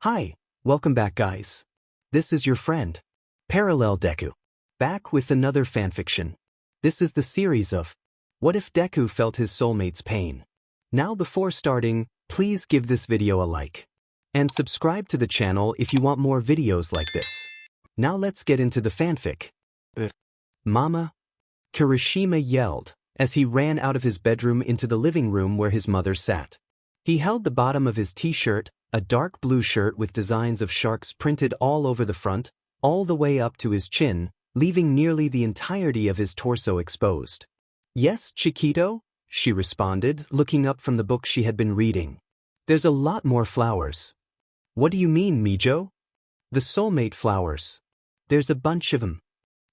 Hi, welcome back guys. This is your friend, Parallel Deku. Back with another fanfiction. This is the series of What if Deku felt his soulmate's pain? Now before starting, please give this video a like. And subscribe to the channel if you want more videos like this. Now let's get into the fanfic. Mama? Kirishima yelled as he ran out of his bedroom into the living room where his mother sat. He held the bottom of his t-shirt, a dark blue shirt with designs of sharks printed all over the front, all the way up to his chin, leaving nearly the entirety of his torso exposed. Yes, Chiquito? She responded, looking up from the book she had been reading. There's a lot more flowers. What do you mean, Mijo? The soulmate flowers. There's a bunch of them.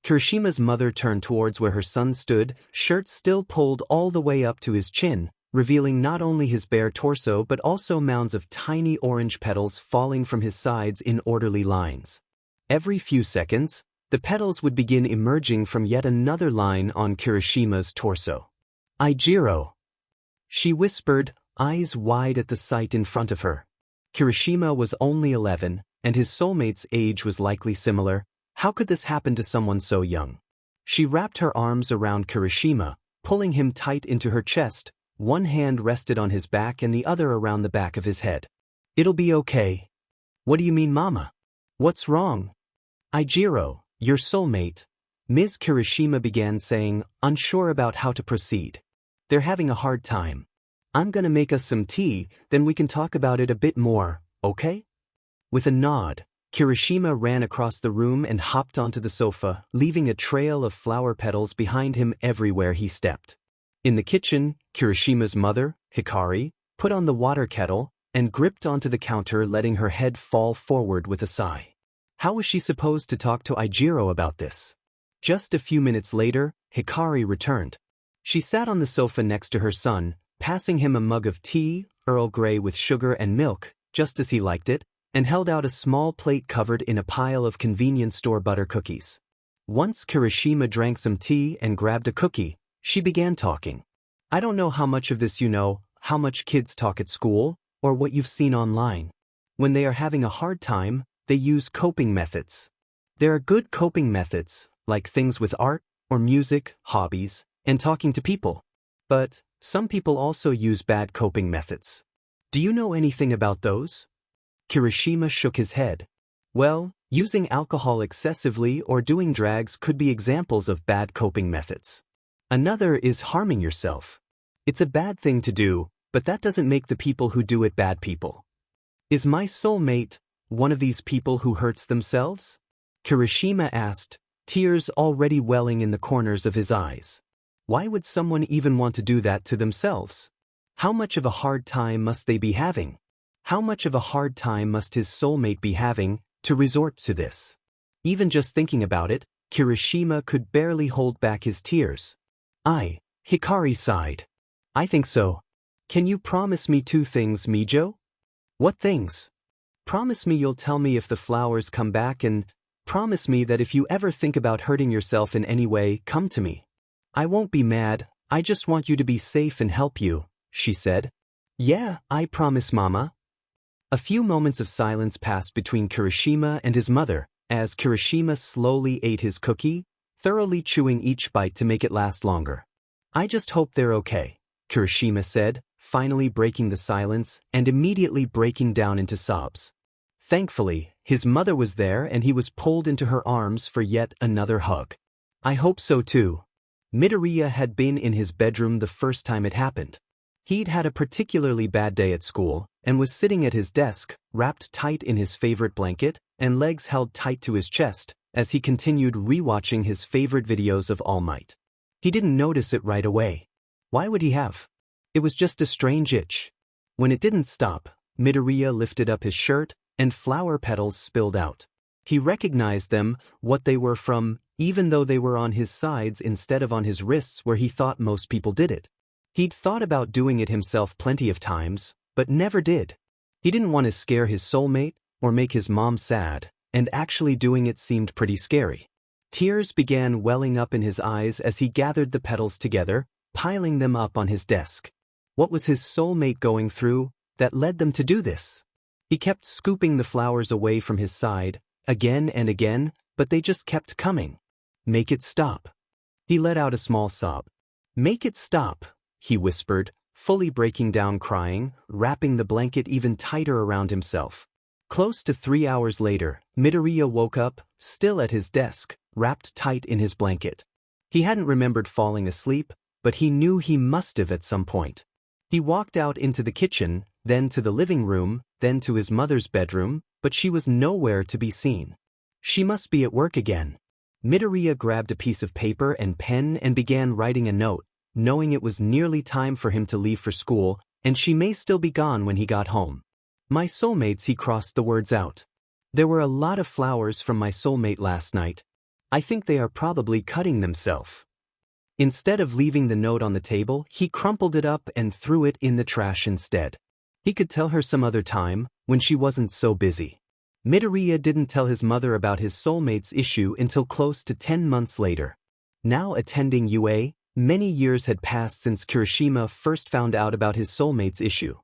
Kirishima's mother turned towards where her son stood, shirt still pulled all the way up to his chin, revealing not only his bare torso but also mounds of tiny orange petals falling from his sides in orderly lines. Every few seconds, the petals would begin emerging from yet another line on Kirishima's torso. Ijiro! She whispered, eyes wide at the sight in front of her. Kirishima was only 11, and his soulmate's age was likely similar. How could this happen to someone so young? She wrapped her arms around Kirishima, pulling him tight into her chest. One hand rested on his back and the other around the back of his head. It'll be okay. What do you mean, Mama? What's wrong? Ijiro, your soulmate. Ms. Kirishima began saying, unsure about how to proceed. They're having a hard time. I'm gonna make us some tea, then we can talk about it a bit more, okay? With a nod, Kirishima ran across the room and hopped onto the sofa, leaving a trail of flower petals behind him everywhere he stepped. In the kitchen, Kirishima's mother, Hikari, put on the water kettle and gripped onto the counter, letting her head fall forward with a sigh. How was she supposed to talk to Ijiro about this? Just a few minutes later, Hikari returned. She sat on the sofa next to her son, passing him a mug of tea, Earl Grey with sugar and milk, just as he liked it, and held out a small plate covered in a pile of convenience store butter cookies. Once Kirishima drank some tea and grabbed a cookie, she began talking. I don't know how much of this you know, how much kids talk at school, or what you've seen online. When they are having a hard time, they use coping methods. There are good coping methods, like things with art, or music, hobbies, and talking to people. But some people also use bad coping methods. Do you know anything about those? Kirishima shook his head. Well, using alcohol excessively or doing drugs could be examples of bad coping methods. Another is harming yourself. It's a bad thing to do, but that doesn't make the people who do it bad people. Is my soulmate one of these people who hurts themselves? Kirishima asked, tears already welling in the corners of his eyes. Why would someone even want to do that to themselves? How much of a hard time must they be having? How much of a hard time must his soulmate be having to resort to this? Even just thinking about it, Kirishima could barely hold back his tears. Hikari sighed. I think so. Can you promise me 2 things, Mijo? What things? Promise me you'll tell me if the flowers come back, and promise me that if you ever think about hurting yourself in any way, come to me. I won't be mad, I just want you to be safe and help you, she said. Yeah, I promise, Mama. A few moments of silence passed between Kirishima and his mother, as Kirishima slowly ate his cookie, thoroughly chewing each bite to make it last longer. I just hope they're okay, Kirishima said, finally breaking the silence and immediately breaking down into sobs. Thankfully, his mother was there and he was pulled into her arms for yet another hug. I hope so too. Midoriya had been in his bedroom the first time it happened. He'd had a particularly bad day at school and was sitting at his desk, wrapped tight in his favorite blanket and legs held tight to his chest, as he continued rewatching his favorite videos of All Might. He didn't notice it right away. Why would he have? It was just a strange itch. When it didn't stop, Midoriya lifted up his shirt, and flower petals spilled out. He recognized them, what they were from, even though they were on his sides instead of on his wrists where he thought most people did it. He'd thought about doing it himself plenty of times, but never did. He didn't want to scare his soulmate, or make his mom sad, and actually doing it seemed pretty scary. Tears began welling up in his eyes as he gathered the petals together, piling them up on his desk. What was his soulmate going through that led them to do this? He kept scooping the flowers away from his side, again and again, but they just kept coming. Make it stop. He let out a small sob. Make it stop, he whispered, fully breaking down crying, wrapping the blanket even tighter around himself. Close to 3 hours later, Midoriya woke up, still at his desk, wrapped tight in his blanket. He hadn't remembered falling asleep, but he knew he must have at some point. He walked out into the kitchen, then to the living room, then to his mother's bedroom, but she was nowhere to be seen. She must be at work again. Midoriya grabbed a piece of paper and pen and began writing a note, knowing it was nearly time for him to leave for school, and she may still be gone when he got home. My soulmates, he crossed the words out. There were a lot of flowers from my soulmate last night. I think they are probably cutting themselves. Instead of leaving the note on the table, he crumpled it up and threw it in the trash instead. He could tell her some other time, when she wasn't so busy. Midoriya didn't tell his mother about his soulmate's issue until close to 10 months later. Now attending UA, many years had passed since Kirishima first found out about his soulmate's issue.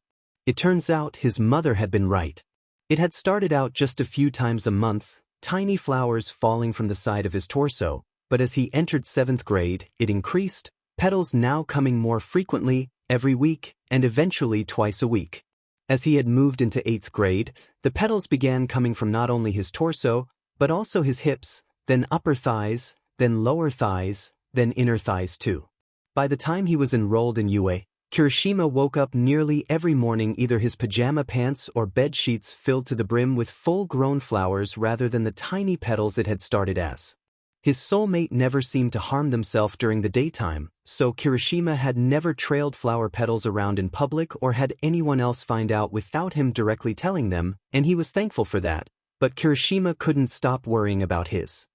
It turns out his mother had been right. It had started out just a few times a month, tiny flowers falling from the side of his torso, but as he entered 7th grade, it increased, petals now coming more frequently, every week, and eventually twice a week. As he had moved into 8th grade, the petals began coming from not only his torso, but also his hips, then upper thighs, then lower thighs, then inner thighs too. By the time he was enrolled in UA, Kirishima woke up nearly every morning either his pajama pants or bed sheets filled to the brim with full-grown flowers rather than the tiny petals it had started as. His soulmate never seemed to harm themselves during the daytime, so Kirishima had never trailed flower petals around in public or had anyone else find out without him directly telling them, and he was thankful for that, but Kirishima couldn't stop worrying about his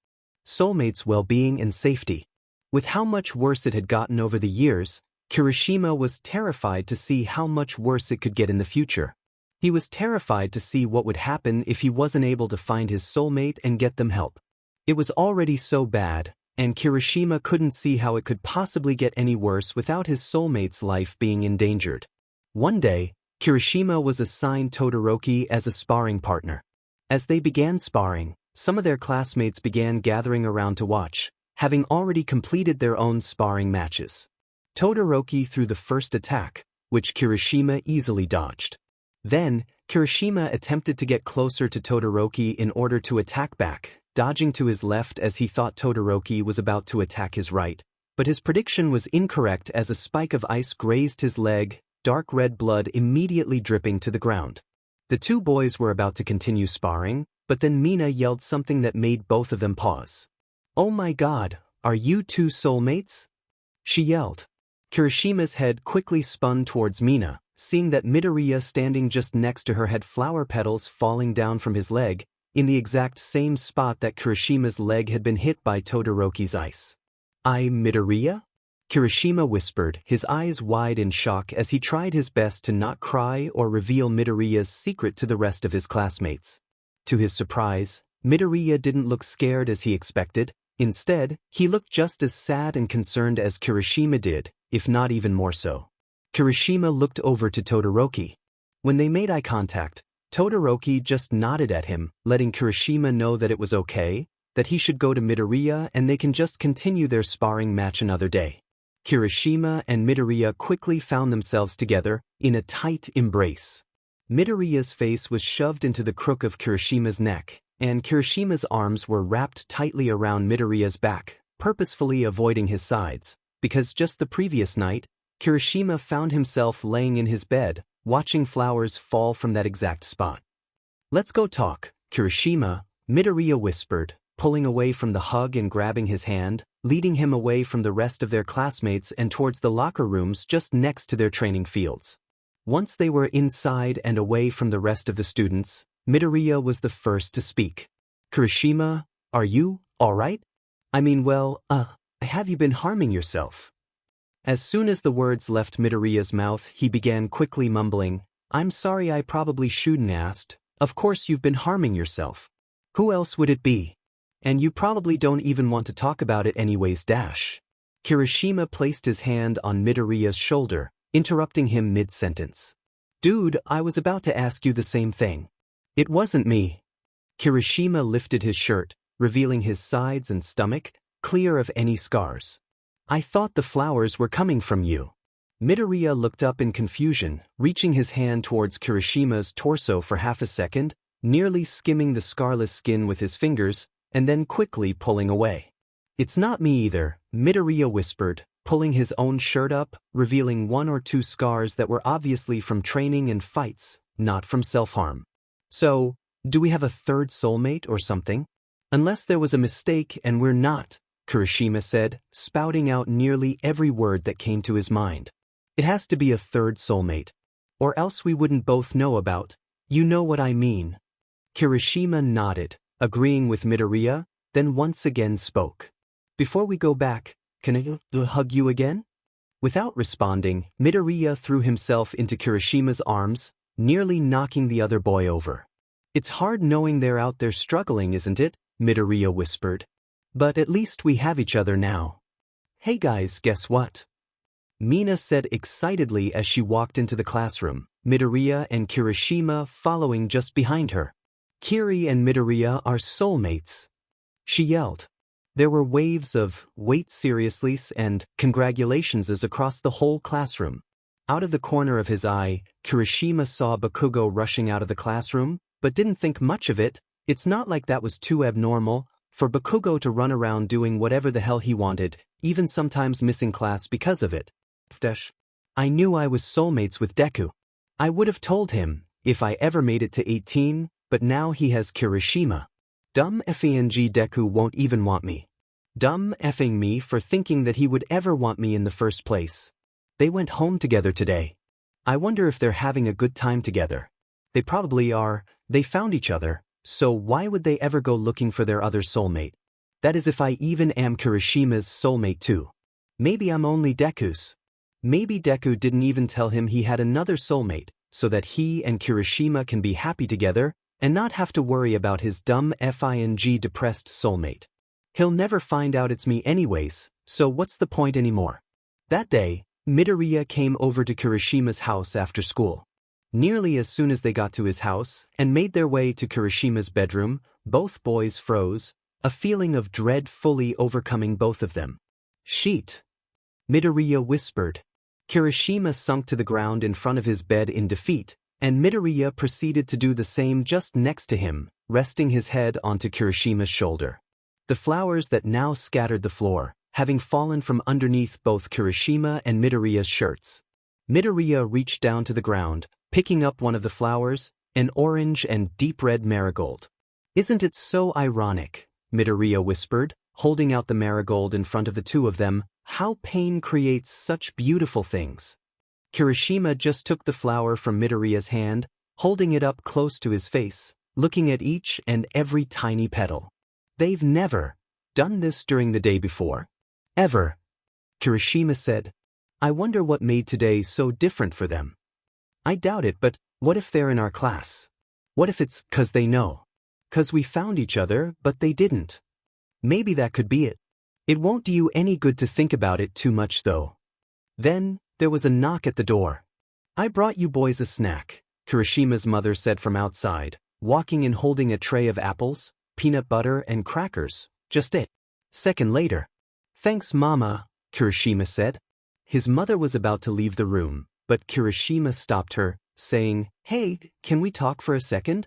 soulmate's well-being and safety. With how much worse it had gotten over the years, Kirishima was terrified to see how much worse it could get in the future. He was terrified to see what would happen if he wasn't able to find his soulmate and get them help. It was already so bad, and Kirishima couldn't see how it could possibly get any worse without his soulmate's life being endangered. One day, Kirishima was assigned Todoroki as a sparring partner. As they began sparring, some of their classmates began gathering around to watch, having already completed their own sparring matches. Todoroki threw the first attack, which Kirishima easily dodged. Then, Kirishima attempted to get closer to Todoroki in order to attack back, dodging to his left as he thought Todoroki was about to attack his right, but his prediction was incorrect as a spike of ice grazed his leg, dark red blood immediately dripping to the ground. The two boys were about to continue sparring, but then Mina yelled something that made both of them pause. "Oh my God, are you two soulmates?" she yelled. Kirishima's head quickly spun towards Mina, seeing that Midoriya standing just next to her had flower petals falling down from his leg, in the exact same spot that Kirishima's leg had been hit by Todoroki's ice. Midoriya?" Kirishima whispered, his eyes wide in shock as he tried his best to not cry or reveal Midoriya's secret to the rest of his classmates. To his surprise, Midoriya didn't look scared as he expected. Instead, he looked just as sad and concerned as Kirishima did, if not even more so. Kirishima looked over to Todoroki. When they made eye contact, Todoroki just nodded at him, letting Kirishima know that it was okay, that he should go to Midoriya and they can just continue their sparring match another day. Kirishima and Midoriya quickly found themselves together, in a tight embrace. Midoriya's face was shoved into the crook of Kirishima's neck, and Kirishima's arms were wrapped tightly around Midoriya's back, purposefully avoiding his sides, because just the previous night, Kirishima found himself laying in his bed, watching flowers fall from that exact spot. "Let's go talk, Kirishima," Midoriya whispered, pulling away from the hug and grabbing his hand, leading him away from the rest of their classmates and towards the locker rooms just next to their training fields. Once they were inside and away from the rest of the students, Midoriya was the first to speak. "Kirishima, are you all right? I mean, well, have you been harming yourself?" As soon as the words left Midoriya's mouth, he began quickly mumbling, "I'm sorry, I probably shouldn't asked. Of course you've been harming yourself. Who else would it be? And you probably don't even want to talk about it anyways dash." Kirishima placed his hand on Midoriya's shoulder, interrupting him mid-sentence. "Dude, I was about to ask you the same thing. It wasn't me. Kirishima lifted his shirt, revealing his sides and stomach, clear of any scars. I thought the flowers were coming from you. Midoriya looked up in confusion, reaching his hand towards Kirishima's torso for half a second, nearly skimming the scarless skin with his fingers, and then quickly pulling away. It's not me either, Midoriya whispered, pulling his own shirt up, revealing 1 or 2 scars that were obviously from training and fights, not from self-harm. So, do we have a third soulmate or something? Unless there was a mistake and we're not, Kirishima said, spouting out nearly every word that came to his mind. It has to be a third soulmate. Or else we wouldn't both know about. You know what I mean. Kirishima nodded, agreeing with Midoriya, then once again spoke. Before we go back, can I hug you again? Without responding, Midoriya threw himself into Kirishima's arms, nearly knocking the other boy over. It's hard knowing they're out there struggling, isn't it? Midoriya whispered. But at least we have each other now. Hey guys, guess what? Mina said excitedly as she walked into the classroom, Midoriya and Kirishima following just behind her. Kiri and Midoriya are soulmates. She yelled. There were waves of "wait seriously" and "congratulations" across the whole classroom. Out of the corner of his eye, Kirishima saw Bakugo rushing out of the classroom, but didn't think much of it. It's not like that was too abnormal for Bakugo to run around doing whatever the hell he wanted, even sometimes missing class because of it. I knew I was soulmates with Deku. I would have told him, if I ever made it to 18, but now he has Kirishima. Dumb FANG Deku won't even want me. Dumb effing me for thinking that he would ever want me in the first place. They went home together today. I wonder if they're having a good time together. They probably are. They found each other, so why would they ever go looking for their other soulmate? That is, if I even am Kirishima's soulmate too. Maybe I'm only Deku's. Maybe Deku didn't even tell him he had another soulmate, so that he and Kirishima can be happy together and not have to worry about his dumb FING depressed soulmate. He'll never find out it's me anyways, so what's the point anymore? That day, Midoriya came over to Kirishima's house after school. Nearly as soon as they got to his house and made their way to Kirishima's bedroom, both boys froze, a feeling of dread fully overcoming both of them. Sheet. Midoriya whispered. Kirishima sunk to the ground in front of his bed in defeat, and Midoriya proceeded to do the same just next to him, resting his head onto Kirishima's shoulder. The flowers that now scattered the floor, having fallen from underneath both Kirishima and Midoriya's shirts. Midoriya reached down to the ground, picking up one of the flowers, an orange and deep red marigold. Isn't it so ironic? Midoriya whispered, holding out the marigold in front of the two of them. How pain creates such beautiful things. Kirishima just took the flower from Midoriya's hand, holding it up close to his face, looking at each and every tiny petal. They've never done this during the day before. Ever. Kirishima said. I wonder what made today so different for them. I doubt it, but what if they're in our class? What if it's 'cause they know? 'Cause we found each other, but they didn't. Maybe that could be it. It won't do you any good to think about it too much though. Then, there was a knock at the door. I brought you boys a snack, Kirishima's mother said from outside, walking in holding a tray of apples, peanut butter and crackers, just a second later. Thanks Mama, Kirishima said. His mother was about to leave the room, but Kirishima stopped her, saying, Hey, can we talk for a second?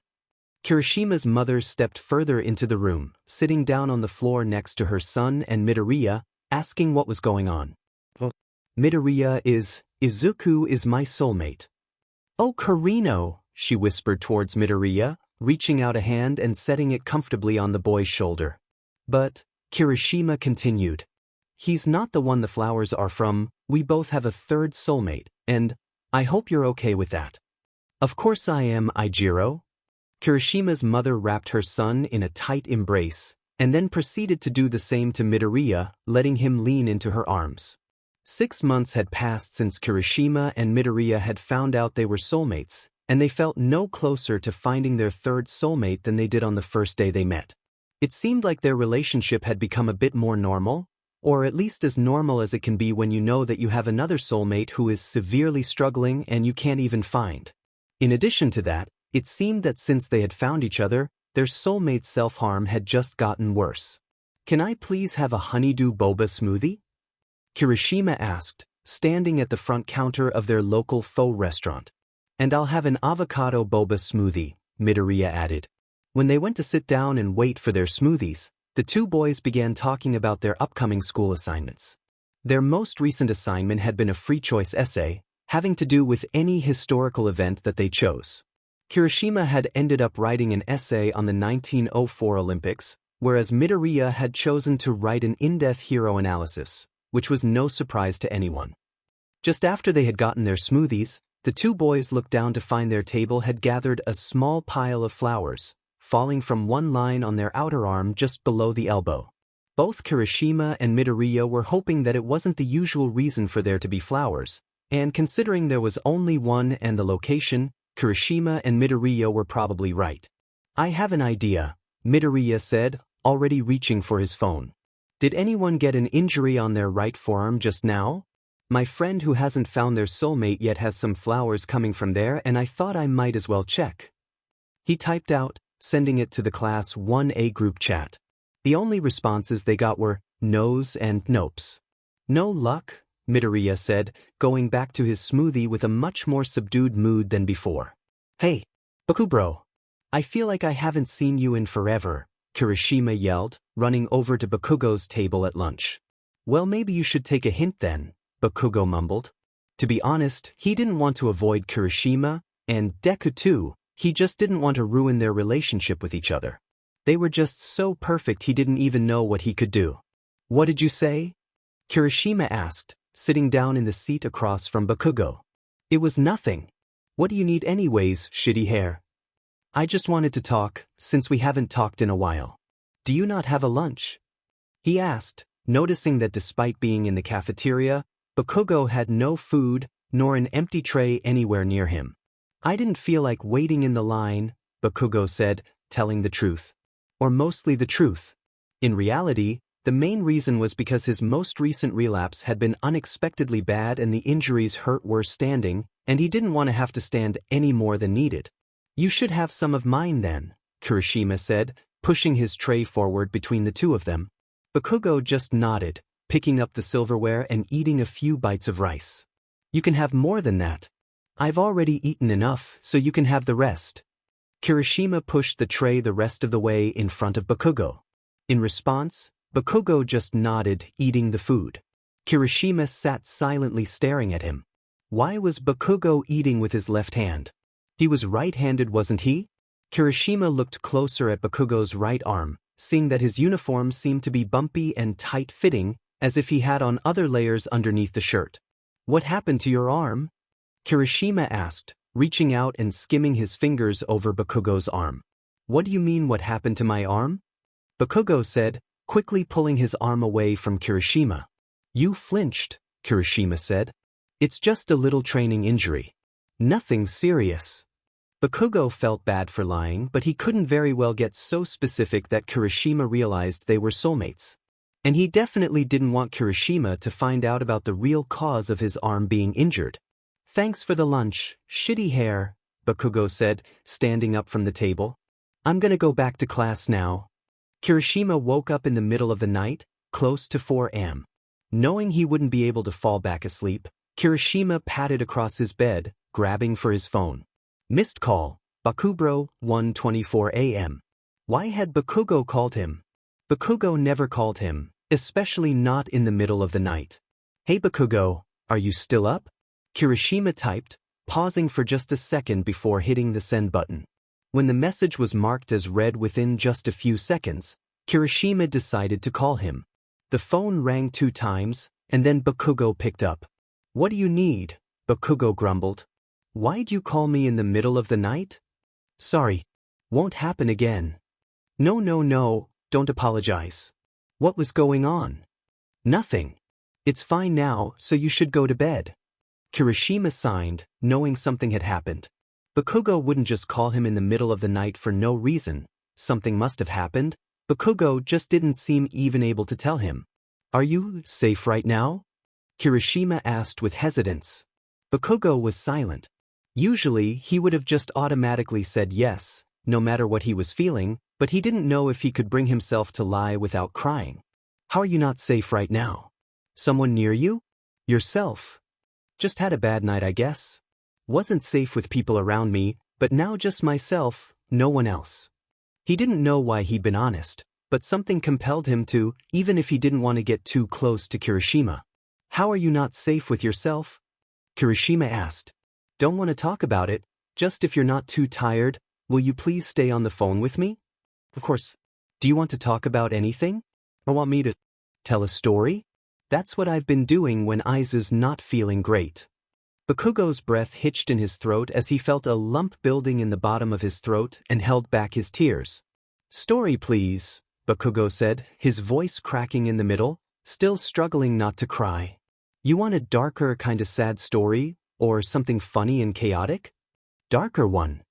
Kirishima's mother stepped further into the room, sitting down on the floor next to her son and Midoriya, asking what was going on. Midoriya Izuku is my soulmate. Oh Karino, she whispered towards Midoriya, reaching out a hand and setting it comfortably on the boy's shoulder. But, Kirishima continued. He's not the one the flowers are from, we both have a third soulmate, and I hope you're okay with that. Of course I am, Ijiro. Kirishima's mother wrapped her son in a tight embrace, and then proceeded to do the same to Midoriya, letting him lean into her arms. 6 months had passed since Kirishima and Midoriya had found out they were soulmates, and they felt no closer to finding their third soulmate than they did on the first day they met. It seemed like their relationship had become a bit more normal, or at least as normal as it can be when you know that you have another soulmate who is severely struggling and you can't even find. In addition to that, It seemed that since they had found each other, their soulmate self-harm had just gotten worse. "Can I please have a honeydew boba smoothie?" Kirishima asked, standing at the front counter of their local pho restaurant. "And I'll have an avocado boba smoothie," Midoriya added. When they went to sit down and wait for their smoothies, the two boys began talking about their upcoming school assignments. Their most recent assignment had been a free choice essay, having to do with any historical event that they chose. Kirishima had ended up writing an essay on the 1904 Olympics, whereas Midoriya had chosen to write an in-depth hero analysis, which was no surprise to anyone. Just after they had gotten their smoothies, the two boys looked down to find their table had gathered a small pile of flowers, falling from one line on their outer arm just below the elbow. Both Kirishima and Midoriya were hoping that it wasn't the usual reason for there to be flowers, and considering there was only one and the location, Kirishima and Midoriya were probably right. "I have an idea," Midoriya said, already reaching for his phone. "Did anyone get an injury on their right forearm just now? My friend who hasn't found their soulmate yet has some flowers coming from there, and I thought I might as well check." He typed out, sending it to the Class 1A group chat. The only responses they got were no's and nopes. "No luck," Midoriya said, going back to his smoothie with a much more subdued mood than before. "Hey, Deku bro. I feel like I haven't seen you in forever," Kirishima yelled, running over to Bakugo's table at lunch. "Well, maybe you should take a hint then," Bakugo mumbled. To be honest, he didn't want to avoid Kirishima, and Deku too. He just didn't want to ruin their relationship with each other. They were just so perfect he didn't even know what he could do. "What did you say?" Kirishima asked, sitting down in the seat across from Bakugo. "It was nothing. What do you need anyways, shitty hair?" "I just wanted to talk, since we haven't talked in a while. Do you not have a lunch?" he asked, noticing that despite being in the cafeteria, Bakugo had no food, nor an empty tray anywhere near him. "I didn't feel like waiting in the line," Bakugo said, telling the truth. Or mostly the truth. In reality, the main reason was because his most recent relapse had been unexpectedly bad and the injuries hurt worse standing, and he didn't want to have to stand any more than needed. "You should have some of mine then," Kirishima said, pushing his tray forward between the two of them. Bakugo just nodded, picking up the silverware and eating a few bites of rice. "You can have more than that. I've already eaten enough, so you can have the rest." Kirishima pushed the tray the rest of the way in front of Bakugo. In response, Bakugo just nodded, eating the food. Kirishima sat silently staring at him. Why was Bakugo eating with his left hand? He was right-handed, wasn't he? Kirishima looked closer at Bakugo's right arm, seeing that his uniform seemed to be bumpy and tight-fitting, as if he had on other layers underneath the shirt. "What happened to your arm?" Kirishima asked, reaching out and skimming his fingers over Bakugo's arm. "What do you mean, what happened to my arm?" Bakugo said, quickly pulling his arm away from Kirishima. "You flinched," Kirishima said. "It's just a little training injury. Nothing serious." Bakugo felt bad for lying, but he couldn't very well get so specific that Kirishima realized they were soulmates. And he definitely didn't want Kirishima to find out about the real cause of his arm being injured. "Thanks for the lunch, shitty hair," Bakugo said, standing up from the table. "I'm gonna go back to class now." Kirishima woke up in the middle of the night, close to 4 a.m. Knowing he wouldn't be able to fall back asleep, Kirishima padded across his bed, grabbing for his phone. Missed call, Bakubro, 1:24 a.m. Why had Bakugo called him? Bakugo never called him, especially not in the middle of the night. "Hey Bakugo, are you still up?" Kirishima typed, pausing for just a second before hitting the send button. When the message was marked as read within just a few seconds, Kirishima decided to call him. The phone rang 2 times, and then Bakugo picked up. "What do you need?" Bakugo grumbled. "Why'd you call me in the middle of the night?" "Sorry. Won't happen again." No, don't apologize." "What was going on?" "Nothing. It's fine now, so you should go to bed." Kirishima signed, knowing something had happened. Bakugo wouldn't just call him in the middle of the night for no reason. Something must have happened. Bakugo just didn't seem even able to tell him. "Are you safe right now?" Kirishima asked with hesitance. Bakugo was silent. Usually, he would have just automatically said yes, no matter what he was feeling, but he didn't know if he could bring himself to lie without crying. How are you not safe right now? Someone near you? Yourself? Just had a bad night, I guess. Wasn't safe with people around me, but now just myself, no one else. He didn't know why he'd been honest, but something compelled him to, even if he didn't want to get too close to Kirishima. How are you not safe with yourself? Kirishima asked. Don't want to talk about it, just if you're not too tired, will you please stay on the phone with me? Of course. Do you want to talk about anything? Or want me to tell a story? That's what I've been doing when Aizu's not feeling great. Bakugo's breath hitched in his throat as he felt a lump building in the bottom of his throat and held back his tears. Story please, Bakugo said, his voice cracking in the middle, still struggling not to cry. You want a darker kinda sad story, or something funny and chaotic? Darker one.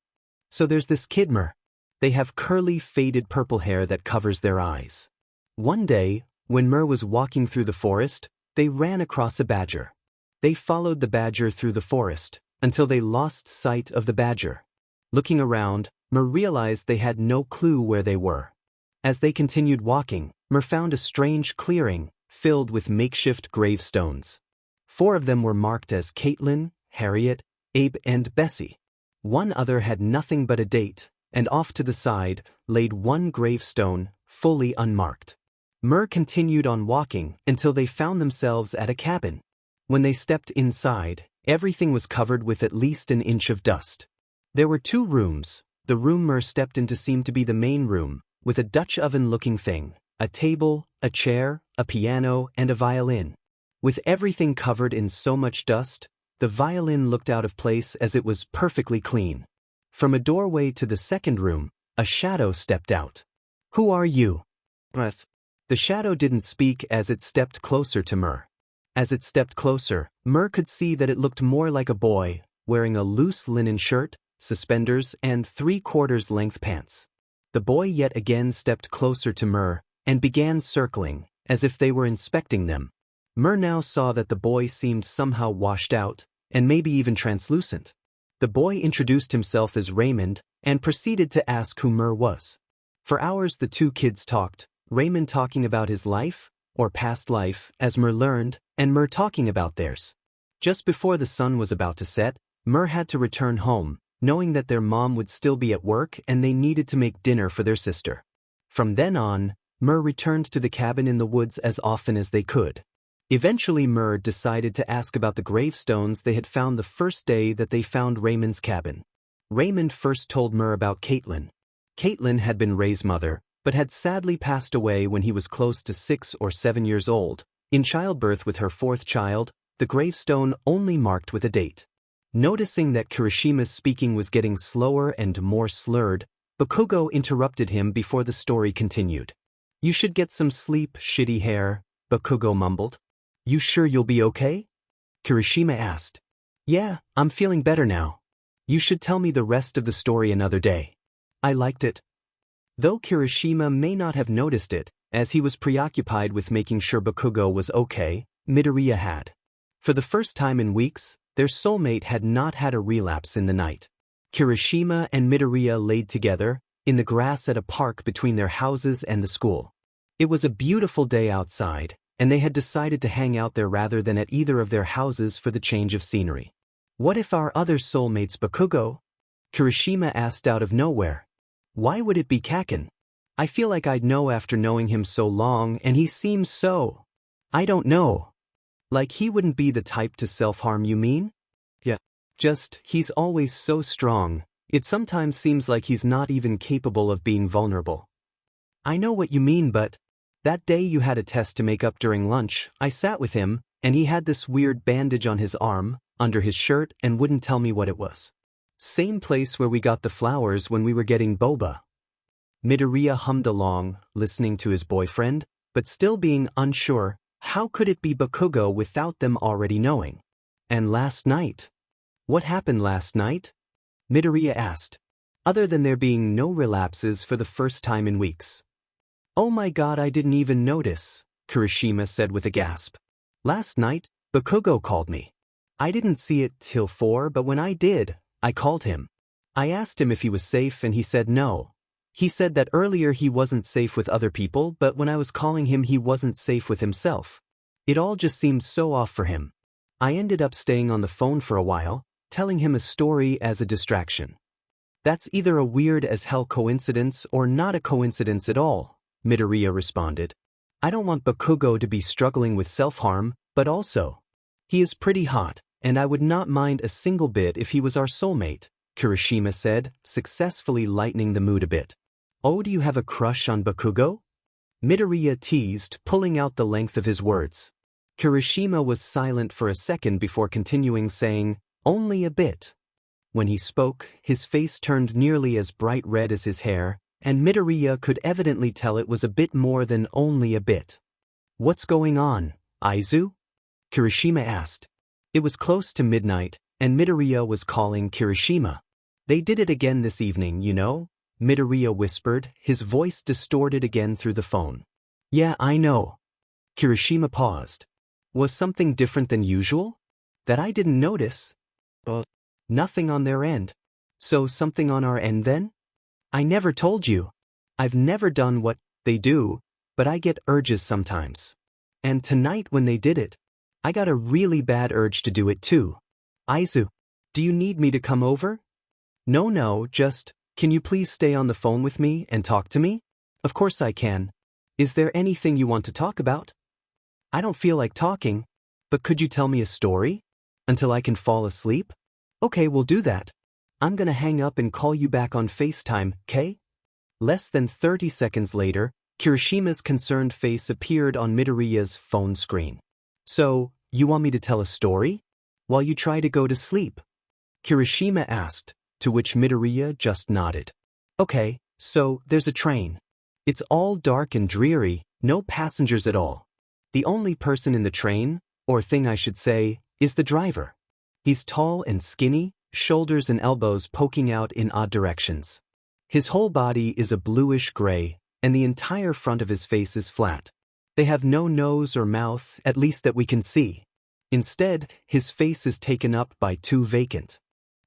So there's this kid Mer. They have curly faded purple hair that covers their eyes. One day, when Mer was walking through the forest, they ran across a badger. They followed the badger through the forest, until they lost sight of the badger. Looking around, Mer realized they had no clue where they were. As they continued walking, Mer found a strange clearing, filled with makeshift gravestones. 4 of them were marked as Caitlin, Harriet, Abe and Bessie. One other had nothing but a date, and off to the side, laid one gravestone, fully unmarked. Mer continued on walking until they found themselves at a cabin. When they stepped inside, everything was covered with at least an inch of dust. There were 2 rooms. The room Mer stepped into seemed to be the main room, with a Dutch oven-looking thing, a table, a chair, a piano, and a violin. With everything covered in so much dust, the violin looked out of place as it was perfectly clean. From a doorway to the second room, a shadow stepped out. Who are you? The shadow didn't speak as it stepped closer to Mer. As it stepped closer, Mer could see that it looked more like a boy, wearing a loose linen shirt, suspenders, and 3/4 length pants. The boy yet again stepped closer to Mer, and began circling, as if they were inspecting them. Mer now saw that the boy seemed somehow washed out, and maybe even translucent. The boy introduced himself as Raymond, and proceeded to ask who Mer was. For hours the 2 kids talked, Raymond talking about his life, or past life, as Mer learned, and Mer talking about theirs. Just before the sun was about to set, Mer had to return home, knowing that their mom would still be at work and they needed to make dinner for their sister. From then on, Mer returned to the cabin in the woods as often as they could. Eventually Mer decided to ask about the gravestones they had found the first day that they found Raymond's cabin. Raymond first told Mer about Caitlin. Caitlin had been Ray's mother, but had sadly passed away when he was close to 6 or 7 years old, in childbirth with her 4th child, the gravestone only marked with a date. Noticing that Kirishima's speaking was getting slower and more slurred, Bakugo interrupted him before the story continued. You should get some sleep, shitty hair, Bakugo mumbled. You sure you'll be okay? Kirishima asked. Yeah, I'm feeling better now. You should tell me the rest of the story another day. I liked it. Though Kirishima may not have noticed it, as he was preoccupied with making sure Bakugo was okay, Midoriya had. For the first time in weeks, their soulmate had not had a relapse in the night. Kirishima and Midoriya laid together, in the grass at a park between their houses and the school. It was a beautiful day outside, and they had decided to hang out there rather than at either of their houses for the change of scenery. What if our other soulmate's Bakugo? Kirishima asked out of nowhere. Why would it be Kaken? I feel like I'd know after knowing him so long, and he seems so… I don't know. Like he wouldn't be the type to self-harm, you mean? Yeah. Just, he's always so strong, it sometimes seems like he's not even capable of being vulnerable. I know what you mean, but… That day you had a test to make up during lunch, I sat with him, and he had this weird bandage on his arm, under his shirt, and wouldn't tell me what it was. Same place where we got the flowers when we were getting boba. Midoriya hummed along, listening to his boyfriend, but still being unsure, how could it be Bakugo without them already knowing? And last night? What happened last night? Midoriya asked. Other than there being no relapses for the first time in weeks. Oh my god, I didn't even notice, Kirishima said with a gasp. Last night, Bakugo called me. I didn't see it till 4, but when I did, I called him. I asked him if he was safe and he said no. He said that earlier he wasn't safe with other people, but when I was calling him he wasn't safe with himself. It all just seemed so off for him. I ended up staying on the phone for a while, telling him a story as a distraction. That's either a weird as hell coincidence or not a coincidence at all, Midoriya responded. I don't want Bakugo to be struggling with self-harm, but also, he is pretty hot, and I would not mind a single bit if he was our soulmate, Kirishima said, successfully lightening the mood a bit. Oh, do you have a crush on Bakugo? Midoriya teased, pulling out the length of his words. Kirishima was silent for a second before continuing, saying, only a bit. When he spoke, his face turned nearly as bright red as his hair, and Midoriya could evidently tell it was a bit more than only a bit. What's going on, Aizu? Kirishima asked. It was close to midnight, and Midoriya was calling Kirishima. They did it again this evening, you know, Midoriya whispered, his voice distorted again through the phone. Yeah, I know. Kirishima paused. Was something different than usual? That I didn't notice? Nothing on their end. So something on our end then? I never told you. I've never done what they do, but I get urges sometimes. And tonight when they did it, I got a really bad urge to do it too. Aizu, do you need me to come over? No, just, can you please stay on the phone with me and talk to me? Of course I can. Is there anything you want to talk about? I don't feel like talking, but could you tell me a story? Until I can fall asleep? Okay, we'll do that. I'm gonna hang up and call you back on FaceTime, okay? Less than 30 seconds later, Kirishima's concerned face appeared on Midoriya's phone screen. So, you want me to tell a story? While you try to go to sleep? Kirishima asked, to which Midoriya just nodded. Okay, so, there's a train. It's all dark and dreary, no passengers at all. The only person in the train, or thing I should say, is the driver. He's tall and skinny, shoulders and elbows poking out in odd directions. His whole body is a bluish gray, and the entire front of his face is flat. They have no nose or mouth, at least that we can see. Instead, his face is taken up by two vacant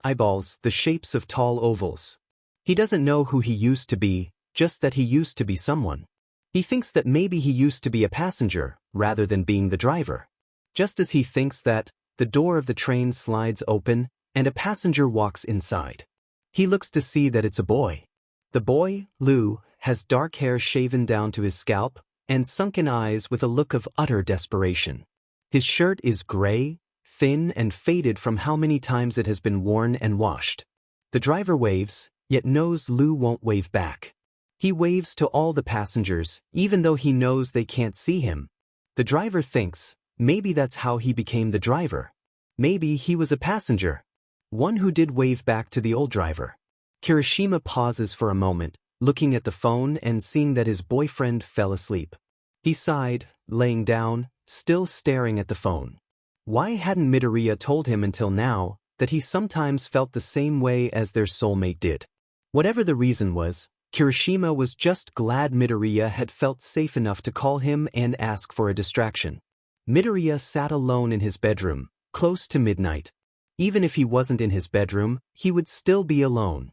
eyeballs, the shapes of tall ovals. He doesn't know who he used to be, just that he used to be someone. He thinks that maybe he used to be a passenger, rather than being the driver. Just as he thinks that, the door of the train slides open, and a passenger walks inside. He looks to see that it's a boy. The boy, Lou, has dark hair shaven down to his scalp, and sunken eyes with a look of utter desperation. His shirt is gray, thin and faded from how many times it has been worn and washed. The driver waves, yet knows Lou won't wave back. He waves to all the passengers, even though he knows they can't see him. The driver thinks, maybe that's how he became the driver. Maybe he was a passenger. One who did wave back to the old driver. Kirishima pauses for a moment, looking at the phone and seeing that his boyfriend fell asleep. He sighed, laying down, still staring at the phone. Why hadn't Midoriya told him until now that he sometimes felt the same way as their soulmate did? Whatever the reason was, Kirishima was just glad Midoriya had felt safe enough to call him and ask for a distraction. Midoriya sat alone in his bedroom, close to midnight. Even if he wasn't in his bedroom, he would still be alone.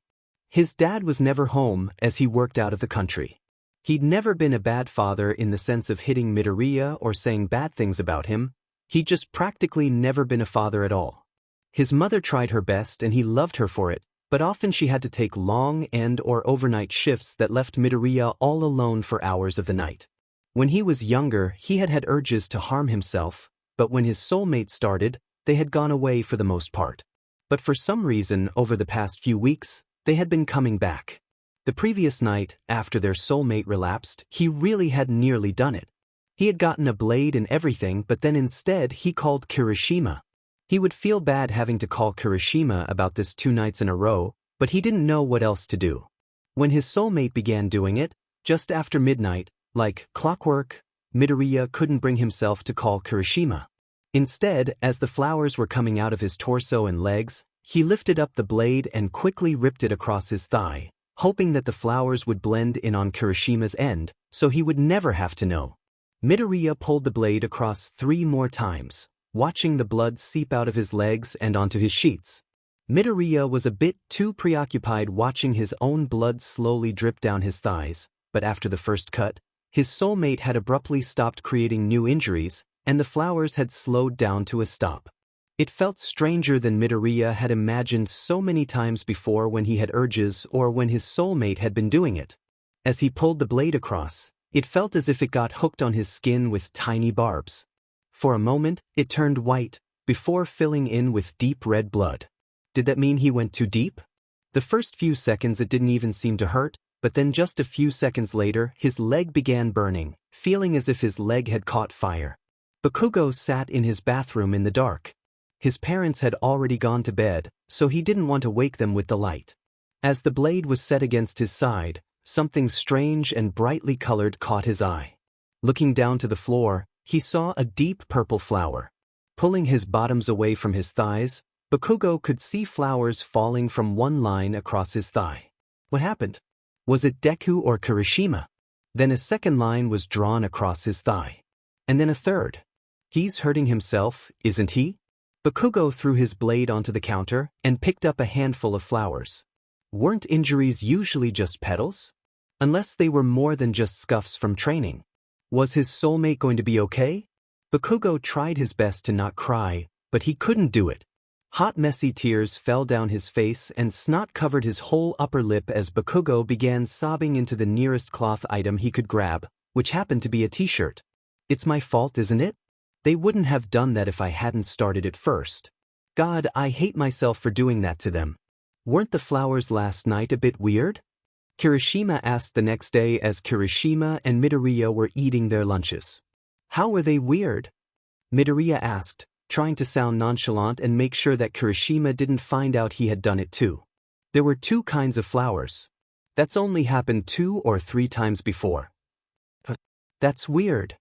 His dad was never home as he worked out of the country. He'd never been a bad father in the sense of hitting Midoriya or saying bad things about him. He'd just practically never been a father at all. His mother tried her best and he loved her for it, but often she had to take long and/or overnight shifts that left Midoriya all alone for hours of the night. When he was younger, he had had urges to harm himself, but when his soulmate started, they had gone away for the most part. But for some reason, over the past few weeks, they had been coming back. The previous night, after their soulmate relapsed, he really had nearly done it. He had gotten a blade and everything, but then instead he called Kirishima. He would feel bad having to call Kirishima about this 2 nights in a row, but he didn't know what else to do. When his soulmate began doing it, just after midnight, like clockwork, Midoriya couldn't bring himself to call Kirishima. Instead, as the flowers were coming out of his torso and legs, he lifted up the blade and quickly ripped it across his thigh, hoping that the flowers would blend in on Kirishima's end, so he would never have to know. Midoriya pulled the blade across 3 more times, watching the blood seep out of his legs and onto his sheets. Midoriya was a bit too preoccupied watching his own blood slowly drip down his thighs, but after the first cut, his soulmate had abruptly stopped creating new injuries, and the flowers had slowed down to a stop. It felt stranger than Midoriya had imagined so many times before when he had urges or when his soulmate had been doing it. As he pulled the blade across, it felt as if it got hooked on his skin with tiny barbs. For a moment, it turned white, before filling in with deep red blood. Did that mean he went too deep? The first few seconds it didn't even seem to hurt, but then just a few seconds later his leg began burning, feeling as if his leg had caught fire. Bakugo sat in his bathroom in the dark. His parents had already gone to bed, so he didn't want to wake them with the light. As the blade was set against his side, something strange and brightly colored caught his eye. Looking down to the floor, he saw a deep purple flower. Pulling his bottoms away from his thighs, Bakugo could see flowers falling from one line across his thigh. What happened? Was it Deku or Kirishima? Then a second line was drawn across his thigh. And then a third. He's hurting himself, isn't he? Bakugo threw his blade onto the counter and picked up a handful of flowers. Weren't injuries usually just petals? Unless they were more than just scuffs from training. Was his soulmate going to be okay? Bakugo tried his best to not cry, but he couldn't do it. Hot messy tears fell down his face and snot covered his whole upper lip as Bakugo began sobbing into the nearest cloth item he could grab, which happened to be a t-shirt. It's my fault, isn't it? They wouldn't have done that if I hadn't started it first. God, I hate myself for doing that to them. Weren't the flowers last night a bit weird? Kirishima asked the next day as Kirishima and Midoriya were eating their lunches. How were they weird? Midoriya asked, trying to sound nonchalant and make sure that Kirishima didn't find out he had done it too. There were two kinds of flowers. That's only happened 2 or 3 times before. That's weird.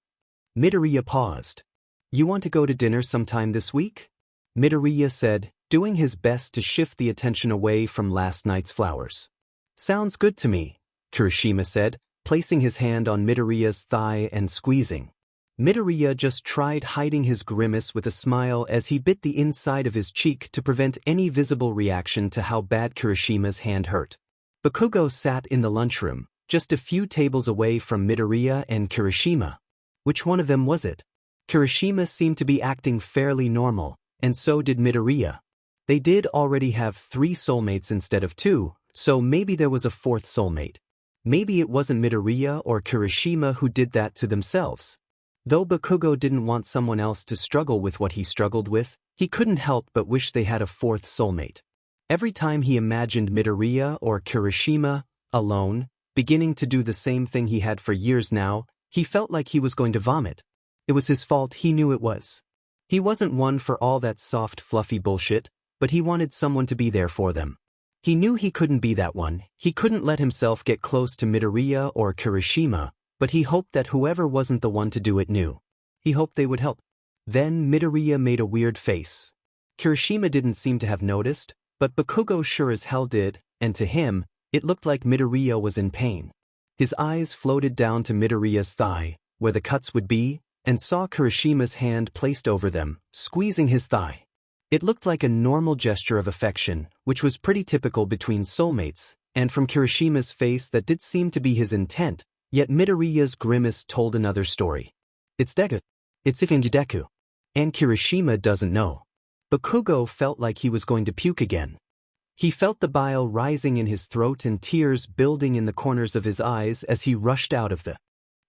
Midoriya paused. You want to go to dinner sometime this week? Midoriya said, doing his best to shift the attention away from last night's flowers. Sounds good to me, Kirishima said, placing his hand on Midoriya's thigh and squeezing. Midoriya just tried hiding his grimace with a smile as he bit the inside of his cheek to prevent any visible reaction to how bad Kirishima's hand hurt. Bakugo sat in the lunchroom, just a few tables away from Midoriya and Kirishima. Which one of them was it? Kirishima seemed to be acting fairly normal, and so did Midoriya. They did already have 3 soulmates instead of 2, so maybe there was a 4th soulmate. Maybe it wasn't Midoriya or Kirishima who did that to themselves. Though Bakugo didn't want someone else to struggle with what he struggled with, he couldn't help but wish they had a 4th soulmate. Every time he imagined Midoriya or Kirishima, alone, beginning to do the same thing he had for years now, he felt like he was going to vomit. It was his fault, he knew it was. He wasn't one for all that soft, fluffy bullshit, but he wanted someone to be there for them. He knew he couldn't be that one, he couldn't let himself get close to Midoriya or Kirishima, but he hoped that whoever wasn't the one to do it knew. He hoped they would help. Then Midoriya made a weird face. Kirishima didn't seem to have noticed, but Bakugo sure as hell did, and to him, it looked like Midoriya was in pain. His eyes floated down to Midoriya's thigh, where the cuts would be, and saw Kirishima's hand placed over them, squeezing his thigh. It looked like a normal gesture of affection, which was pretty typical between soulmates, and from Kirishima's face that did seem to be his intent, yet Midoriya's grimace told another story. It's Deku. It's Deku. And Kirishima doesn't know. Bakugo felt like he was going to puke again. He felt the bile rising in his throat and tears building in the corners of his eyes as he rushed out of the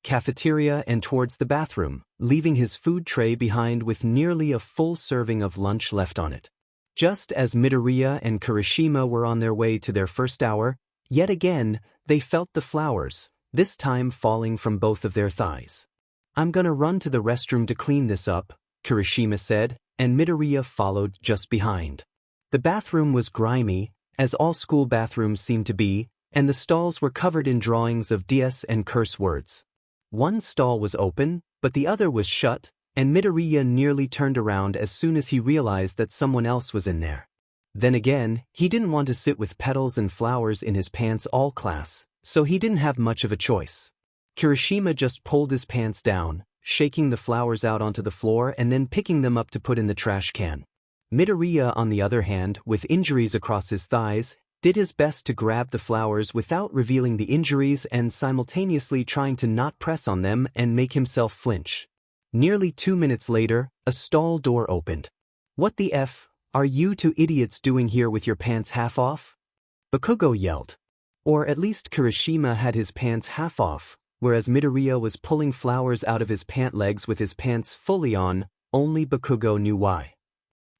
cafeteria and towards the bathroom, leaving his food tray behind with nearly a full serving of lunch left on it. Just as Midoriya and Kirishima were on their way to their first hour, yet again, they felt the flowers, this time falling from both of their thighs. I'm gonna run to the restroom to clean this up, Kirishima said, and Midoriya followed just behind. The bathroom was grimy, as all school bathrooms seemed to be, and the stalls were covered in drawings of DS and curse words. One stall was open, but the other was shut, and Midoriya nearly turned around as soon as he realized that someone else was in there. Then again, he didn't want to sit with petals and flowers in his pants all class, so he didn't have much of a choice. Kirishima just pulled his pants down, shaking the flowers out onto the floor and then picking them up to put in the trash can. Midoriya, on the other hand, with injuries across his thighs, did his best to grab the flowers without revealing the injuries and simultaneously trying to not press on them and make himself flinch. Nearly 2 minutes later, a stall door opened. "What the F are you two idiots doing here with your pants half off?" Bakugo yelled. Or at least Kirishima had his pants half off, whereas Midoriya was pulling flowers out of his pant legs with his pants fully on. Only Bakugo knew why.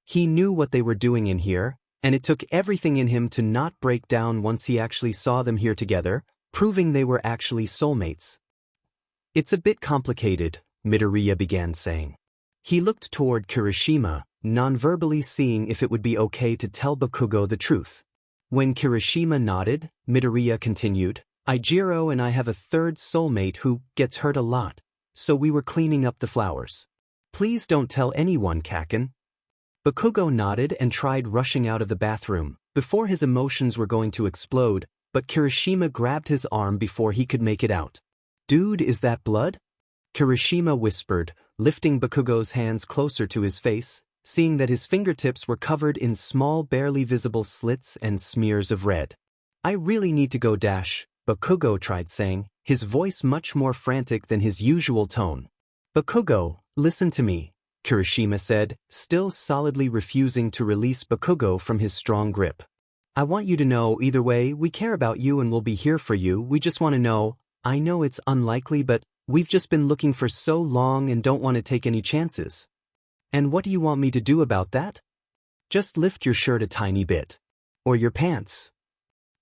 He knew what they were doing in here, and it took everything in him to not break down once he actually saw them here together, proving they were actually soulmates. "It's a bit complicated," Midoriya began saying. He looked toward Kirishima, non-verbally seeing if it would be okay to tell Bakugo the truth. When Kirishima nodded, Midoriya continued, "Ijiro and I have a third soulmate who gets hurt a lot, so we were cleaning up the flowers. Please don't tell anyone, Kaken." Bakugo nodded and tried rushing out of the bathroom, before his emotions were going to explode, but Kirishima grabbed his arm before he could make it out. "Dude, is that blood?" Kirishima whispered, lifting Bakugo's hands closer to his face, seeing that his fingertips were covered in small, barely visible slits and smears of red. "I really need to go dash," Bakugo tried saying, his voice much more frantic than his usual tone. "Bakugo, listen to me," Kirishima said, still solidly refusing to release Bakugo from his strong grip. "I want you to know either way we care about you and we'll be here for you. We just want to know, I know it's unlikely but we've just been looking for so long and don't want to take any chances." "And what do you want me to do about that?" "Just lift your shirt a tiny bit. Or your pants."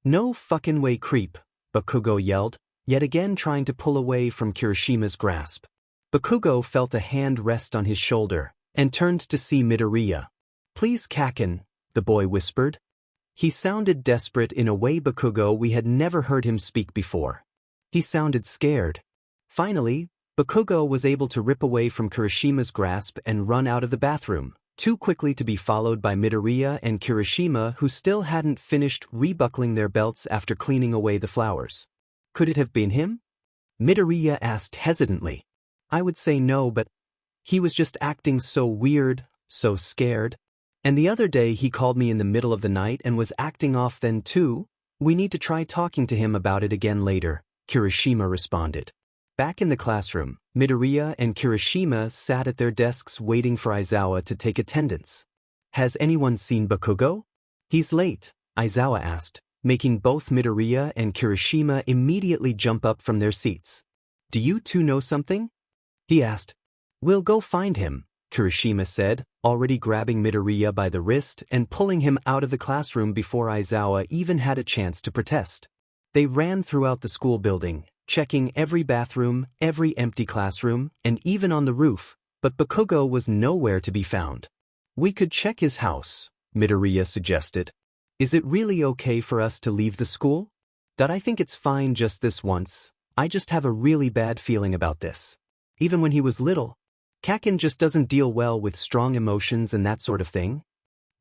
"No fucking way, creep," Bakugo yelled, yet again trying to pull away from Kirishima's grasp. Bakugo felt a hand rest on his shoulder, and turned to see Midoriya. "Please, Kaken," the boy whispered. He sounded desperate in a way Bakugo we had never heard him speak before. He sounded scared. Finally, Bakugo was able to rip away from Kirishima's grasp and run out of the bathroom, too quickly to be followed by Midoriya and Kirishima, who still hadn't finished rebuckling their belts after cleaning away the flowers. "Could it have been him?" Midoriya asked hesitantly. "I would say no, but he was just acting so weird, so scared. And the other day he called me in the middle of the night and was acting off then too. We need to try talking to him about it again later," Kirishima responded. Back in the classroom, Midoriya and Kirishima sat at their desks waiting for Aizawa to take attendance. "Has anyone seen Bakugo?" "He's late," Aizawa asked, making both Midoriya and Kirishima immediately jump up from their seats. "Do you two know something?" he asked. "We'll go find him," Kirishima said, already grabbing Midoriya by the wrist and pulling him out of the classroom before Aizawa even had a chance to protest. They ran throughout the school building, checking every bathroom, every empty classroom, and even on the roof, but Bakugo was nowhere to be found. "We could check his house," Midoriya suggested. "Is it really okay for us to leave the school?" "I think it's fine just this once. I just have a really bad feeling about this. Even when he was little, Kaken just doesn't deal well with strong emotions and that sort of thing."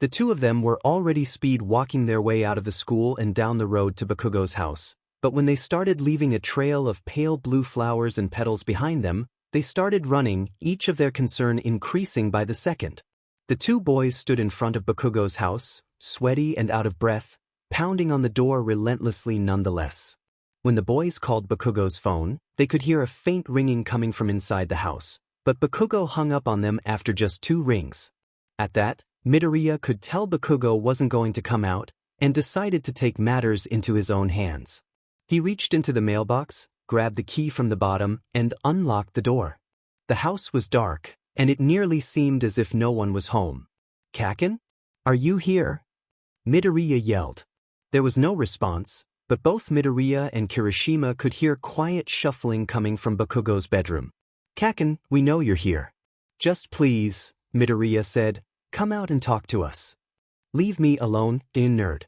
The two of them were already speed walking their way out of the school and down the road to Bakugo's house, but when they started leaving a trail of pale blue flowers and petals behind them, they started running, each of their concern increasing by the second. The two boys stood in front of Bakugo's house, sweaty and out of breath, pounding on the door relentlessly nonetheless. When the boys called Bakugo's phone, they could hear a faint ringing coming from inside the house, but Bakugo hung up on them after just 2 rings. At that, Midoriya could tell Bakugo wasn't going to come out, and decided to take matters into his own hands. He reached into the mailbox, grabbed the key from the bottom, and unlocked the door. The house was dark, and it nearly seemed as if no one was home. "Kaken? Are you here?" Midoriya yelled. There was no response, but both Midoriya and Kirishima could hear quiet shuffling coming from Bakugo's bedroom. "Kaken, we know you're here. Just please," Midoriya said, "come out and talk to us. Leave me alone, nerd."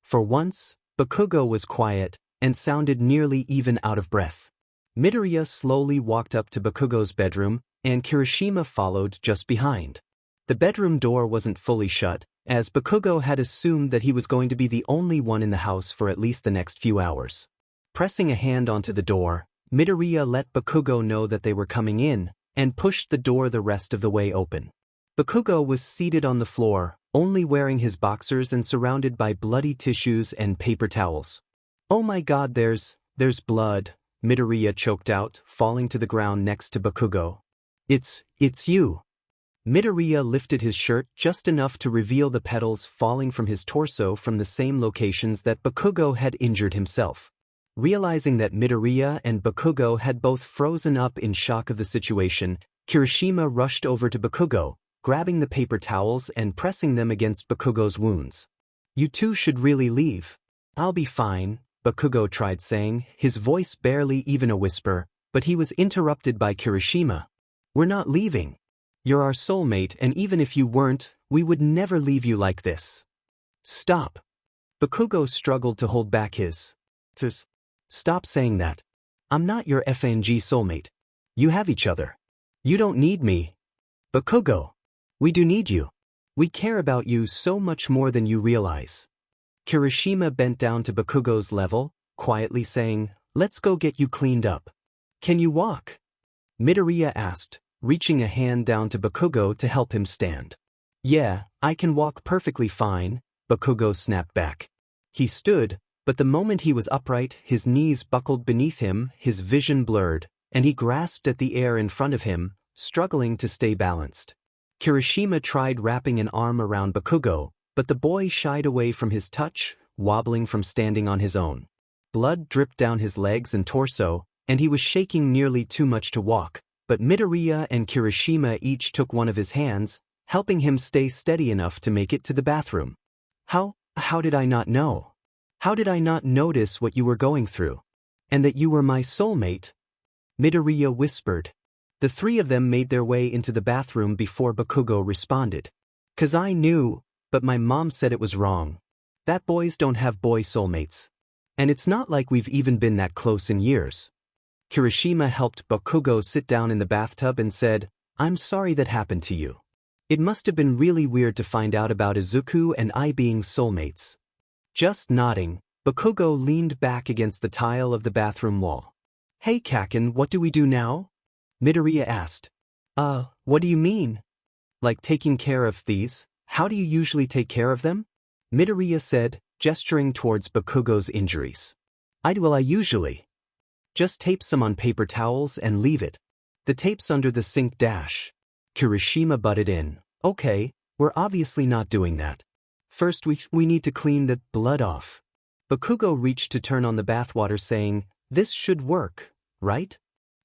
For once, Bakugo was quiet and sounded nearly even out of breath. Midoriya slowly walked up to Bakugo's bedroom, and Kirishima followed just behind. The bedroom door wasn't fully shut, as Bakugo had assumed that he was going to be the only one in the house for at least the next few hours. Pressing a hand onto the door, Midoriya let Bakugo know that they were coming in, and pushed the door the rest of the way open. Bakugo was seated on the floor, only wearing his boxers and surrounded by bloody tissues and paper towels. "Oh my god, there's blood," Midoriya choked out, falling to the ground next to Bakugo. It's you." Midoriya lifted his shirt just enough to reveal the petals falling from his torso from the same locations that Bakugo had injured himself. Realizing that Midoriya and Bakugo had both frozen up in shock of the situation, Kirishima rushed over to Bakugo, grabbing the paper towels and pressing them against Bakugo's wounds. "You two should really leave." "I'll be fine," Bakugo tried saying, his voice barely even a whisper, but he was interrupted by Kirishima. "We're not leaving. You're our soulmate, and even if you weren't, we would never leave you like this." "Stop." Bakugo struggled to hold back his tears. "Stop saying that. I'm not your FNG soulmate. You have each other. You don't need me." "Bakugo. We do need you. We care about you so much more than you realize." Kirishima bent down to Bakugo's level, quietly saying, "Let's go get you cleaned up." "Can you walk?" Midoriya asked, reaching a hand down to Bakugo to help him stand. "Yeah, I can walk perfectly fine," Bakugo snapped back. He stood, but the moment he was upright, his knees buckled beneath him, his vision blurred, and he grasped at the air in front of him, struggling to stay balanced. Kirishima tried wrapping an arm around Bakugo, but the boy shied away from his touch, wobbling from standing on his own. Blood dripped down his legs and torso, and he was shaking nearly too much to walk, but Midoriya and Kirishima each took one of his hands, helping him stay steady enough to make it to the bathroom. How did I not know? How did I not notice what you were going through? And that you were my soulmate?" Midoriya whispered. The three of them made their way into the bathroom before Bakugo responded. "'Cause I knew, but my mom said it was wrong. That boys don't have boy soulmates. And it's not like we've even been that close in years." Kirishima helped Bakugo sit down in the bathtub and said, "I'm sorry that happened to you. It must have been really weird to find out about Izuku and I being soulmates." Just nodding, Bakugo leaned back against the tile of the bathroom wall. "Hey Kaken, what do we do now?" Midoriya asked. What do you mean? Like taking care of these? How do you usually take care of them?" Midoriya said, gesturing towards Bakugo's injuries. I usually just tape some on paper towels and leave it. The tape's under the sink dash." Kirishima butted in. "Okay, we're obviously not doing that. First we need to clean the blood off." Bakugo reached to turn on the bathwater saying, "This should work, right?"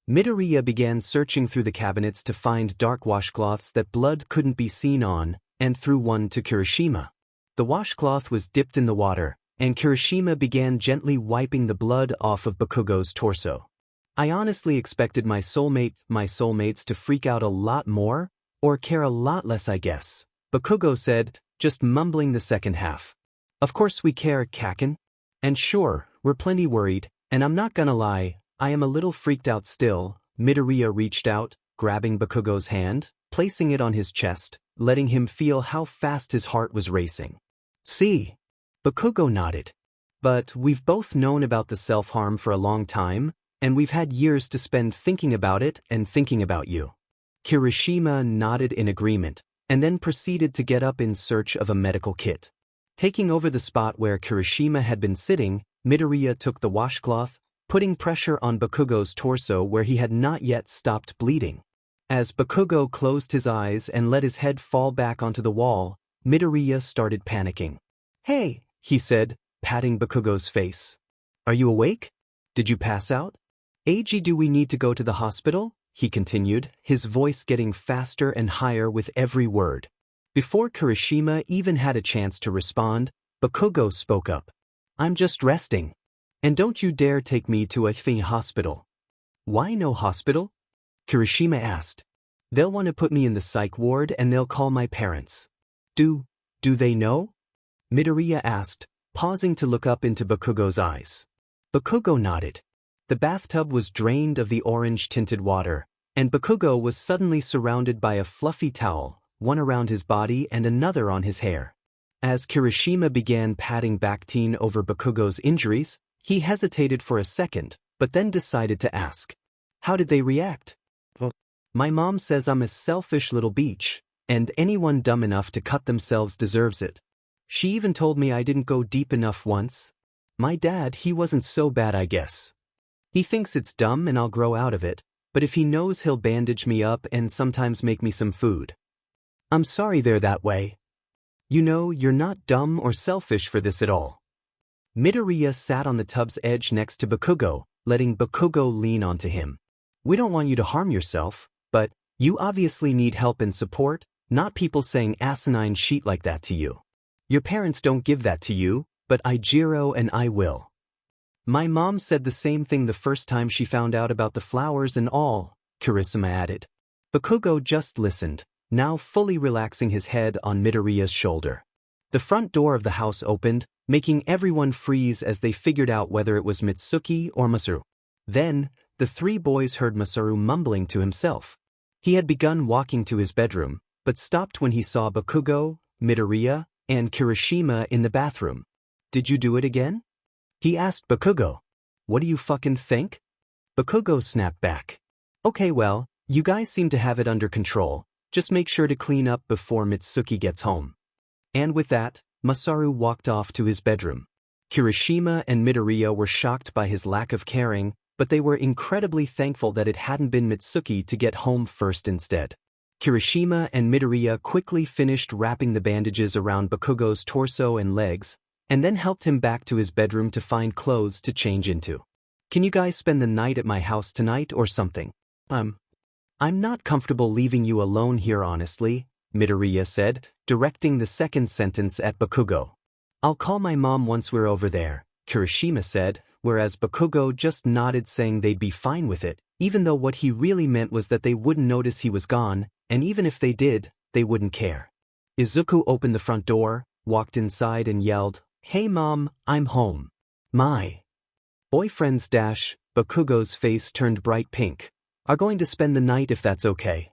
Midoriya began searching through the cabinets to find dark washcloths that blood couldn't be seen on, and threw one to Kirishima. The washcloth was dipped in the water, and Kirishima began gently wiping the blood off of Bakugo's torso. "I honestly expected my soulmates to freak out a lot more, or care a lot less, I guess," Bakugo said, just mumbling the second half. "Of course we care, Kaken. And sure, we're plenty worried, and I'm not gonna lie, I am a little freaked out still." Midoriya reached out, grabbing Bakugo's hand, placing it on his chest, letting him feel how fast his heart was racing. "See?" Bakugo nodded. "But we've both known about the self-harm for a long time, and we've had years to spend thinking about it and thinking about you." Kirishima nodded in agreement, and then proceeded to get up in search of a medical kit. Taking over the spot where Kirishima had been sitting, Midoriya took the washcloth, putting pressure on Bakugo's torso where he had not yet stopped bleeding. As Bakugo closed his eyes and let his head fall back onto the wall, Midoriya started panicking. "Hey," he said, patting Bakugo's face. "Are you awake? Did you pass out? Ag, do we need to go to the hospital?" he continued, his voice getting faster and higher with every word. Before Kirishima even had a chance to respond, Bakugo spoke up. "I'm just resting. And don't you dare take me to a hospital." "Why no hospital?" Kirishima asked. "They'll want to put me in the psych ward and they'll call my parents." Do they know?" Midoriya asked, pausing to look up into Bakugo's eyes. Bakugo nodded. The bathtub was drained of the orange-tinted water, and Bakugo was suddenly surrounded by a fluffy towel, one around his body and another on his hair. As Kirishima began patting Bactine over Bakugo's injuries, he hesitated for a second, but then decided to ask. "How did they react?" "My mom says I'm a selfish little beach," and anyone dumb enough to cut themselves deserves it. She even told me I didn't go deep enough once. My dad, he wasn't so bad, I guess. He thinks it's dumb and I'll grow out of it, but if he knows, he'll bandage me up and sometimes make me some food. I'm sorry they're that way. You know, you're not dumb or selfish for this at all. Midoriya sat on the tub's edge next to Bakugo, letting Bakugo lean onto him. We don't want you to harm yourself, but you obviously need help and support, not people saying asinine shit like that to you. Your parents don't give that to you, but Ijiro and I will. My mom said the same thing the first time she found out about the flowers and all, Kirishima added. Bakugo just listened, now fully relaxing his head on Midoriya's shoulder. The front door of the house opened, making everyone freeze as they figured out whether it was Mitsuki or Masaru. Then, the three boys heard Masaru mumbling to himself. He had begun walking to his bedroom, but stopped when he saw Bakugo, Midoriya, and Kirishima in the bathroom. Did you do it again? He asked Bakugo. What do you fucking think? Bakugo snapped back. Okay, well, you guys seem to have it under control, just make sure to clean up before Mitsuki gets home. And with that, Masaru walked off to his bedroom. Kirishima and Midoriya were shocked by his lack of caring, but they were incredibly thankful that it hadn't been Mitsuki to get home first instead. Kirishima and Midoriya quickly finished wrapping the bandages around Bakugo's torso and legs, and then helped him back to his bedroom to find clothes to change into. Can you guys spend the night at my house tonight or something? I'm not comfortable leaving you alone here, honestly, Midoriya said, directing the second sentence at Bakugo. I'll call my mom once we're over there, Kirishima said, whereas Bakugo just nodded, saying they'd be fine with it, even though what he really meant was that they wouldn't notice he was gone, and even if they did, they wouldn't care. Izuku opened the front door, walked inside and yelled, "Hey mom, I'm home." My boyfriend's Bakugo's face turned bright pink. Are going to spend the night if that's okay.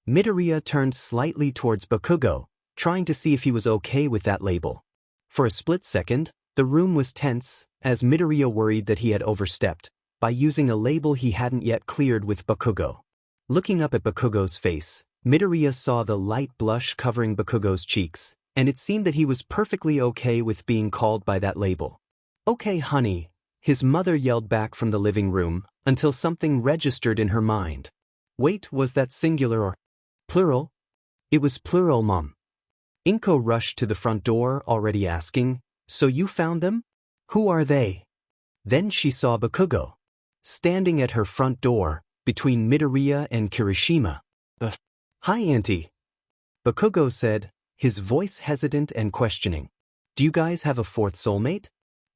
Midoriya turned slightly towards Bakugo, trying to see if he was okay with that label. For a split second, the room was tense, as Midoriya worried that he had overstepped by using a label he hadn't yet cleared with Bakugo. Looking up at Bakugo's face, Midoriya saw the light blush covering Bakugo's cheeks, and it seemed that he was perfectly okay with being called by that label. Okay, honey, his mother yelled back from the living room, until something registered in her mind. Wait, was that singular or plural? It was plural, Mom. Inko rushed to the front door, already asking, so you found them? Who are they? Then she saw Bakugo, standing at her front door, between Midoriya and Kirishima. Hi, Auntie. Bakugo said, his voice hesitant and questioning. Do you guys have a fourth soulmate?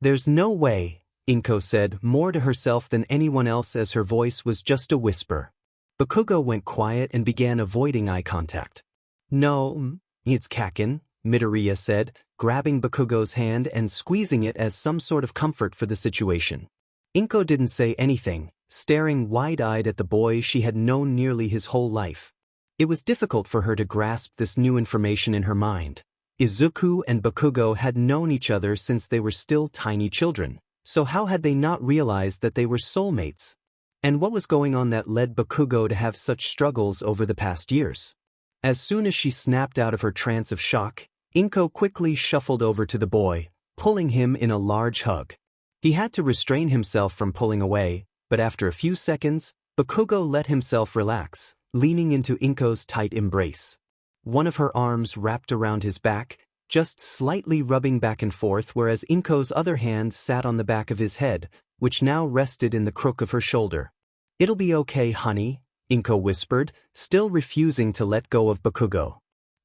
There's no way, Inko said, more to herself than anyone else, as her voice was just a whisper. Bakugo went quiet and began avoiding eye contact. No, it's Kakin, Midoriya said, grabbing Bakugo's hand and squeezing it as some sort of comfort for the situation. Inko didn't say anything, staring wide-eyed at the boy she had known nearly his whole life. It was difficult for her to grasp this new information in her mind. Izuku and Bakugo had known each other since they were still tiny children, so how had they not realized that they were soulmates? And what was going on that led Bakugo to have such struggles over the past years? As soon as she snapped out of her trance of shock, Inko quickly shuffled over to the boy, pulling him in a large hug. He had to restrain himself from pulling away, but after a few seconds, Bakugo let himself relax, leaning into Inko's tight embrace. One of her arms wrapped around his back, just slightly rubbing back and forth, whereas Inko's other hand sat on the back of his head, which now rested in the crook of her shoulder. It'll be okay, honey, Inko whispered, still refusing to let go of Bakugo.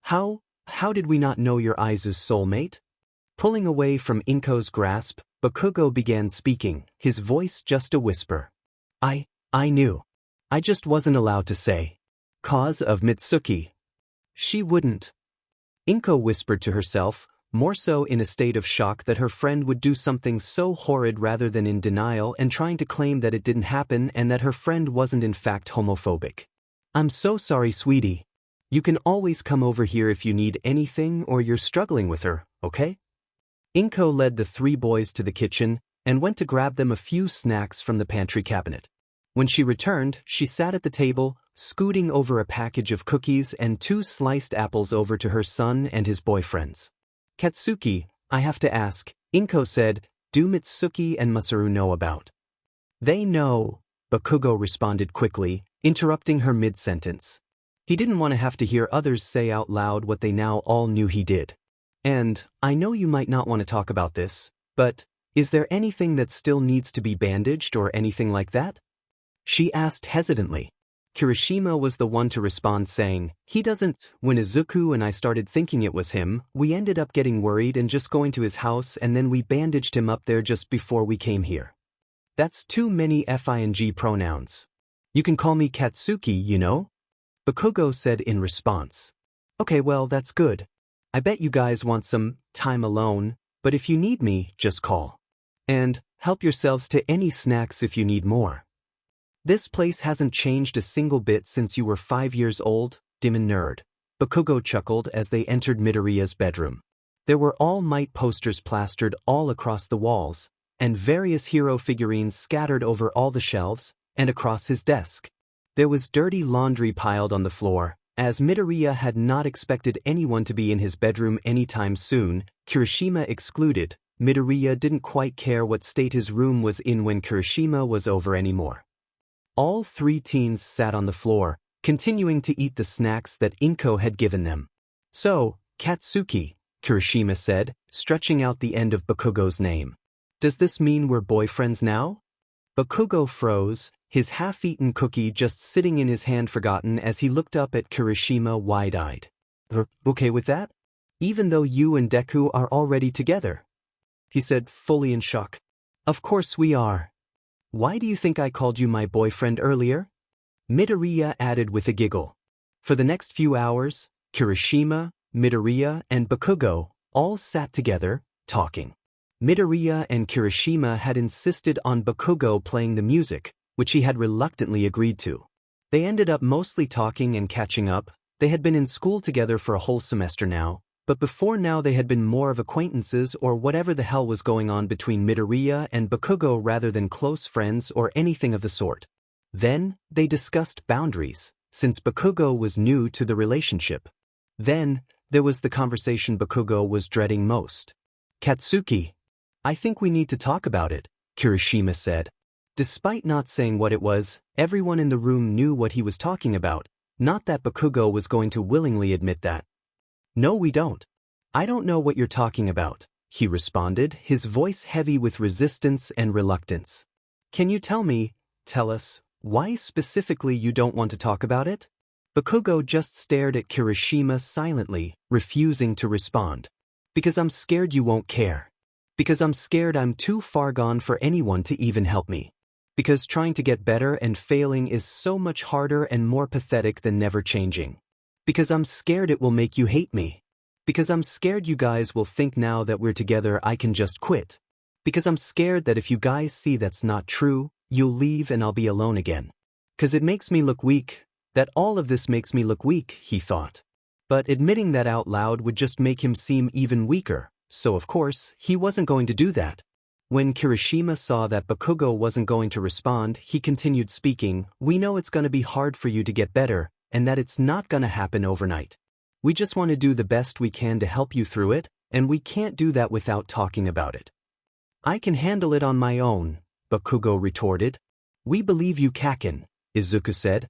How did we not know your eyes' soulmate? Pulling away from Inko's grasp, Bakugo began speaking, his voice just a whisper. I knew. I just wasn't allowed to say. Cause of Mitsuki. She wouldn't. Inko whispered to herself, more so in a state of shock that her friend would do something so horrid rather than in denial and trying to claim that it didn't happen and that her friend wasn't in fact homophobic. I'm so sorry, sweetie. You can always come over here if you need anything or you're struggling with her, okay? Inko led the three boys to the kitchen and went to grab them a few snacks from the pantry cabinet. When she returned, she sat at the table, scooting over a package of cookies and 2 sliced apples over to her son and his boyfriends. Katsuki, I have to ask, Inko said, do Mitsuki and Masaru know about? They know, Bakugo responded quickly, interrupting her mid-sentence. He didn't want to have to hear others say out loud what they now all knew he did. And, I know you might not want to talk about this, but, is there anything that still needs to be bandaged or anything like that? She asked hesitantly. Kirishima was the one to respond saying, he doesn't. When Izuku and I started thinking it was him, we ended up getting worried and just going to his house and then we bandaged him up there just before we came here. That's too many FING pronouns. You can call me Katsuki, you know? Bakugo said in response. Okay, well, that's good. I bet you guys want some time alone, but if you need me, just call. And help yourselves to any snacks if you need more. This place hasn't changed a single bit since you were 5 years old, Demon Nerd. Bakugo chuckled as they entered Midoriya's bedroom. There were All Might posters plastered all across the walls, and various hero figurines scattered over all the shelves, and across his desk. There was dirty laundry piled on the floor, as Midoriya had not expected anyone to be in his bedroom anytime soon, Kirishima excluded. Midoriya didn't quite care what state his room was in when Kirishima was over anymore. All 3 teens sat on the floor, continuing to eat the snacks that Inko had given them. So, Katsuki, Kirishima said, stretching out the end of Bakugo's name. Does this mean we're boyfriends now? Bakugo froze, his half-eaten cookie just sitting in his hand forgotten as he looked up at Kirishima wide-eyed. Okay with that? Even though you and Deku are already together? He said, fully in shock. Of course we are. Why do you think I called you my boyfriend earlier? Midoriya added with a giggle. For the next few hours, Kirishima, Midoriya, and Bakugo all sat together, talking. Midoriya and Kirishima had insisted on Bakugo playing the music, which he had reluctantly agreed to. They ended up mostly talking and catching up. They had been in school together for a whole semester now, but before now they had been more of acquaintances or whatever the hell was going on between Midoriya and Bakugo rather than close friends or anything of the sort. Then, they discussed boundaries, since Bakugo was new to the relationship. Then, there was the conversation Bakugo was dreading most. Katsuki, I think we need to talk about it, Kirishima said. Despite not saying what it was, everyone in the room knew what he was talking about, not that Bakugo was going to willingly admit that. No, we don't. I don't know what you're talking about, he responded, his voice heavy with resistance and reluctance. Can you tell us, why specifically you don't want to talk about it? Bakugo just stared at Kirishima silently, refusing to respond. Because I'm scared you won't care. Because I'm scared I'm too far gone for anyone to even help me. Because trying to get better and failing is so much harder and more pathetic than never changing. Because I'm scared it will make you hate me. Because I'm scared you guys will think now that we're together I can just quit. Because I'm scared that if you guys see that's not true, you'll leave and I'll be alone again. 'Cause it makes me look weak, that all of this makes me look weak, he thought. But admitting that out loud would just make him seem even weaker, so of course, he wasn't going to do that. When Kirishima saw that Bakugo wasn't going to respond, he continued speaking, we know it's gonna be hard for you to get better, and that it's not gonna happen overnight. We just want to do the best we can to help you through it, and we can't do that without talking about it. I can handle it on my own, Bakugo retorted. We believe you, Kaken, Izuku said.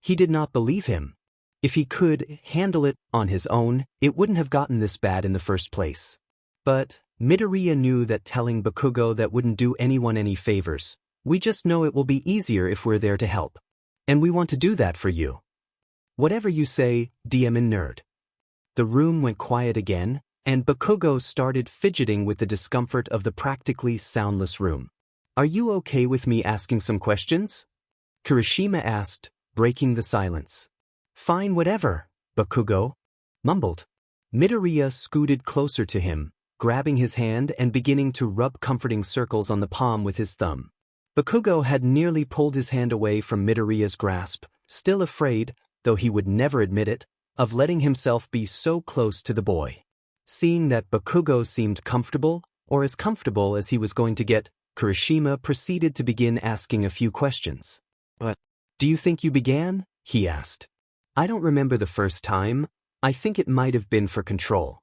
He did not believe him. If he could handle it on his own, it wouldn't have gotten this bad in the first place. But Midoriya knew that telling Bakugo that wouldn't do anyone any favors. We just know it will be easier if we're there to help. And we want to do that for you. Whatever you say, Demon Nerd. The room went quiet again, and Bakugo started fidgeting with the discomfort of the practically soundless room. Are you okay with me asking some questions? Kirishima asked, breaking the silence. Fine, whatever, Bakugo mumbled. Midoriya scooted closer to him, grabbing his hand and beginning to rub comforting circles on the palm with his thumb. Bakugo had nearly pulled his hand away from Midoriya's grasp, still afraid, though he would never admit it, of letting himself be so close to the boy. Seeing that Bakugo seemed comfortable, or as comfortable as he was going to get, Kirishima proceeded to begin asking a few questions. But, do you think you began? he asked. I don't remember the first time. I think it might have been for control.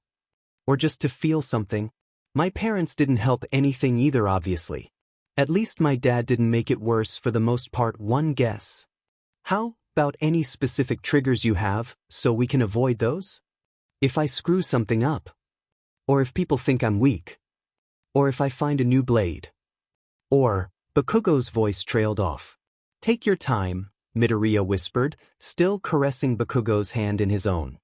Or just to feel something. My parents didn't help anything either, obviously. At least my dad didn't make it worse for the most part. One guess. How about any specific triggers you have, so we can avoid those? If I screw something up. Or if people think I'm weak. Or if I find a new blade. Or, Bakugo's voice trailed off. Take your time, Midoriya whispered, still caressing Bakugo's hand in his own.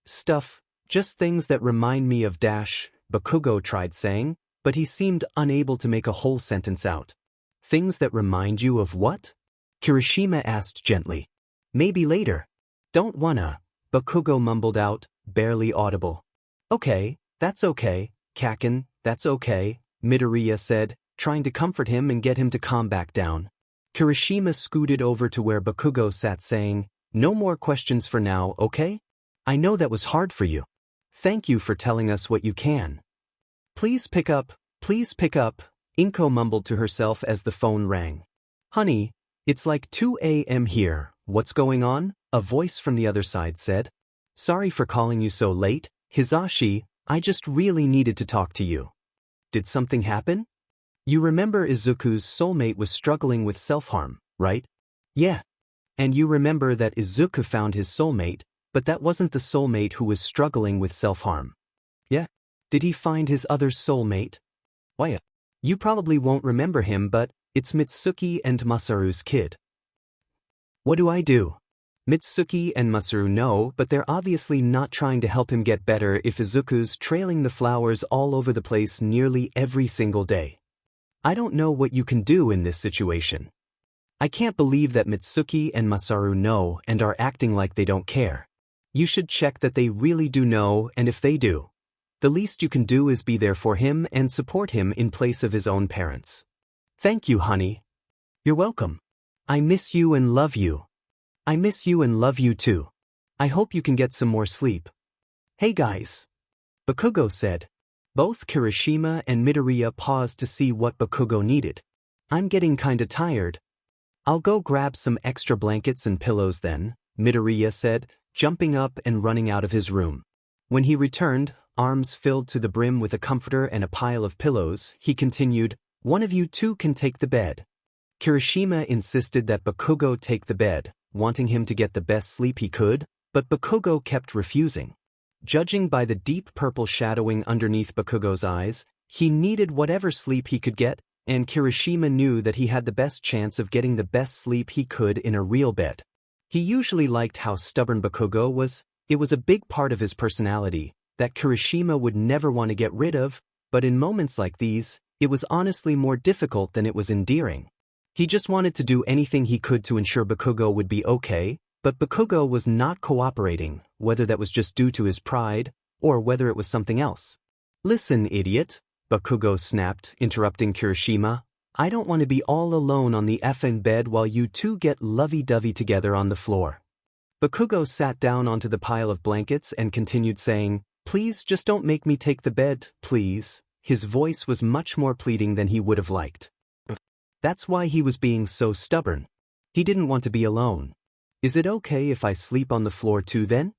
Stuff, just things that remind me of Dash, Bakugo tried saying, but he seemed unable to make a whole sentence out. Things that remind you of what? Kirishima asked gently. Maybe later. Don't wanna, Bakugo mumbled out, barely audible. Okay, that's okay, Kaken, that's okay, Midoriya said, trying to comfort him and get him to calm back down. Kirishima scooted over to where Bakugo sat saying, no more questions for now, okay? I know that was hard for you. Thank you for telling us what you can. Please pick up, Inko mumbled to herself as the phone rang. Honey, it's like 2 a.m. here, what's going on? A voice from the other side said. Sorry for calling you so late, Hisashi, I just really needed to talk to you. Did something happen? You remember Izuku's soulmate was struggling with self-harm, right? Yeah. And you remember that Izuku found his soulmate, but that wasn't the soulmate who was struggling with self-harm. Yeah. Did he find his other soulmate? Why? You probably won't remember him, but it's Mitsuki and Masaru's kid. What do I do? Mitsuki and Masaru know, but they're obviously not trying to help him get better if Izuku's trailing the flowers all over the place nearly every single day. I don't know what you can do in this situation. I can't believe that Mitsuki and Masaru know and are acting like they don't care. You should check that they really do know, and if they do, the least you can do is be there for him and support him in place of his own parents. Thank you, honey. You're welcome. I miss you and love you. I miss you and love you too. I hope you can get some more sleep. Hey guys. Bakugo said. Both Kirishima and Midoriya paused to see what Bakugo needed. I'm getting kinda tired. I'll go grab some extra blankets and pillows then, Midoriya said, jumping up and running out of his room. When he returned, arms filled to the brim with a comforter and a pile of pillows, he continued, one of you two can take the bed. Kirishima insisted that Bakugo take the bed, wanting him to get the best sleep he could, but Bakugo kept refusing. Judging by the deep purple shadowing underneath Bakugo's eyes, he needed whatever sleep he could get, and Kirishima knew that he had the best chance of getting the best sleep he could in a real bed. He usually liked how stubborn Bakugo was. It was a big part of his personality that Kirishima would never want to get rid of, but in moments like these, it was honestly more difficult than it was endearing. He just wanted to do anything he could to ensure Bakugo would be okay, but Bakugo was not cooperating, whether that was just due to his pride, or whether it was something else. Listen, idiot, Bakugo snapped, interrupting Kirishima. I don't want to be all alone on the effing bed while you two get lovey-dovey together on the floor. Bakugo sat down onto the pile of blankets and continued saying, please just don't make me take the bed, please. His voice was much more pleading than he would have liked. That's why he was being so stubborn. He didn't want to be alone. Is it okay if I sleep on the floor too then?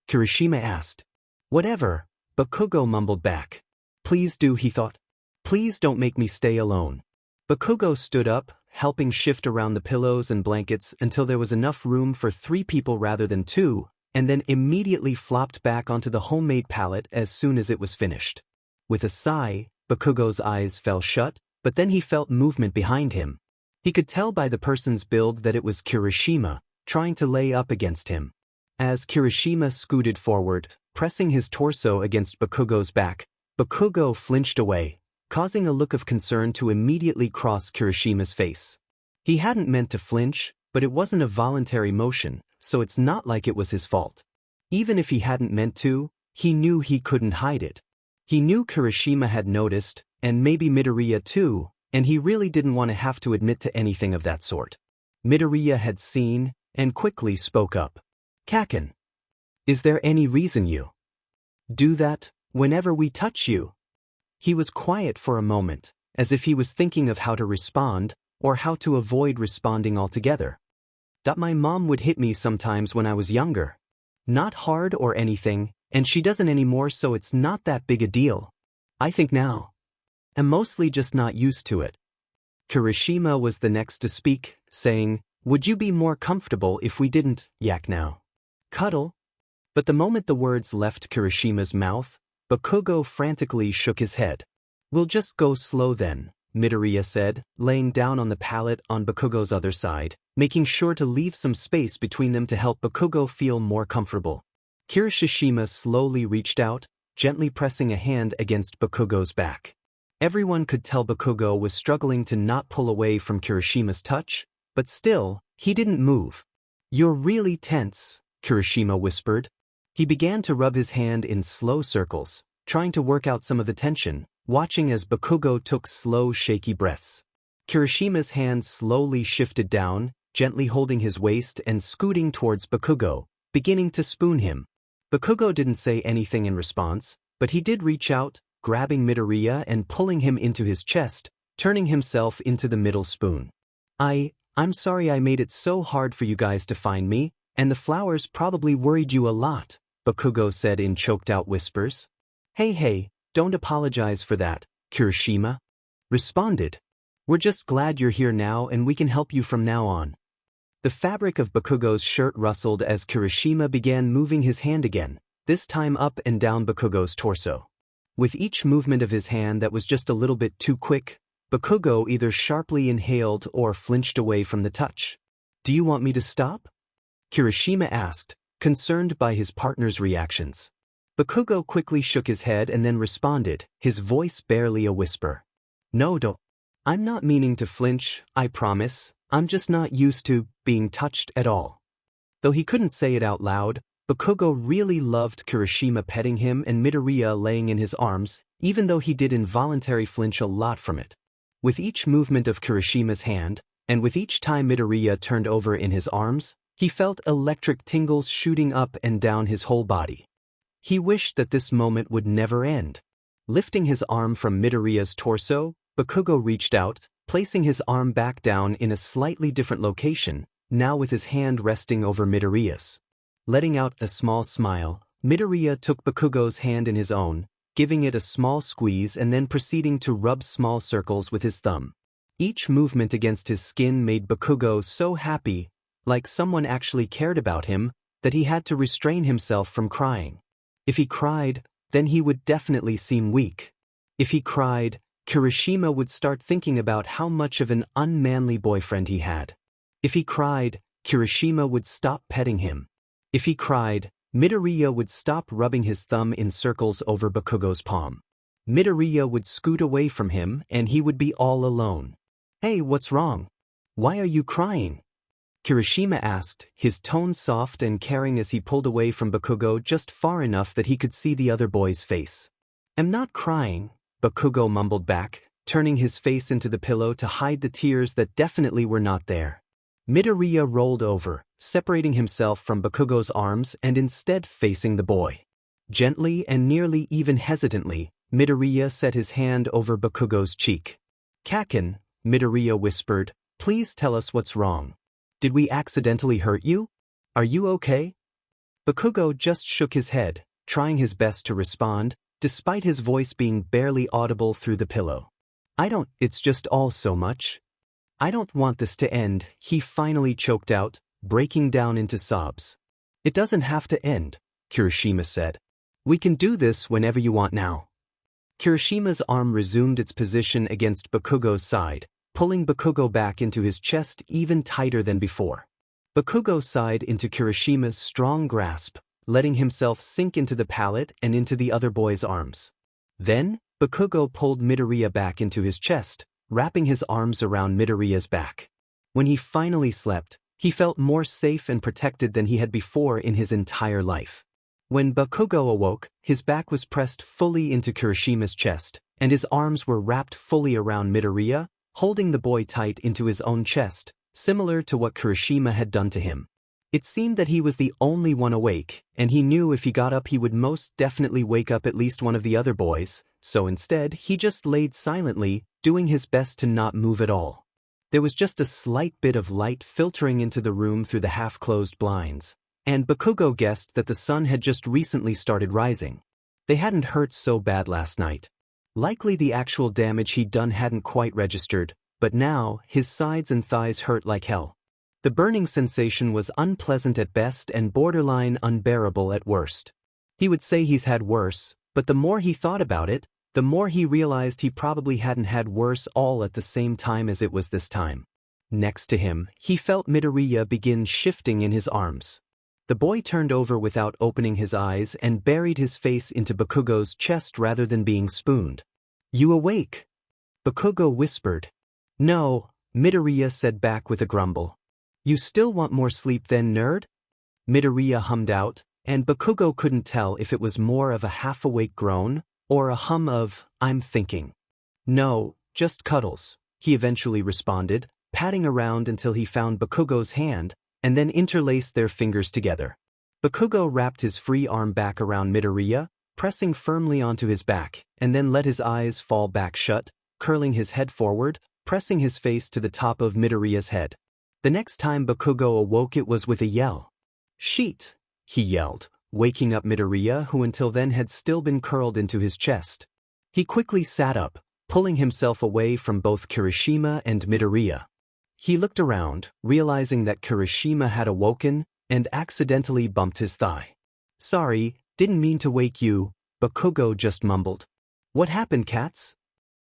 Kirishima asked. Whatever, Bakugo mumbled back. Please do, he thought. Please don't make me stay alone. Bakugo stood up, helping shift around the pillows and blankets until there was enough room for 3 people rather than 2, and then immediately flopped back onto the homemade pallet as soon as it was finished. With a sigh, Bakugo's eyes fell shut, but then he felt movement behind him. He could tell by the person's build that it was Kirishima, trying to lay up against him. As Kirishima scooted forward, pressing his torso against Bakugo's back, Bakugo flinched away, causing a look of concern to immediately cross Kirishima's face. He hadn't meant to flinch, but it wasn't a voluntary motion, so it's not like it was his fault. Even if he hadn't meant to, he knew he couldn't hide it. He knew Kirishima had noticed, and maybe Midoriya too, and he really didn't want to have to admit to anything of that sort. Midoriya had seen, and quickly spoke up. Kaken. Is there any reason you do that whenever we touch you? He was quiet for a moment, as if he was thinking of how to respond, or how to avoid responding altogether. My mom would hit me sometimes when I was younger. Not hard or anything, and she doesn't anymore, so it's not that big a deal. I think now. I'm mostly just not used to it. Kirishima was the next to speak, saying, "Would you be more comfortable if we didn't yak now? Cuddle?" But the moment the words left Kirishima's mouth, Bakugo frantically shook his head. "We'll just go slow then," Midoriya said, laying down on the pallet on Bakugo's other side, making sure to leave some space between them to help Bakugo feel more comfortable. Kirishima slowly reached out, gently pressing a hand against Bakugo's back. Everyone could tell Bakugo was struggling to not pull away from Kirishima's touch, but still, he didn't move. "You're really tense," Kirishima whispered. He began to rub his hand in slow circles, trying to work out some of the tension, watching as Bakugo took slow, shaky breaths. Kirishima's hand slowly shifted down, gently holding his waist and scooting towards Bakugo, beginning to spoon him. Bakugo didn't say anything in response, but he did reach out, grabbing Midoriya and pulling him into his chest, turning himself into the middle spoon. I'm sorry I made it so hard for you guys to find me, and the flowers probably worried you a lot," Bakugo said in choked-out whispers. Hey, don't apologize for that," Kirishima responded. "We're just glad you're here now and we can help you from now on." The fabric of Bakugo's shirt rustled as Kirishima began moving his hand again, this time up and down Bakugo's torso. With each movement of his hand that was just a little bit too quick, Bakugo either sharply inhaled or flinched away from the touch. "Do you want me to stop?" Kirishima asked, concerned by his partner's reactions. Bakugo quickly shook his head and then responded, his voice barely a whisper. "No, don't. I'm not meaning to flinch, I promise. I'm just not used to being touched at all." Though he couldn't say it out loud, Bakugo really loved Kirishima petting him and Midoriya laying in his arms, even though he did involuntarily flinch a lot from it. With each movement of Kirishima's hand, and with each time Midoriya turned over in his arms, he felt electric tingles shooting up and down his whole body. He wished that this moment would never end. Lifting his arm from Midoriya's torso, Bakugo reached out, placing his arm back down in a slightly different location, now with his hand resting over Midoriya's. Letting out a small smile, Midoriya took Bakugo's hand in his own, giving it a small squeeze and then proceeding to rub small circles with his thumb. Each movement against his skin made Bakugo so happy, like someone actually cared about him, that he had to restrain himself from crying. If he cried, then he would definitely seem weak. If he cried, Kirishima would start thinking about how much of an unmanly boyfriend he had. If he cried, Kirishima would stop petting him. If he cried, Midoriya would stop rubbing his thumb in circles over Bakugo's palm. Midoriya would scoot away from him and he would be all alone. "Hey, what's wrong? Why are you crying?" Kirishima asked, his tone soft and caring as he pulled away from Bakugo just far enough that he could see the other boy's face. "I'm not crying," Bakugo mumbled back, turning his face into the pillow to hide the tears that definitely were not there. Midoriya rolled over, separating himself from Bakugo's arms and instead facing the boy. Gently and nearly even hesitantly, Midoriya set his hand over Bakugo's cheek. "Kaken," Midoriya whispered, "please tell us what's wrong. Did we accidentally hurt you? Are you okay?" Bakugo just shook his head, trying his best to respond, despite his voice being barely audible through the pillow. It's just all so much. I don't want this to end," he finally choked out, breaking down into sobs. "It doesn't have to end," Kirishima said. "We can do this whenever you want now." Kirishima's arm resumed its position against Bakugo's side, pulling Bakugo back into his chest even tighter than before. Bakugo sighed into Kirishima's strong grasp, letting himself sink into the pallet and into the other boy's arms. Then, Bakugo pulled Midoriya back into his chest, wrapping his arms around Midoriya's back. When he finally slept, he felt more safe and protected than he had before in his entire life. When Bakugo awoke, his back was pressed fully into Kirishima's chest, and his arms were wrapped fully around Midoriya, holding the boy tight into his own chest, similar to what Kirishima had done to him. It seemed that he was the only one awake, and he knew if he got up he would most definitely wake up at least one of the other boys, so instead he just laid silently, doing his best to not move at all. There was just a slight bit of light filtering into the room through the half-closed blinds, and Bakugo guessed that the sun had just recently started rising. They hadn't hurt so bad last night. Likely the actual damage he'd done hadn't quite registered, but now, his sides and thighs hurt like hell. The burning sensation was unpleasant at best and borderline unbearable at worst. He would say he's had worse, but the more he thought about it, the more he realized he probably hadn't had worse all at the same time as it was this time. Next to him, he felt Midoriya begin shifting in his arms. The boy turned over without opening his eyes and buried his face into Bakugo's chest rather than being spooned. "You awake?" Bakugo whispered. "No," Midoriya said back with a grumble. "You still want more sleep then, nerd?" Midoriya hummed out, and Bakugo couldn't tell if it was more of a half-awake groan or a hum of, "I'm thinking." "No, just cuddles," he eventually responded, patting around until he found Bakugo's hand, and then interlaced their fingers together. Bakugo wrapped his free arm back around Midoriya, pressing firmly onto his back, and then let his eyes fall back shut, curling his head forward, pressing his face to the top of Midoriya's head. The next time Bakugo awoke it was with a yell. "Sheet!" he yelled, waking up Midoriya, who until then had still been curled into his chest. He quickly sat up, pulling himself away from both Kirishima and Midoriya. He looked around, realizing that Kirishima had awoken, and accidentally bumped his thigh. "Sorry, didn't mean to wake you," Bakugo just mumbled. "What happened, cats?"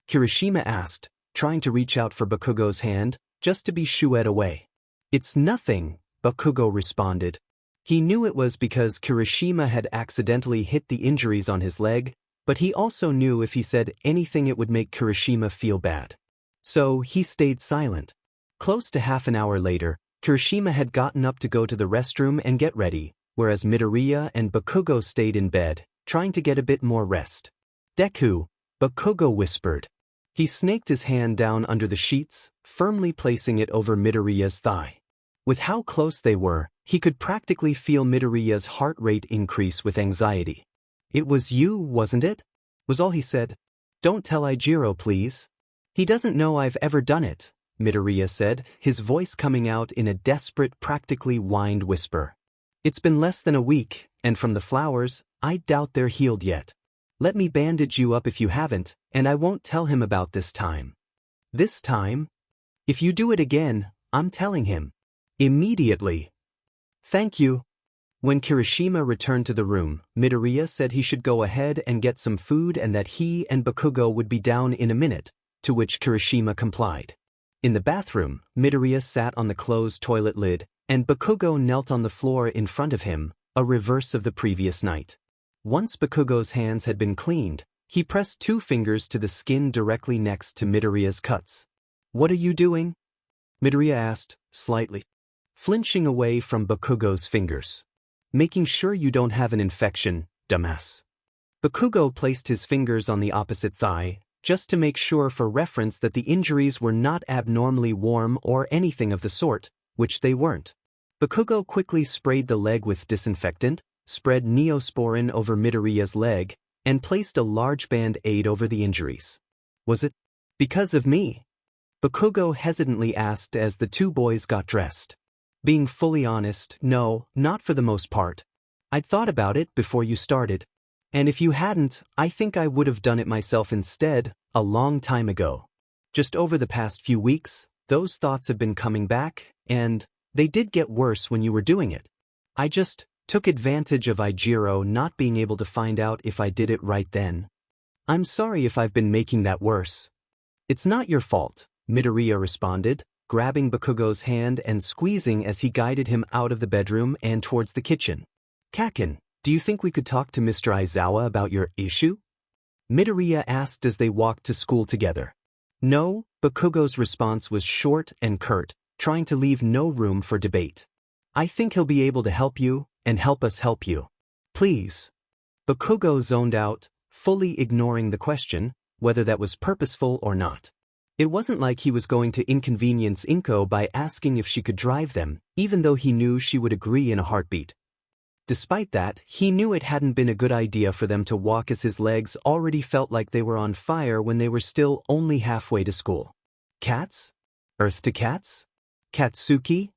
Kirishima asked, trying to reach out for Bakugo's hand, just to be shooed away. "It's nothing," Bakugo responded. He knew it was because Kirishima had accidentally hit the injuries on his leg, but he also knew if he said anything it would make Kirishima feel bad. So he stayed silent. Close to half an hour later, Kirishima had gotten up to go to the restroom and get ready, whereas Midoriya and Bakugo stayed in bed, trying to get a bit more rest. "Deku," Bakugo whispered. He snaked his hand down under the sheets, firmly placing it over Midoriya's thigh. With how close they were, he could practically feel Midoriya's heart rate increase with anxiety. "It was you, wasn't it?" was all he said. "Don't tell Ijiro, please." "He doesn't know I've ever done it," Midoriya said, his voice coming out in a desperate, practically whined whisper. "It's been less than a week, and from the flowers, I doubt they're healed yet. Let me bandage you up if you haven't, and I won't tell him about this time." "This time? If you do it again, I'm telling him. Immediately." "Thank you." When Kirishima returned to the room, Midoriya said he should go ahead and get some food and that he and Bakugo would be down in a minute, to which Kirishima complied. In the bathroom, Midoriya sat on the closed toilet lid, and Bakugo knelt on the floor in front of him, a reverse of the previous night. Once Bakugo's hands had been cleaned, he pressed 2 fingers to the skin directly next to Midoriya's cuts. "What are you doing?" Midoriya asked, slightly flinching away from Bakugo's fingers. "Making sure you don't have an infection, dumbass." Bakugo placed his fingers on the opposite thigh, just to make sure for reference that the injuries were not abnormally warm or anything of the sort, which they weren't. Bakugo quickly sprayed the leg with disinfectant, spread Neosporin over Midoriya's leg, and placed a large band-aid over the injuries. "Was it because of me?" Bakugo hesitantly asked as the 2 boys got dressed. Being fully honest, no, not for the most part. I'd thought about it before you started. And if you hadn't, I think I would have done it myself instead, a long time ago. Just over the past few weeks, those thoughts have been coming back, and they did get worse when you were doing it. I just took advantage of Ijiro not being able to find out if I did it right then. I'm sorry if I've been making that worse. It's not your fault, Midoriya responded, grabbing Bakugo's hand and squeezing as he guided him out of the bedroom and towards the kitchen. "Kaken, do you think we could talk to Mr. Aizawa about your issue?" Midoriya asked as they walked to school together. "No," Bakugo's response was short and curt, trying to leave no room for debate. "I think he'll be able to help you, and help us help you. Please." Bakugo zoned out, fully ignoring the question, whether that was purposeful or not. It wasn't like he was going to inconvenience Inko by asking if she could drive them, even though he knew she would agree in a heartbeat. Despite that, he knew it hadn't been a good idea for them to walk as his legs already felt like they were on fire when they were still only halfway to school. "Cats?" Earth to cats? Katsuki?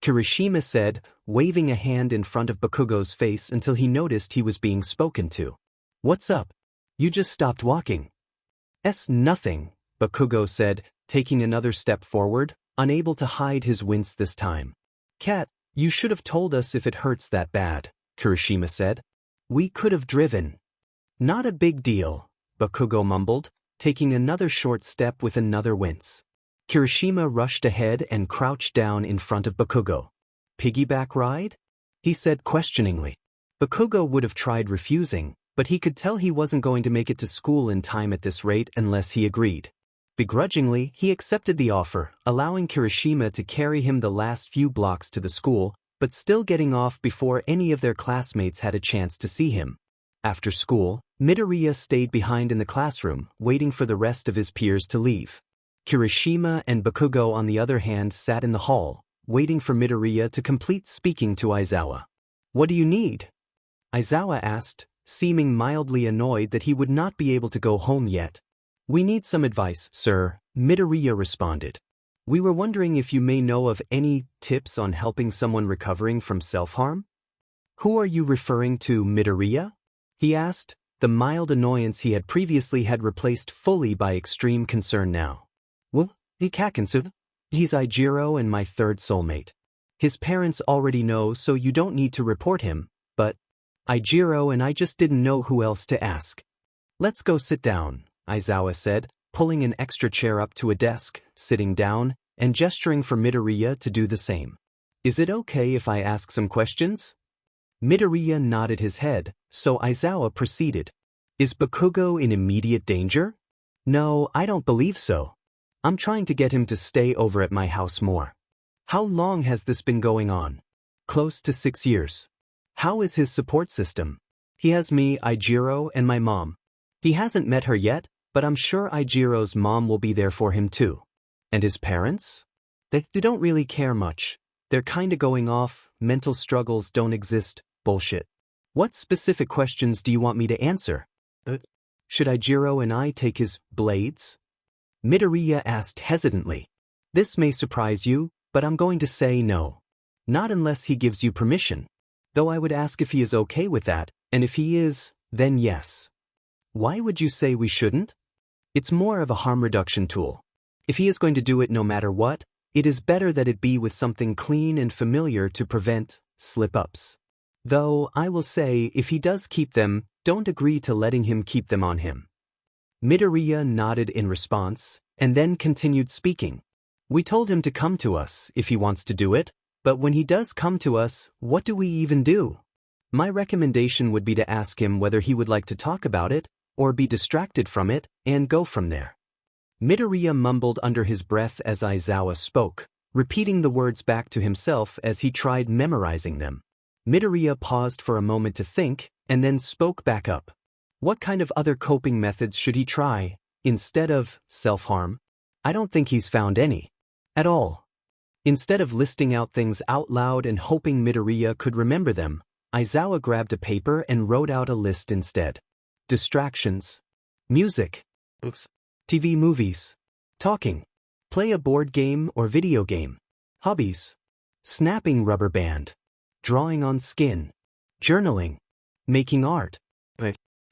Kirishima said, waving a hand in front of Bakugo's face until he noticed he was being spoken to. What's up? You just stopped walking. Nothing, Bakugo said, taking another step forward, unable to hide his wince this time. Cat, you should have told us if it hurts that bad, Kirishima said. We could have driven. Not a big deal, Bakugo mumbled, taking another short step with another wince. Kirishima rushed ahead and crouched down in front of Bakugo. Piggyback ride? He said questioningly. Bakugo would have tried refusing, but he could tell he wasn't going to make it to school in time at this rate unless he agreed. Begrudgingly, he accepted the offer, allowing Kirishima to carry him the last few blocks to the school, but still getting off before any of their classmates had a chance to see him. After school, Midoriya stayed behind in the classroom, waiting for the rest of his peers to leave. Kirishima and Bakugo, on the other hand, sat in the hall, waiting for Midoriya to complete speaking to Aizawa. What do you need? Aizawa asked, seeming mildly annoyed that he would not be able to go home yet. We need some advice, sir, Midoriya responded. We were wondering if you may know of any tips on helping someone recovering from self-harm? Who are you referring to, Midoriya? He asked, the mild annoyance he had previously had replaced fully by extreme concern now. Well, Ikakinsu. He's Ijiro and my third soulmate. His parents already know, so you don't need to report him, but Ijiro and I just didn't know who else to ask. Let's go sit down, Aizawa said, pulling an extra chair up to a desk, sitting down, and gesturing for Midoriya to do the same. Is it okay if I ask some questions? Midoriya nodded his head, so Aizawa proceeded. Is Bakugo in immediate danger? No, I don't believe so. I'm trying to get him to stay over at my house more. How long has this been going on? Close to 6 years. How is his support system? He has me, Ijiro, and my mom. He hasn't met her yet, but I'm sure Ijiro's mom will be there for him too. And his parents? They don't really care much. They're kinda going off, mental struggles don't exist, bullshit. What specific questions do you want me to answer? Should Ijiro and I take his blades? Midoriya asked hesitantly. This may surprise you, but I'm going to say no. Not unless he gives you permission. Though I would ask if he is okay with that, and if he is, then yes. Why would you say we shouldn't? It's more of a harm reduction tool. If he is going to do it no matter what, it is better that it be with something clean and familiar to prevent slip-ups. Though, I will say, if he does keep them, don't agree to letting him keep them on him. Midoriya nodded in response, and then continued speaking. We told him to come to us if he wants to do it, but when he does come to us, what do we even do? My recommendation would be to ask him whether he would like to talk about it, or be distracted from it, and go from there. Midoriya mumbled under his breath as Aizawa spoke, repeating the words back to himself as he tried memorizing them. Midoriya paused for a moment to think, and then spoke back up. What kind of other coping methods should he try, instead of self-harm? I don't think he's found any. At all. Instead of listing out things out loud and hoping Midoriya could remember them, Aizawa grabbed a paper and wrote out a list instead. Distractions. Music. Books. TV movies. Talking. Play a board game or video game. Hobbies. Snapping rubber band. Drawing on skin. Journaling. Making art.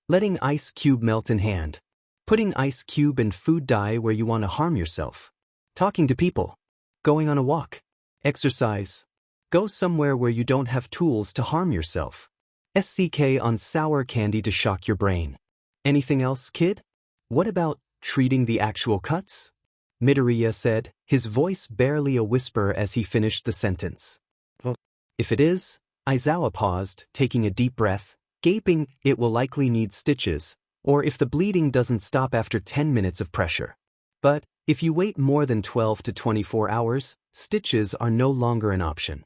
Letting ice cube melt in hand. Putting ice cube in food dye where you want to harm yourself. Talking to people. Going on a walk. Exercise. Go somewhere where you don't have tools to harm yourself. SCK on sour candy to shock your brain. Anything else, kid? What about treating the actual cuts? Midoriya said, his voice barely a whisper as he finished the sentence. If it is, Aizawa paused, taking a deep breath, gaping, it will likely need stitches, or if the bleeding doesn't stop after 10 minutes of pressure. But, if you wait more than 12 to 24 hours, stitches are no longer an option.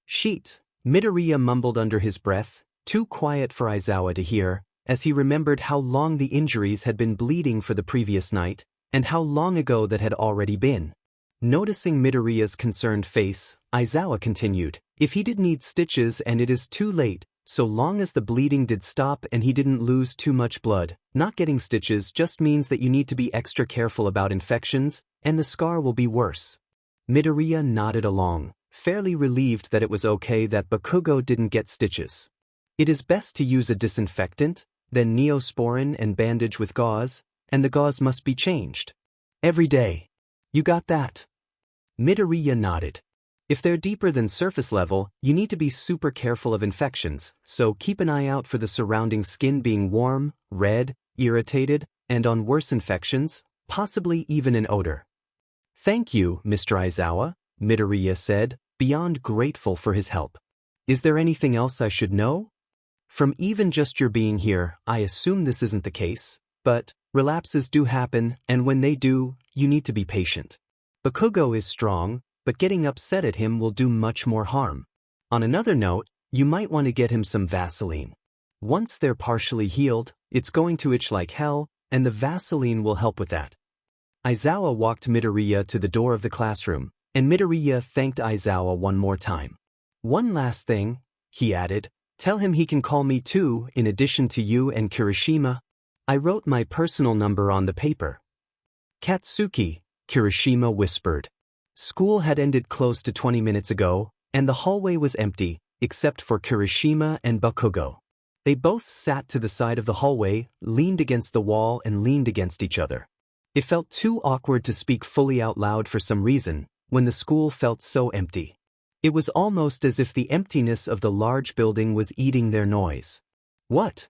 Sheet, Midoriya mumbled under his breath, too quiet for Aizawa to hear, as he remembered how long the injuries had been bleeding for the previous night, and how long ago that had already been. Noticing Midoriya's concerned face, Aizawa continued, if he did need stitches and it is too late, so long as the bleeding did stop and he didn't lose too much blood, not getting stitches just means that you need to be extra careful about infections, and the scar will be worse. Midoriya nodded along, fairly relieved that it was okay that Bakugo didn't get stitches. It is best to use a disinfectant, then neosporin and bandage with gauze, and the gauze must be changed every day. You got that? Midoriya nodded. If they're deeper than surface level, you need to be super careful of infections, so keep an eye out for the surrounding skin being warm, red, irritated, and on worse infections, possibly even an odor. Thank you, Mr. Aizawa, Midoriya said, beyond grateful for his help. Is there anything else I should know? From even just your being here, I assume this isn't the case, but relapses do happen, and when they do, you need to be patient. Bakugo is strong, but getting upset at him will do much more harm. On another note, you might want to get him some Vaseline. Once they're partially healed, it's going to itch like hell, and the Vaseline will help with that. Aizawa walked Midoriya to the door of the classroom, and Midoriya thanked Aizawa one more time. One last thing, he added, tell him he can call me too, in addition to you and Kirishima. I wrote my personal number on the paper. Katsuki, Kirishima whispered. School had ended close to 20 minutes ago, and the hallway was empty, except for Kirishima and Bakugo. They both sat to the side of the hallway, leaned against the wall and leaned against each other. It felt too awkward to speak fully out loud for some reason, when the school felt so empty. It was almost as if the emptiness of the large building was eating their noise. What?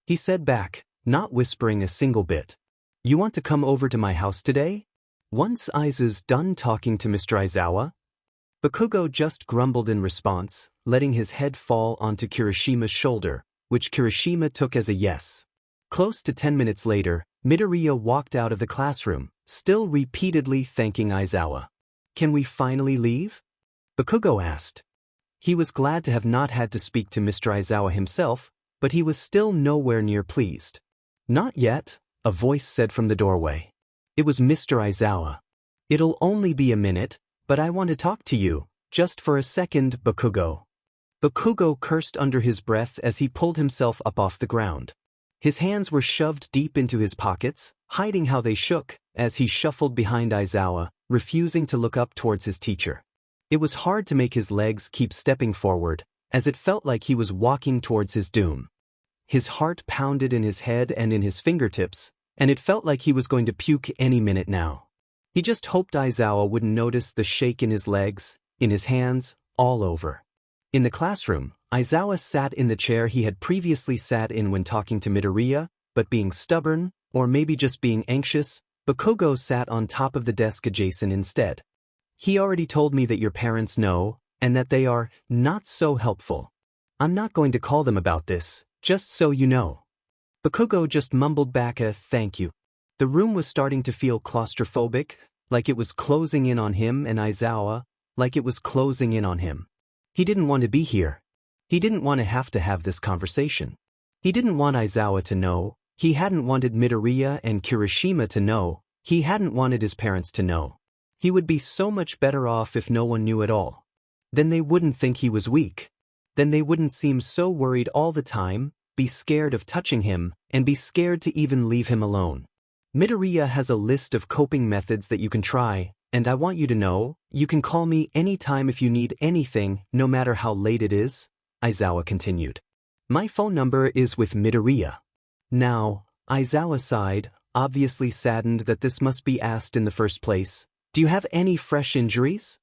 He said back, not whispering a single bit. You want to come over to my house today? Once Aiza's done talking to Mr. Aizawa? Bakugo just grumbled in response, letting his head fall onto Kirishima's shoulder, which Kirishima took as a yes. Close to 10 minutes later, Midoriya walked out of the classroom, still repeatedly thanking Aizawa. Can we finally leave? Bakugo asked. He was glad to have not had to speak to Mr. Aizawa himself, but he was still nowhere near pleased. Not yet, a voice said from the doorway. It was Mr. Aizawa. It'll only be a minute, but I want to talk to you, just for a second, Bakugo. Bakugo cursed under his breath as he pulled himself up off the ground. His hands were shoved deep into his pockets, hiding how they shook, as he shuffled behind Aizawa, refusing to look up towards his teacher. It was hard to make his legs keep stepping forward, as it felt like he was walking towards his doom. His heart pounded in his head and in his fingertips, and it felt like he was going to puke any minute now. He just hoped Aizawa wouldn't notice the shake in his legs, in his hands, all over. In the classroom, Aizawa sat in the chair he had previously sat in when talking to Midoriya, but being stubborn, or maybe just being anxious, Bakugo sat on top of the desk adjacent instead. He already told me that your parents know, and that they are not so helpful. I'm not going to call them about this, just so you know. Bakugo just mumbled back a thank you. The room was starting to feel claustrophobic, like it was closing in on him, and Aizawa, like it was closing in on him. He didn't want to be here. He didn't want to have this conversation. He didn't want Aizawa to know, he hadn't wanted Midoriya and Kirishima to know, he hadn't wanted his parents to know. He would be so much better off if no one knew at all. Then they wouldn't think he was weak. Then they wouldn't seem so worried all the time, be scared of touching him, and be scared to even leave him alone. Midoriya has a list of coping methods that you can try, and I want you to know, you can call me anytime if you need anything, no matter how late it is, Aizawa continued. My phone number is with Midoriya. Now, Aizawa sighed, obviously saddened that this must be asked in the first place. Do you have any fresh injuries?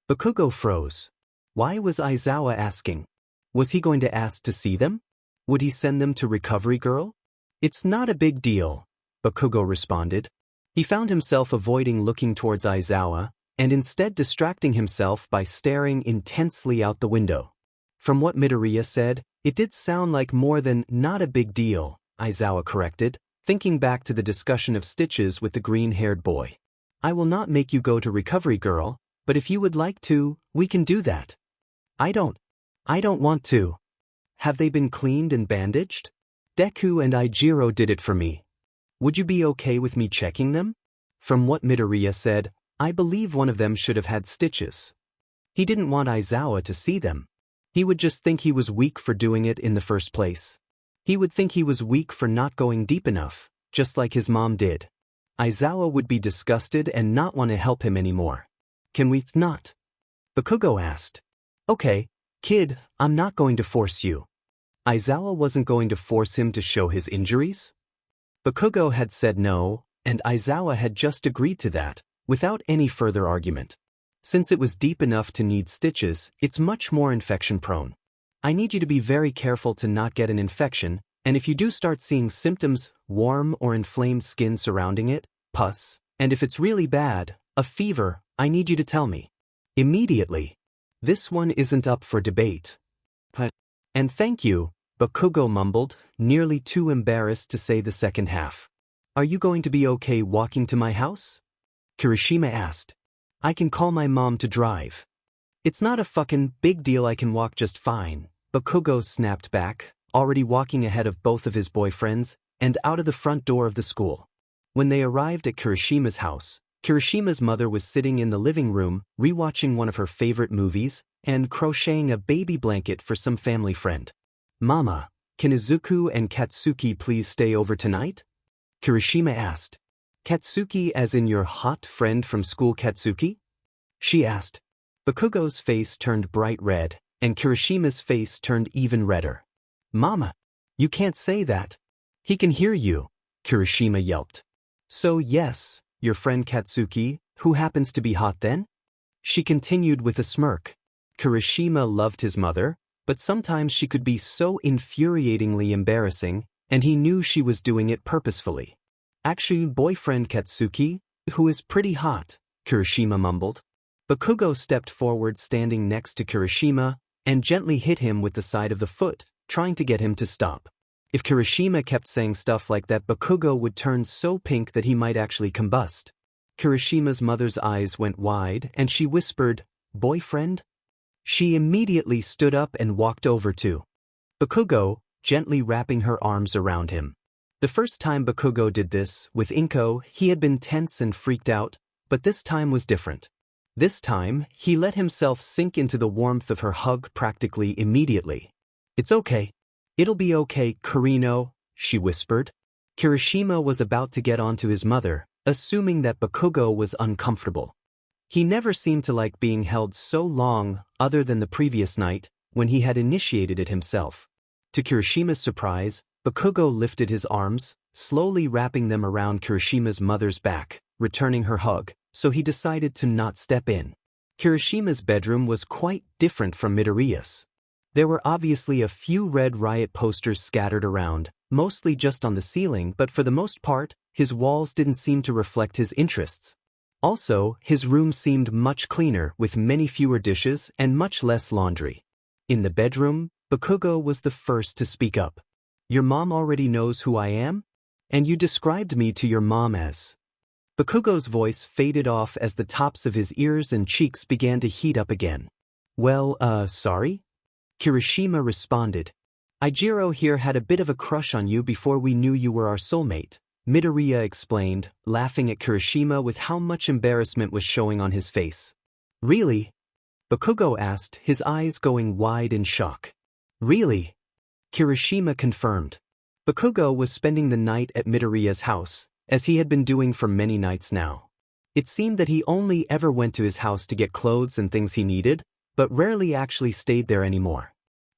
Bakugo froze. Why was Aizawa asking? Was he going to ask to see them? Would he send them to Recovery Girl? It's not a big deal, Bakugo responded. He found himself avoiding looking towards Aizawa, and instead distracting himself by staring intensely out the window. From what Midoriya said, it did sound like more than not a big deal, Aizawa corrected, thinking back to the discussion of stitches with the green-haired boy. I will not make you go to Recovery Girl, but if you would like to, we can do that. I don't want to. Have they been cleaned and bandaged? Deku and Ijiro did it for me. Would you be okay with me checking them? From what Midoriya said, I believe one of them should have had stitches. He didn't want Aizawa to see them. He would just think he was weak for doing it in the first place. He would think he was weak for not going deep enough, just like his mom did. Aizawa would be disgusted and not want to help him anymore. Can we not? Bakugo asked. Okay, kid, I'm not going to force you. Aizawa wasn't going to force him to show his injuries? Bakugo had said no, and Aizawa had just agreed to that, without any further argument. Since it was deep enough to need stitches, it's much more infection-prone. I need you to be very careful to not get an infection, and if you do start seeing symptoms, warm or inflamed skin surrounding it, pus, and if it's really bad, a fever, I need you to tell me. Immediately. This one isn't up for debate. And thank you, Bakugo mumbled, nearly too embarrassed to say the second half. Are you going to be okay walking to my house? Kirishima asked. I can call my mom to drive. It's not a fucking big deal, I can walk just fine, Bakugo snapped back, already walking ahead of both of his boyfriends, and out of the front door of the school. When they arrived at Kirishima's house, Kirishima's mother was sitting in the living room, rewatching one of her favorite movies, and crocheting a baby blanket for some family friend. Mama, can Izuku and Katsuki please stay over tonight? Kirishima asked. Katsuki as in your hot friend from school Katsuki? She asked. Bakugo's face turned bright red, and Kirishima's face turned even redder. Mama, you can't say that. He can hear you, Kirishima yelped. So yes, your friend Katsuki, who happens to be hot then? She continued with a smirk. Kirishima loved his mother, but sometimes she could be so infuriatingly embarrassing, and he knew she was doing it purposefully. Actually, boyfriend Katsuki, who is pretty hot, Kirishima mumbled. Bakugo stepped forward, standing next to Kirishima, and gently hit him with the side of the foot, trying to get him to stop. If Kirishima kept saying stuff like that, Bakugo would turn so pink that he might actually combust. Kirishima's mother's eyes went wide, and she whispered, "Boyfriend?" She immediately stood up and walked over to Bakugo, gently wrapping her arms around him. The first time Bakugo did this, with Inko, he had been tense and freaked out, but this time was different. This time, he let himself sink into the warmth of her hug practically immediately. It's okay. It'll be okay, Kurino, she whispered. Kirishima was about to get onto his mother, assuming that Bakugo was uncomfortable. He never seemed to like being held so long, other than the previous night, when he had initiated it himself. To Kirishima's surprise, Bakugo lifted his arms, slowly wrapping them around Kirishima's mother's back, returning her hug, so he decided to not step in. Kirishima's bedroom was quite different from Midoriya's. There were obviously a few Red Riot posters scattered around, mostly just on the ceiling, but for the most part, his walls didn't seem to reflect his interests. Also, his room seemed much cleaner, with many fewer dishes and much less laundry. In the bedroom, Bakugo was the first to speak up. Your mom already knows who I am? And you described me to your mom as... Bakugo's voice faded off as the tops of his ears and cheeks began to heat up again. Well, sorry? Kirishima responded. Ijiro here had a bit of a crush on you before we knew you were our soulmate, Midoriya explained, laughing at Kirishima with how much embarrassment was showing on his face. Really? Bakugo asked, his eyes going wide in shock. Really? Kirishima confirmed. Bakugo was spending the night at Midoriya's house, as he had been doing for many nights now. It seemed that he only ever went to his house to get clothes and things he needed, but rarely actually stayed there anymore.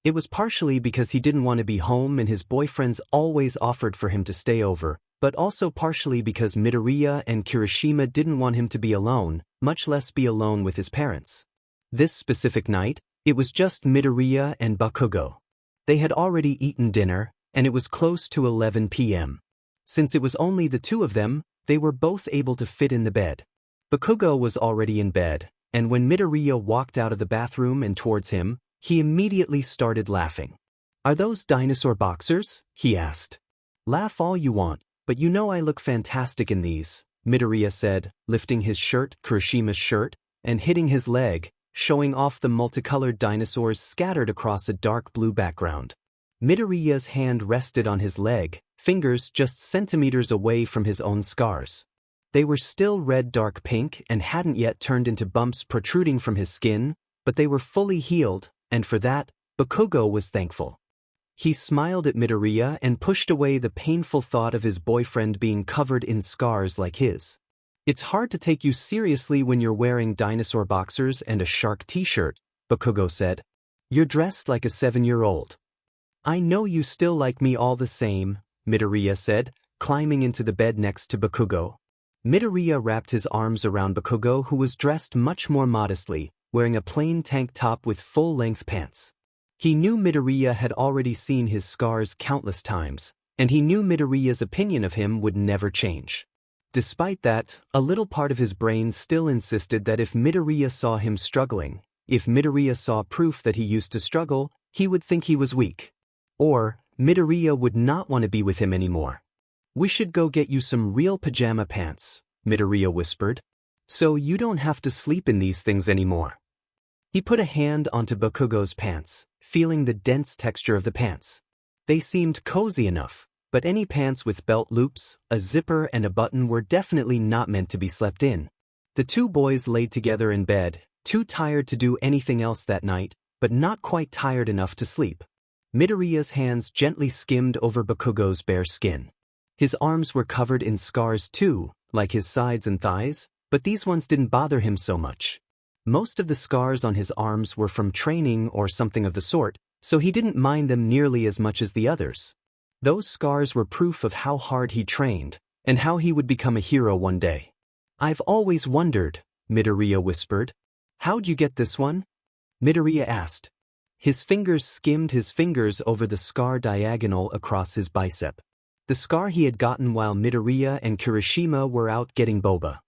It was partially because he didn't want to be home and his boyfriends always offered for him to stay over, but also partially because Midoriya and Kirishima didn't want him to be alone, much less be alone with his parents. This specific night, it was just Midoriya and Bakugo. They had already eaten dinner, and it was close to 11 p.m. Since it was only the two of them, they were both able to fit in the bed. Bakugo was already in bed, and when Midoriya walked out of the bathroom and towards him, he immediately started laughing. Are those dinosaur boxers? He asked. Laugh all you want, but you know I look fantastic in these, Midoriya said, lifting his shirt, Kirishima's shirt, and hitting his leg, showing off the multicolored dinosaurs scattered across a dark blue background. Midoriya's hand rested on his leg, fingers just centimeters away from his own scars. They were still red dark pink and hadn't yet turned into bumps protruding from his skin, but they were fully healed, and for that, Bakugo was thankful. He smiled at Midoriya and pushed away the painful thought of his boyfriend being covered in scars like his. It's hard to take you seriously when you're wearing dinosaur boxers and a shark t-shirt, Bakugo said. You're dressed like a 7-year-old. I know you still like me all the same, Midoriya said, climbing into the bed next to Bakugo. Midoriya wrapped his arms around Bakugo, who was dressed much more modestly, wearing a plain tank top with full-length pants. He knew Midoriya had already seen his scars countless times, and he knew Midoriya's opinion of him would never change. Despite that, a little part of his brain still insisted that if Midoriya saw him struggling, if Midoriya saw proof that he used to struggle, he would think he was weak. Or, Midoriya would not want to be with him anymore. We should go get you some real pajama pants, Midoriya whispered. So you don't have to sleep in these things anymore. He put a hand onto Bakugo's pants, feeling the dense texture of the pants. They seemed cozy enough, but any pants with belt loops, a zipper and a button were definitely not meant to be slept in. The two boys laid together in bed, too tired to do anything else that night, but not quite tired enough to sleep. Midoriya's hands gently skimmed over Bakugo's bare skin. His arms were covered in scars too, like his sides and thighs, but these ones didn't bother him so much. Most of the scars on his arms were from training or something of the sort, so he didn't mind them nearly as much as the others. Those scars were proof of how hard he trained, and how he would become a hero one day. I've always wondered, Midoriya whispered. How'd you get this one? Midoriya asked. His fingers skimmed his fingers over the scar diagonal across his bicep. The scar he had gotten while Midoriya and Kirishima were out getting boba.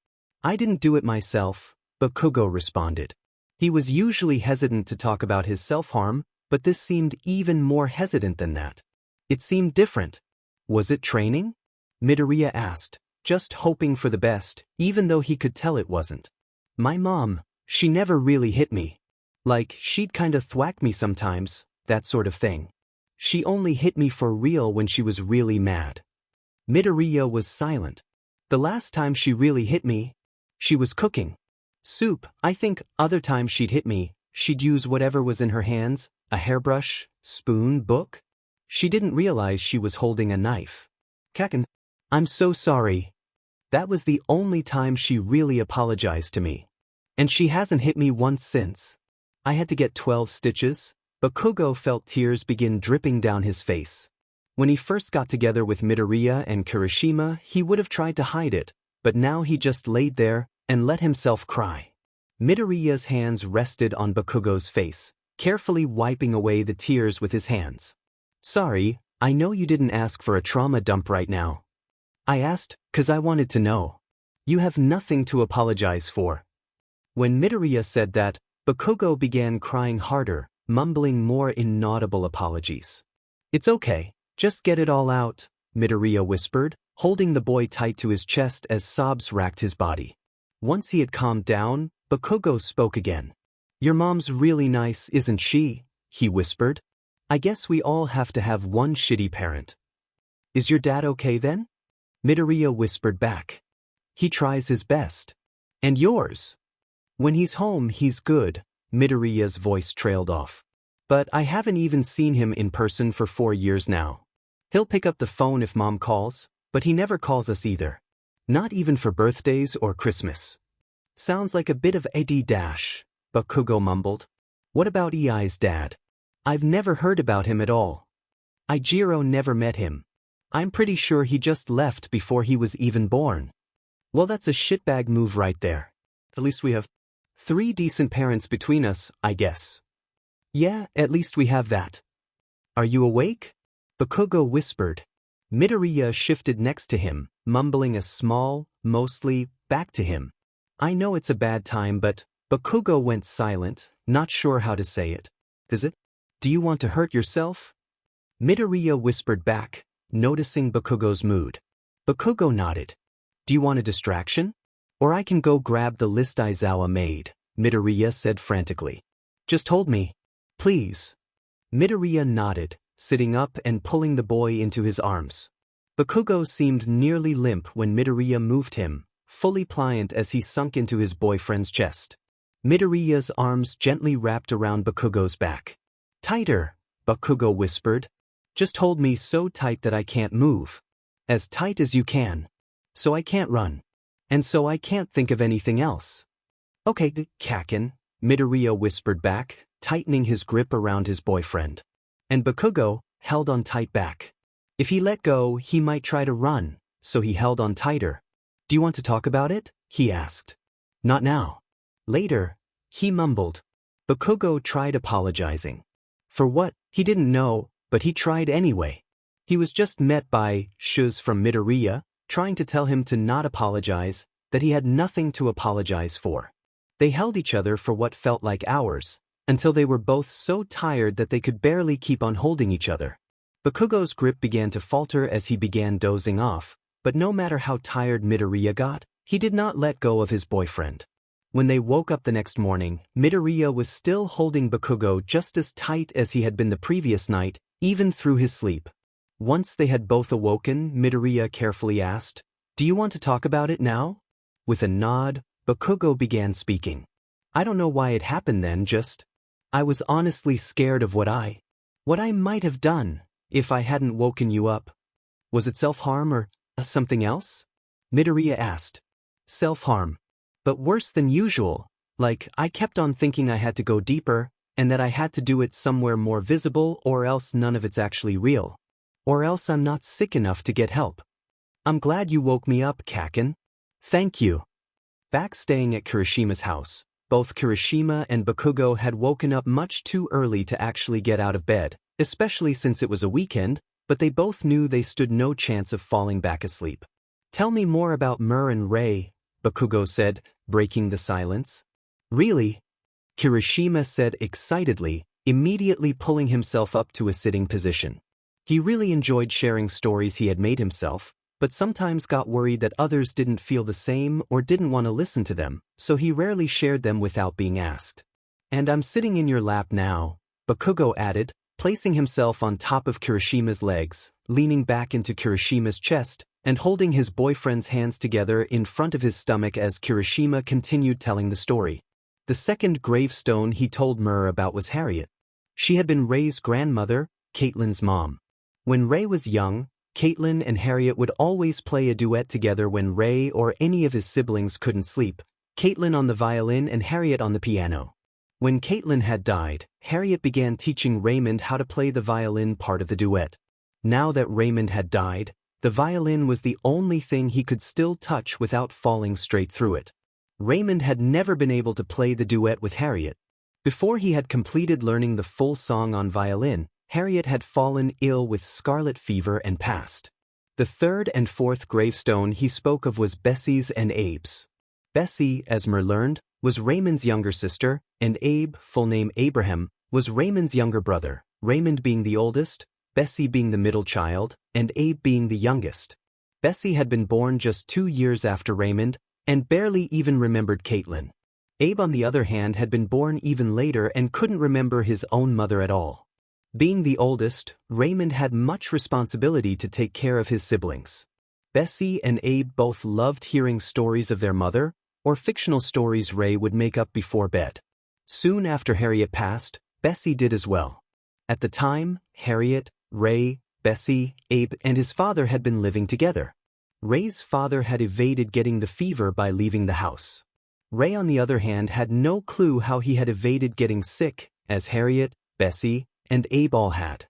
I didn't do it myself, Bakugo responded. He was usually hesitant to talk about his self-harm, but this seemed even more hesitant than that. It seemed different. Was it training? Midoriya asked, just hoping for the best, even though he could tell it wasn't. My mom, she never really hit me. Like, she'd kinda thwack me sometimes, that sort of thing. She only hit me for real when she was really mad. Midoriya was silent. The last time she really hit me, she was cooking soup. I think other times she'd hit me, she'd use whatever was in her hands, a hairbrush, spoon, book. She didn't realize she was holding a knife. Kaken, I'm so sorry. That was the only time she really apologized to me. And she hasn't hit me once since. I had to get 12 stitches. Bakugo felt tears begin dripping down his face. When he first got together with Midoriya and Kirishima, he would have tried to hide it, but now he just laid there and let himself cry. Midoriya's hands rested on Bakugo's face, carefully wiping away the tears with his hands. Sorry, I know you didn't ask for a trauma dump right now. I asked, 'cause I wanted to know. You have nothing to apologize for. When Midoriya said that, Bakugo began crying harder, mumbling more inaudible apologies. It's okay, just get it all out, Midoriya whispered, holding the boy tight to his chest as sobs racked his body. Once he had calmed down, Bakugo spoke again. Your mom's really nice, isn't she? He whispered. I guess we all have to have one shitty parent. Is your dad okay then? Midoriya whispered back. He tries his best. And yours? When he's home, he's good, Midoriya's voice trailed off. But I haven't even seen him in person for 4 years now. He'll pick up the phone if mom calls, but he never calls us either. Not even for birthdays or Christmas. Sounds like a bit of a dash, Bakugo mumbled. What about Ei's dad? I've never heard about him at all. Ijiro never met him. I'm pretty sure he just left before he was even born. Well, that's a shitbag move right there. At least we have 3 decent parents between us, I guess. Yeah, at least we have that. Are you awake? Bakugo whispered. Midoriya shifted next to him, mumbling a small, mostly, back to him. I know it's a bad time, but Bakugo went silent, not sure how to say it. Is it? Do you want to hurt yourself? Midoriya whispered back, noticing Bakugo's mood. Bakugo nodded. Do you want a distraction? Or I can go grab the list Aizawa made, Midoriya said frantically. Just hold me. Please. Midoriya nodded, sitting up and pulling the boy into his arms. Bakugo seemed nearly limp when Midoriya moved him, fully pliant as he sunk into his boyfriend's chest. Midoriya's arms gently wrapped around Bakugo's back. Tighter, Bakugo whispered. Just hold me so tight that I can't move. As tight as you can. So I can't run. and so I can't think of anything else. Okay, Kaken, Midoriya whispered back, tightening his grip around his boyfriend. And Bakugo held on tight back. If he let go, he might try to run, so he held on tighter. Do you want to talk about it? He asked. Not now. Later, he mumbled. Bakugo tried apologizing. For what, he didn't know, but he tried anyway. He was just met by shus from Midoriya, trying to tell him to not apologize, that he had nothing to apologize for. They held each other for what felt like hours, until they were both so tired that they could barely keep on holding each other. Bakugo's grip began to falter as he began dozing off, but no matter how tired Midoriya got, he did not let go of his boyfriend. When they woke up the next morning, Midoriya was still holding Bakugo just as tight as he had been the previous night, even through his sleep. Once they had both awoken, Midoriya carefully asked, "Do you want to talk about it now?" With a nod, Bakugo began speaking. I don't know why it happened then, I was honestly scared of what I might have done if I hadn't woken you up. Was it self-harm or something else? Midoriya asked. Self-harm. But worse than usual, like I kept on thinking I had to go deeper, and that I had to do it somewhere more visible or else none of it's actually real. Or else I'm not sick enough to get help. I'm glad you woke me up, Kaken. Thank you. Back staying at Kirishima's house, both Kirishima and Bakugo had woken up much too early to actually get out of bed, especially since it was a weekend, but they both knew they stood no chance of falling back asleep. Tell me more about Mur and Rei, Bakugo said, breaking the silence. Really? Kirishima said excitedly, immediately pulling himself up to a sitting position. He really enjoyed sharing stories he had made himself, but sometimes got worried that others didn't feel the same or didn't want to listen to them, so he rarely shared them without being asked. And I'm sitting in your lap now, Bakugo added, placing himself on top of Kirishima's legs, leaning back into Kirishima's chest, and holding his boyfriend's hands together in front of his stomach as Kirishima continued telling the story. The second gravestone he told Mur about was Harriet. She had been Rei's grandmother, Caitlin's mom. When Rei was young, Caitlin and Harriet would always play a duet together when Rei or any of his siblings couldn't sleep, Caitlin on the violin and Harriet on the piano. When Caitlin had died, Harriet began teaching Raymond how to play the violin part of the duet. Now that Raymond had died, the violin was the only thing he could still touch without falling straight through it. Raymond had never been able to play the duet with Harriet. Before he had completed learning the full song on violin, Harriet had fallen ill with scarlet fever and passed. The third and fourth gravestone he spoke of was Bessie's and Abe's. Bessie, as Mur learned, was Raymond's younger sister, and Abe, full name Abraham, was Raymond's younger brother, Raymond being the oldest, Bessie being the middle child, and Abe being the youngest. Bessie had been born just 2 years after Raymond, and barely even remembered Caitlin. Abe, on the other hand, had been born even later and couldn't remember his own mother at all. Being the oldest, Raymond had much responsibility to take care of his siblings. Bessie and Abe both loved hearing stories of their mother, or fictional stories Rei would make up before bed. Soon after Harriet passed, Bessie did as well. At the time, Harriet, Rei, Bessie, Abe, and his father had been living together. Rei's father had evaded getting the fever by leaving the house. Rei, on the other hand, had no clue how he had evaded getting sick, as Harriet, Bessie, and Abe all had.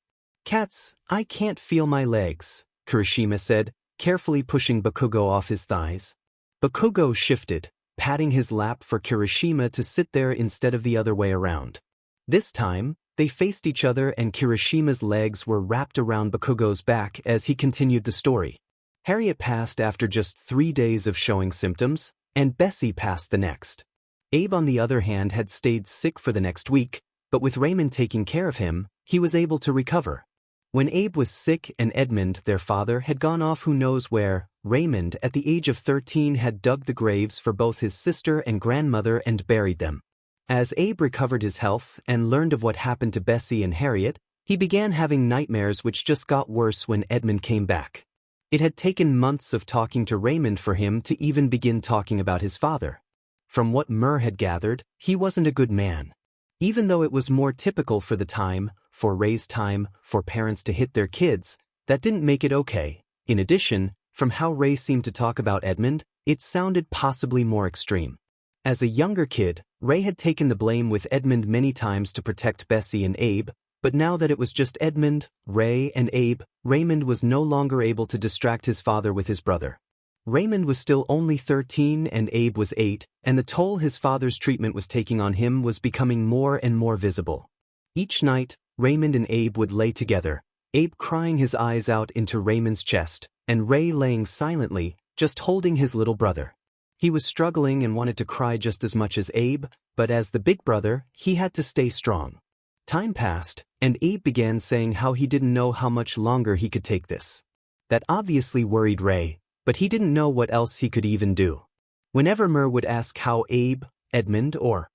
Cats, I can't feel my legs, Kirishima said, carefully pushing Bakugo off his thighs. Bakugo shifted, patting his lap for Kirishima to sit there instead of the other way around. This time, they faced each other and Kirishima's legs were wrapped around Bakugo's back as he continued the story. Harriet passed after just 3 days of showing symptoms, and Bessie passed the next. Abe, on the other hand, had stayed sick for the next week, but with Raymond taking care of him, he was able to recover. When Abe was sick and Edmund, their father, had gone off who knows where, Raymond, at the age of 13, had dug the graves for both his sister and grandmother and buried them. As Abe recovered his health and learned of what happened to Bessie and Harriet, he began having nightmares which just got worse when Edmund came back. It had taken months of talking to Raymond for him to even begin talking about his father. From what Mur had gathered, he wasn't a good man. Even though it was more typical for the time, for Rei's time, for parents to hit their kids, that didn't make it okay. In addition, from how Rei seemed to talk about Edmund, it sounded possibly more extreme. As a younger kid, Ray had taken the blame with Edmund many times to protect Bessie and Abe, but now that it was just Edmund, Ray, and Abe, Raymond was no longer able to distract his father with his brother. Raymond was still only 13 and Abe was 8, and the toll his father's treatment was taking on him was becoming more and more visible. Each night, Raymond and Abe would lay together, Abe crying his eyes out into Raymond's chest, and Ray laying silently, just holding his little brother. He was struggling and wanted to cry just as much as Abe, but as the big brother, he had to stay strong. Time passed, and Abe began saying how he didn't know how much longer he could take this. That obviously worried Ray, but he didn't know what else he could even do. Whenever Mur would ask how Abe, Edmund, or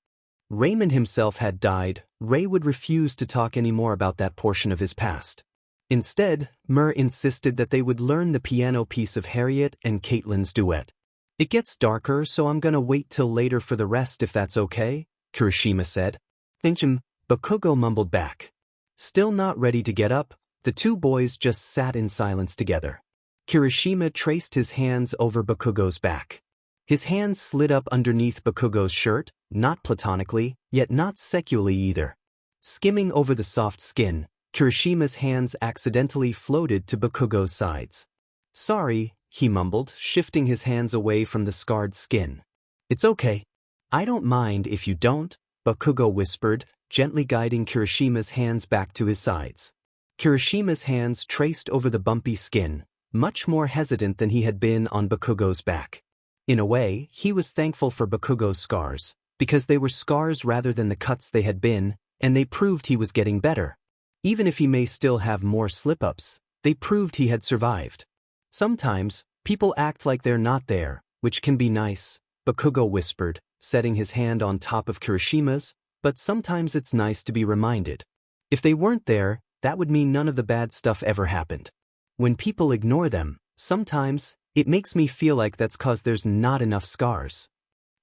Raymond himself had died, Ray would refuse to talk any more about that portion of his past. Instead, Mur insisted that they would learn the piano piece of Harriet and Caitlin's duet. "It gets darker, so I'm gonna wait till later for the rest if that's okay," Kirishima said. "Thanch'm," Bakugo mumbled back. Still not ready to get up, the two boys just sat in silence together. Kirishima traced his hands over Bakugo's back. His hands slid up underneath Bakugo's shirt, not platonically, yet not sexually either. Skimming over the soft skin, Kirishima's hands accidentally floated to Bakugo's sides. "Sorry," he mumbled, shifting his hands away from the scarred skin. "It's okay. I don't mind if you don't," Bakugo whispered, gently guiding Kirishima's hands back to his sides. Kirishima's hands traced over the bumpy skin, much more hesitant than he had been on Bakugo's back. In a way, he was thankful for Bakugo's scars, because they were scars rather than the cuts they had been, and they proved he was getting better. Even if he may still have more slip-ups, they proved he had survived. "Sometimes, people act like they're not there, which can be nice," Bakugo whispered, setting his hand on top of Kirishima's, "but sometimes it's nice to be reminded. If they weren't there, that would mean none of the bad stuff ever happened. When people ignore them, sometimes, it makes me feel like that's 'cause there's not enough scars."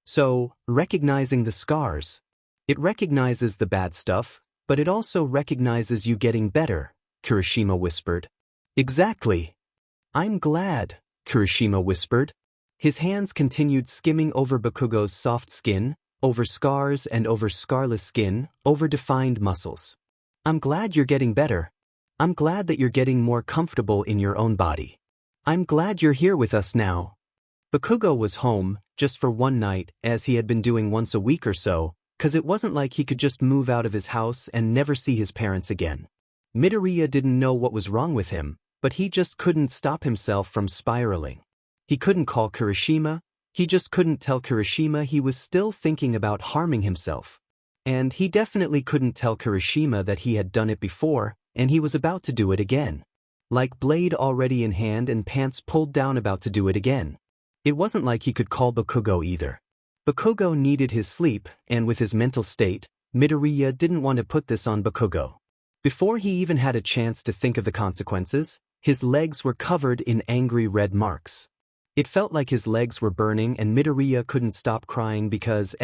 So, recognizing the scars. It recognizes the bad stuff, but it also recognizes you getting better, Kirishima whispered. "Exactly. I'm glad," Kirishima whispered. His hands continued skimming over Bakugo's soft skin, over scars and over scarless skin, over defined muscles. "I'm glad you're getting better. I'm glad that you're getting more comfortable in your own body. I'm glad you're here with us now." Bakugo was home, just for one night, as he had been doing once a week or so, 'cause it wasn't like he could just move out of his house and never see his parents again. Midoriya didn't know what was wrong with him, but he just couldn't stop himself from spiraling. He couldn't call Kirishima, he just couldn't tell Kirishima he was still thinking about harming himself. And he definitely couldn't tell Kirishima that he had done it before, and he was about to do it again. Like blade already in hand and pants pulled down about to do it again. It wasn't like he could call Bakugo either. Bakugo needed his sleep, and with his mental state, Midoriya didn't want to put this on Bakugo. Before he even had a chance to think of the consequences, his legs were covered in angry red marks. It felt like his legs were burning and Midoriya couldn't stop crying because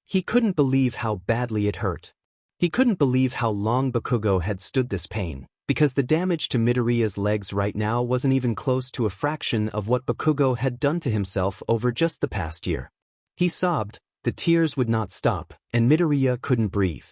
he couldn't believe how badly it hurt. He couldn't believe how long Bakugo had stood this pain, because the damage to Midoriya's legs right now wasn't even close to a fraction of what Bakugo had done to himself over just the past year. He sobbed, the tears would not stop, and Midoriya couldn't breathe.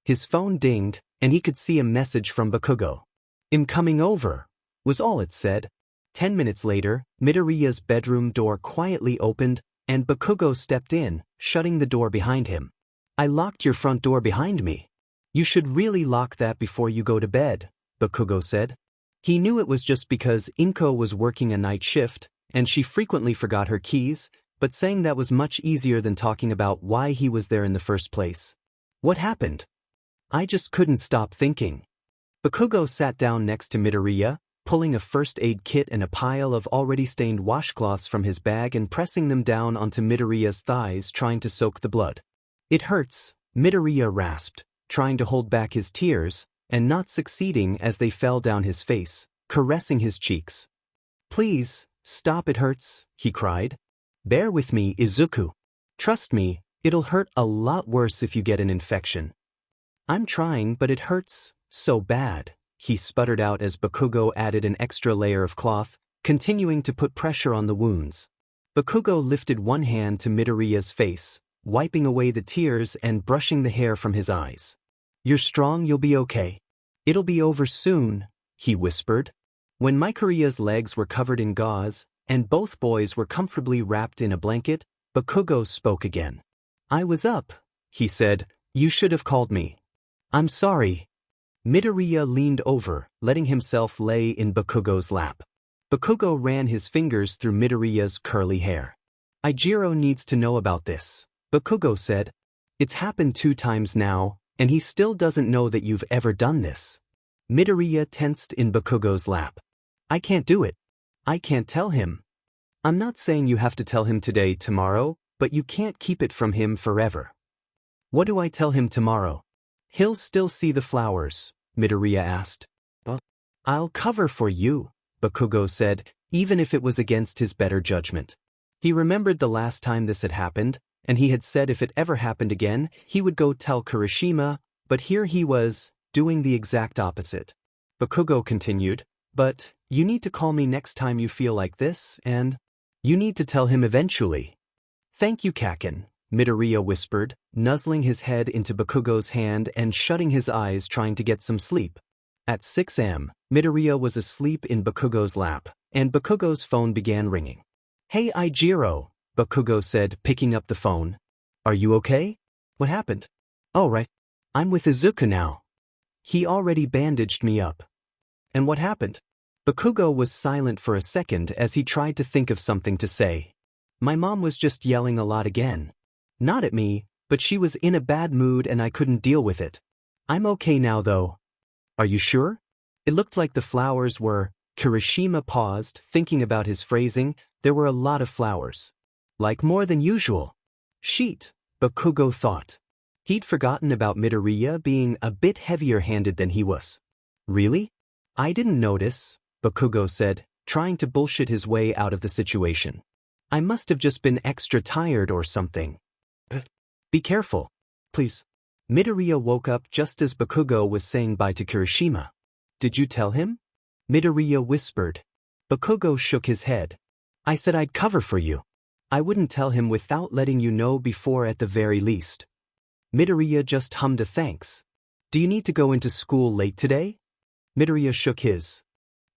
His phone dinged, and he could see a message from Bakugo. "I'm coming over," was all it said. 10 minutes later, Midoriya's bedroom door quietly opened, and Bakugo stepped in, shutting the door behind him. "I locked your front door behind me. You should really lock that before you go to bed," Bakugo said. He knew it was just because Inko was working a night shift, and she frequently forgot her keys, but saying that was much easier than talking about why he was there in the first place. "What happened?" "I just couldn't stop thinking." Bakugo sat down next to Midoriya, pulling a first aid kit and a pile of already stained washcloths from his bag and pressing them down onto Midoriya's thighs, trying to soak the blood. "It hurts," Midoriya rasped, trying to hold back his tears, and not succeeding as they fell down his face, caressing his cheeks. "Please, stop, it hurts," he cried. "Bear with me, Izuku. Trust me, it'll hurt a lot worse if you get an infection." "I'm trying, but it hurts so bad," he sputtered out as Bakugo added an extra layer of cloth, continuing to put pressure on the wounds. Bakugo lifted one hand to Midoriya's face, wiping away the tears and brushing the hair from his eyes. "You're strong, you'll be okay. It'll be over soon," he whispered. When Mikoriya's legs were covered in gauze, and both boys were comfortably wrapped in a blanket, Bakugo spoke again. "I was up," he said. "You should have called me." "I'm sorry." Midoriya leaned over, letting himself lay in Bakugo's lap. Bakugo ran his fingers through Midoriya's curly hair. "Ijiro needs to know about this," Bakugo said. "It's happened 2 times now, and he still doesn't know that you've ever done this." Midoriya tensed in Bakugo's lap. "I can't do it. I can't tell him." "I'm not saying you have to tell him today, tomorrow, but you can't keep it from him forever." "What do I tell him tomorrow?" "He'll still see the flowers," Midoriya asked. "I'll cover for you," Bakugo said, even if it was against his better judgment. He remembered the last time this had happened, and he had said if it ever happened again, he would go tell Kirishima, but here he was, doing the exact opposite. Bakugo continued, "But you need to call me next time you feel like this, and you need to tell him eventually." "Thank you, Kaken," Midoriya whispered, nuzzling his head into Bakugo's hand and shutting his eyes trying to get some sleep. At 6 a.m., Midoriya was asleep in Bakugo's lap, and Bakugo's phone began ringing. "Hey Ijiro," Bakugo said, picking up the phone. "Are you okay? What happened?" "Oh right. I'm with Izuku now. He already bandaged me up." "And what happened?" Bakugo was silent for a second as he tried to think of something to say. "My mom was just yelling a lot again. Not at me, but she was in a bad mood and I couldn't deal with it. I'm okay now though." "Are you sure? It looked like the flowers were—" Kirishima paused, thinking about his phrasing. "There were a lot of flowers. Like more than usual." "Sheet," Bakugo thought. He'd forgotten about Midoriya being a bit heavier-handed than he was. "Really? I didn't notice," Bakugo said, trying to bullshit his way out of the situation. "I must have just been extra tired or something. Be careful, please." Midoriya woke up just as Bakugo was saying bye to Kirishima. "Did you tell him?" Midoriya whispered. Bakugo shook his head. "I said I'd cover for you. I wouldn't tell him without letting you know before at the very least." Midoriya just hummed a thanks. "Do you need to go into school late today?" Midoriya shook his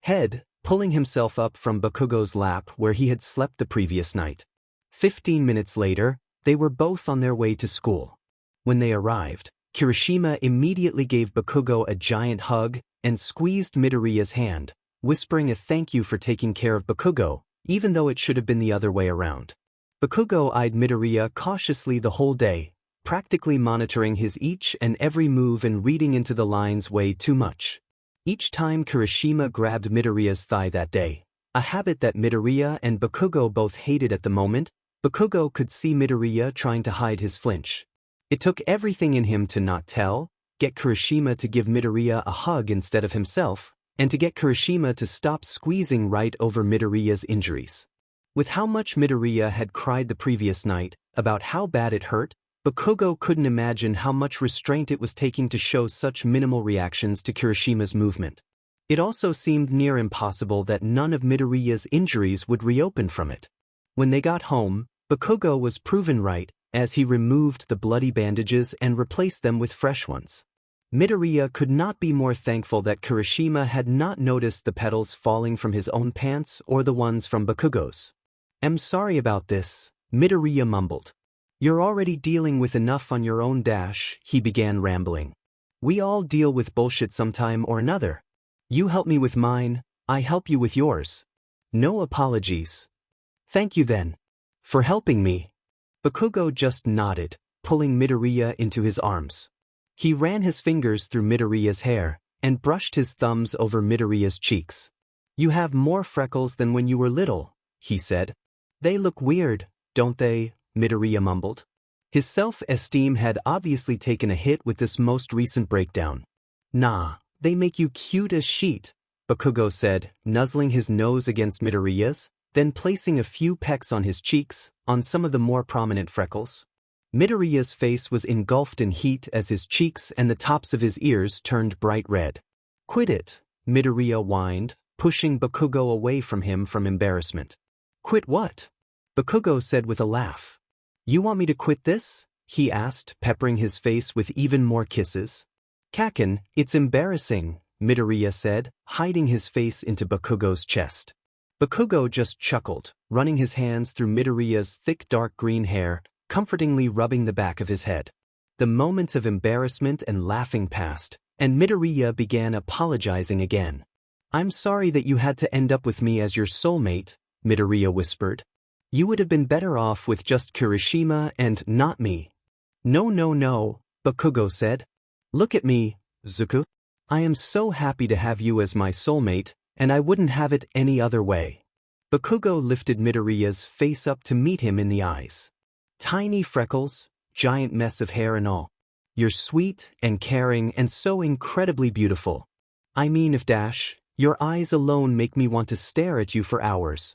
head, pulling himself up from Bakugo's lap where he had slept the previous night. 15 minutes later, they were both on their way to school. When they arrived, Kirishima immediately gave Bakugo a giant hug and squeezed Midoriya's hand, whispering a thank you for taking care of Bakugo, even though it should have been the other way around. Bakugo eyed Midoriya cautiously the whole day, practically monitoring his each and every move and reading into the lines way too much. Each time Kirishima grabbed Midoriya's thigh that day, a habit that Midoriya and Bakugo both hated at the moment, Bakugo could see Midoriya trying to hide his flinch. It took everything in him to not get Kirishima to give Midoriya a hug instead of himself, and to get Kirishima to stop squeezing right over Midoriya's injuries. With how much Midoriya had cried the previous night, about how bad it hurt, Bakugo couldn't imagine how much restraint it was taking to show such minimal reactions to Kirishima's movement. It also seemed near impossible that none of Midoriya's injuries would reopen from it. When they got home, Bakugo was proven right, as he removed the bloody bandages and replaced them with fresh ones. Midoriya could not be more thankful that Kirishima had not noticed the petals falling from his own pants or the ones from Bakugo's. "I'm sorry about this," Midoriya mumbled. "You're already dealing with enough on your own dash," he began rambling. "We all deal with bullshit sometime or another. You help me with mine, I help you with yours. No apologies." "Thank you then. For helping me." Bakugo just nodded, pulling Midoriya into his arms. He ran his fingers through Midoriya's hair, and brushed his thumbs over Midoriya's cheeks. "You have more freckles than when you were little," he said. "They look weird, don't they?" Midoriya mumbled. His self-esteem had obviously taken a hit with this most recent breakdown. "Nah, they make you cute as shit," Bakugo said, nuzzling his nose against Midoriya's, then placing a few pecks on his cheeks, on some of the more prominent freckles. Midoriya's face was engulfed in heat as his cheeks and the tops of his ears turned bright red. "Quit it," Midoriya whined, pushing Bakugo away from him from embarrassment. "Quit what?" Bakugo said with a laugh. You want me to quit this? He asked, peppering his face with even more kisses. Kaken, it's embarrassing, Midoriya said, hiding his face into Bakugo's chest. Bakugo just chuckled, running his hands through Midoriya's thick dark green hair, comfortingly rubbing the back of his head. The moment of embarrassment and laughing passed, and Midoriya began apologizing again. I'm sorry that you had to end up with me as your soulmate, Midoriya whispered. You would have been better off with just Kirishima and not me. No, Bakugo said. Look at me, Zuko. I am so happy to have you as my soulmate, and I wouldn't have it any other way. Bakugo lifted Midoriya's face up to meet him in the eyes. Tiny freckles, giant mess of hair and all. You're sweet and caring and so incredibly beautiful. I mean your eyes alone make me want to stare at you for hours.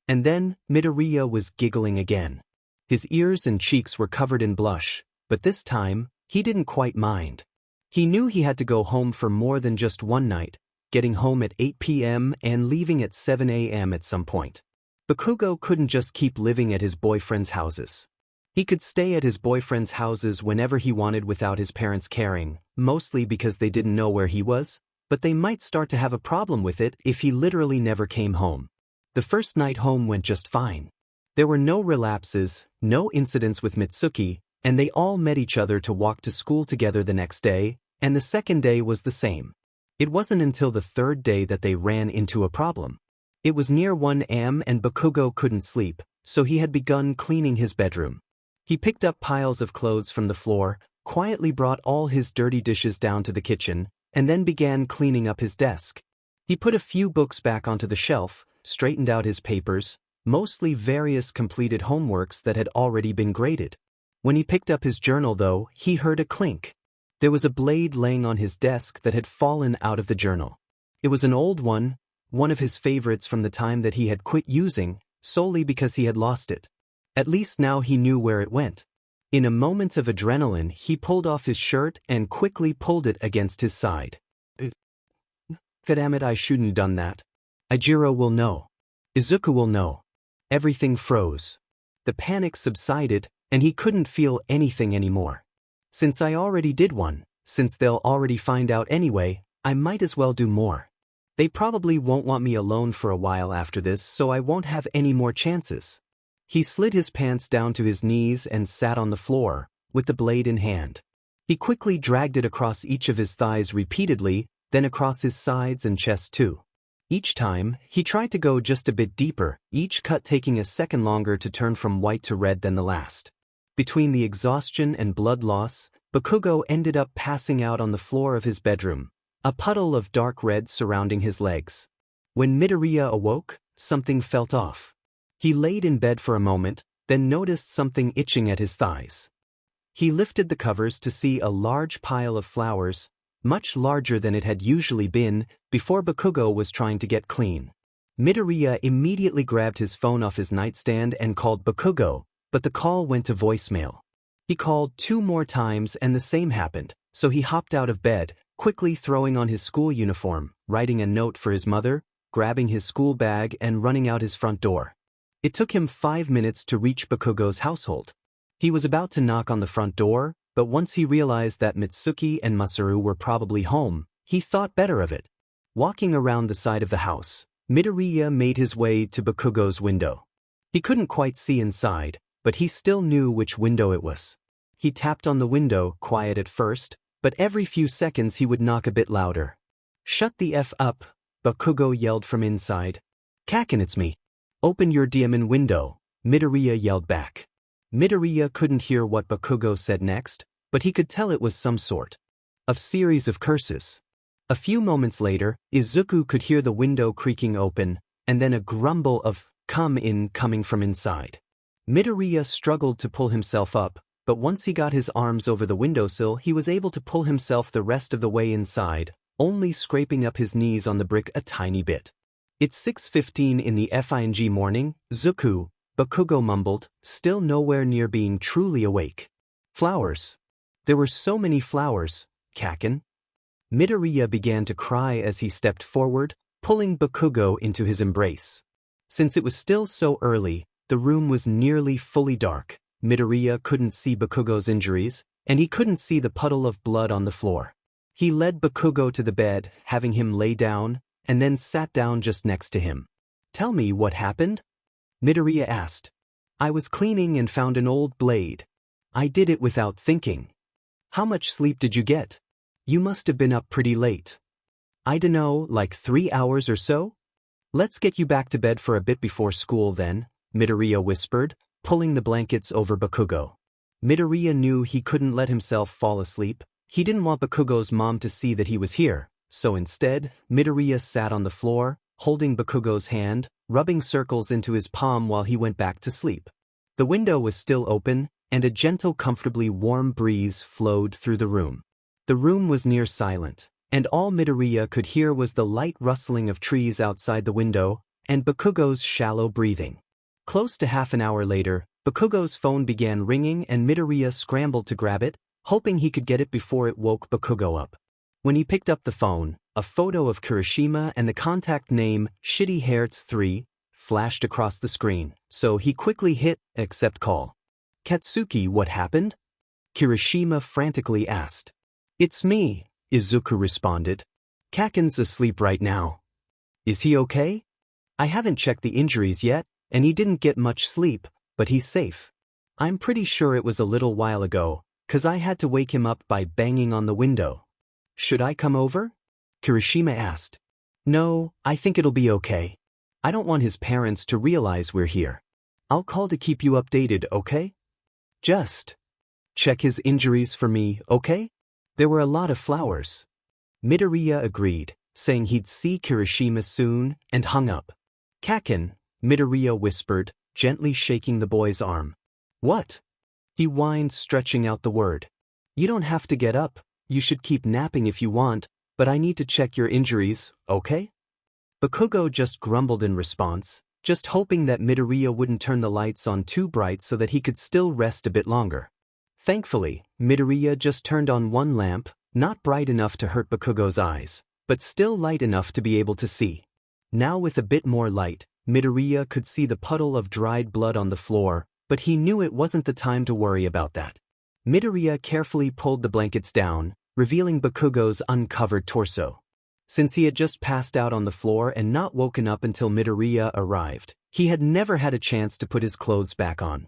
And then, Midoriya was giggling again. His ears and cheeks were covered in blush, but this time, he didn't quite mind. He knew he had to go home for more than just one night, getting home at 8 p.m. and leaving at 7 a.m. at some point. Bakugo couldn't just keep living at his boyfriend's houses. He could stay at his boyfriend's houses whenever he wanted without his parents caring, mostly because they didn't know where he was, but they might start to have a problem with it if he literally never came home. The first night home went just fine. There were no relapses, no incidents with Mitsuki, and they all met each other to walk to school together the next day, and the second day was the same. It wasn't until the third day that they ran into a problem. It was near 1 a.m. and Bakugo couldn't sleep, so he had begun cleaning his bedroom. He picked up piles of clothes from the floor, quietly brought all his dirty dishes down to the kitchen, and then began cleaning up his desk. He put a few books back onto the shelf, straightened out his papers, mostly various completed homeworks that had already been graded. When he picked up his journal though, he heard a clink. There was a blade laying on his desk that had fallen out of the journal. It was an old one of his favorites from the time that he had quit using, solely because he had lost it. At least now he knew where it went. In a moment of adrenaline, he pulled off his shirt and quickly pulled it against his side. Damn it, I shouldn't done that. Ijiro will know. Izuku will know. Everything froze. The panic subsided, and he couldn't feel anything anymore. Since I already did one, since they'll already find out anyway, I might as well do more. They probably won't want me alone for a while after this, so I won't have any more chances. He slid his pants down to his knees and sat on the floor, with the blade in hand. He quickly dragged it across each of his thighs repeatedly, then across his sides and chest too. Each time, he tried to go just a bit deeper, each cut taking a second longer to turn from white to red than the last. Between the exhaustion and blood loss, Bakugo ended up passing out on the floor of his bedroom, a puddle of dark red surrounding his legs. When Midoriya awoke, something felt off. He laid in bed for a moment, then noticed something itching at his thighs. He lifted the covers to see a large pile of flowers, much larger than it had usually been, before Bakugo was trying to get clean. Midoriya immediately grabbed his phone off his nightstand and called Bakugo, but the call went to voicemail. He called 2 more times and the same happened, so he hopped out of bed, quickly throwing on his school uniform, writing a note for his mother, grabbing his school bag and running out his front door. It took him 5 minutes to reach Bakugo's household. He was about to knock on the front door, but once he realized that Mitsuki and Masaru were probably home, he thought better of it. Walking around the side of the house, Midoriya made his way to Bakugo's window. He couldn't quite see inside, but he still knew which window it was. He tapped on the window, quiet at first, but every few seconds he would knock a bit louder. "Shut the F up," Bakugo yelled from inside. "Kaken, it's me. Open your diamond window," Midoriya yelled back. Midoriya couldn't hear what Bakugo said next, but he could tell it was some sort of series of curses. A few moments later, Izuku could hear the window creaking open, and then a grumble of "come in" coming from inside. Midoriya struggled to pull himself up, but once he got his arms over the windowsill he was able to pull himself the rest of the way inside, only scraping up his knees on the brick a tiny bit. "It's 6:15 in the FING morning, Zuku," Bakugo mumbled, still nowhere near being truly awake. "Flowers. There were so many flowers, Kaken." Midoriya began to cry as he stepped forward, pulling Bakugo into his embrace. Since it was still so early, The room was nearly fully dark. Midoriya couldn't see Bakugo's injuries, and he couldn't see the puddle of blood on the floor. He led Bakugo to the bed, having him lay down, and then sat down just next to him. "Tell me what happened?" Midoriya asked. "I was cleaning and found an old blade. I did it without thinking." "How much sleep did you get? You must have been up pretty late." "I dunno, like 3 hours or so?" "Let's get you back to bed for a bit before school then," Midoriya whispered, pulling the blankets over Bakugo. Midoriya knew he couldn't let himself fall asleep. He didn't want Bakugo's mom to see that he was here, so instead, Midoriya sat on the floor, holding Bakugo's hand, rubbing circles into his palm while he went back to sleep. The window was still open, and a gentle, comfortably warm breeze flowed through the room. The room was near silent, and all Midoriya could hear was the light rustling of trees outside the window and Bakugo's shallow breathing. Close to half an hour later, Bakugo's phone began ringing and Midoriya scrambled to grab it, hoping he could get it before it woke Bakugo up. When he picked up the phone, a photo of Kirishima and the contact name Shitty Hertz 3 flashed across the screen, so he quickly hit accept call. "Katsuki, what happened?" Kirishima frantically asked. "It's me," Izuku responded. "Kaken's asleep right now." "Is he okay?" "I haven't checked the injuries yet, and he didn't get much sleep, but he's safe. I'm pretty sure it was a little while ago, 'cause I had to wake him up by banging on the window." "Should I come over?" Kirishima asked. "No, I think it'll be okay. I don't want his parents to realize we're here. I'll call to keep you updated, okay? Just check his injuries for me, okay?" There were a lot of flowers. Midoriya agreed, saying he'd see Kirishima soon, and hung up. "Kaken," Midoriya whispered, gently shaking the boy's arm. "What?" He whined, stretching out the word. "You don't have to get up, you should keep napping if you want, but I need to check your injuries, okay?" Bakugo just grumbled in response, just hoping that Midoriya wouldn't turn the lights on too bright so that he could still rest a bit longer. Thankfully, Midoriya just turned on one lamp, not bright enough to hurt Bakugo's eyes, but still light enough to be able to see. Now with a bit more light, Midoriya could see the puddle of dried blood on the floor, but he knew it wasn't the time to worry about that. Midoriya carefully pulled the blankets down, revealing Bakugo's uncovered torso. Since he had just passed out on the floor and not woken up until Midoriya arrived, he had never had a chance to put his clothes back on.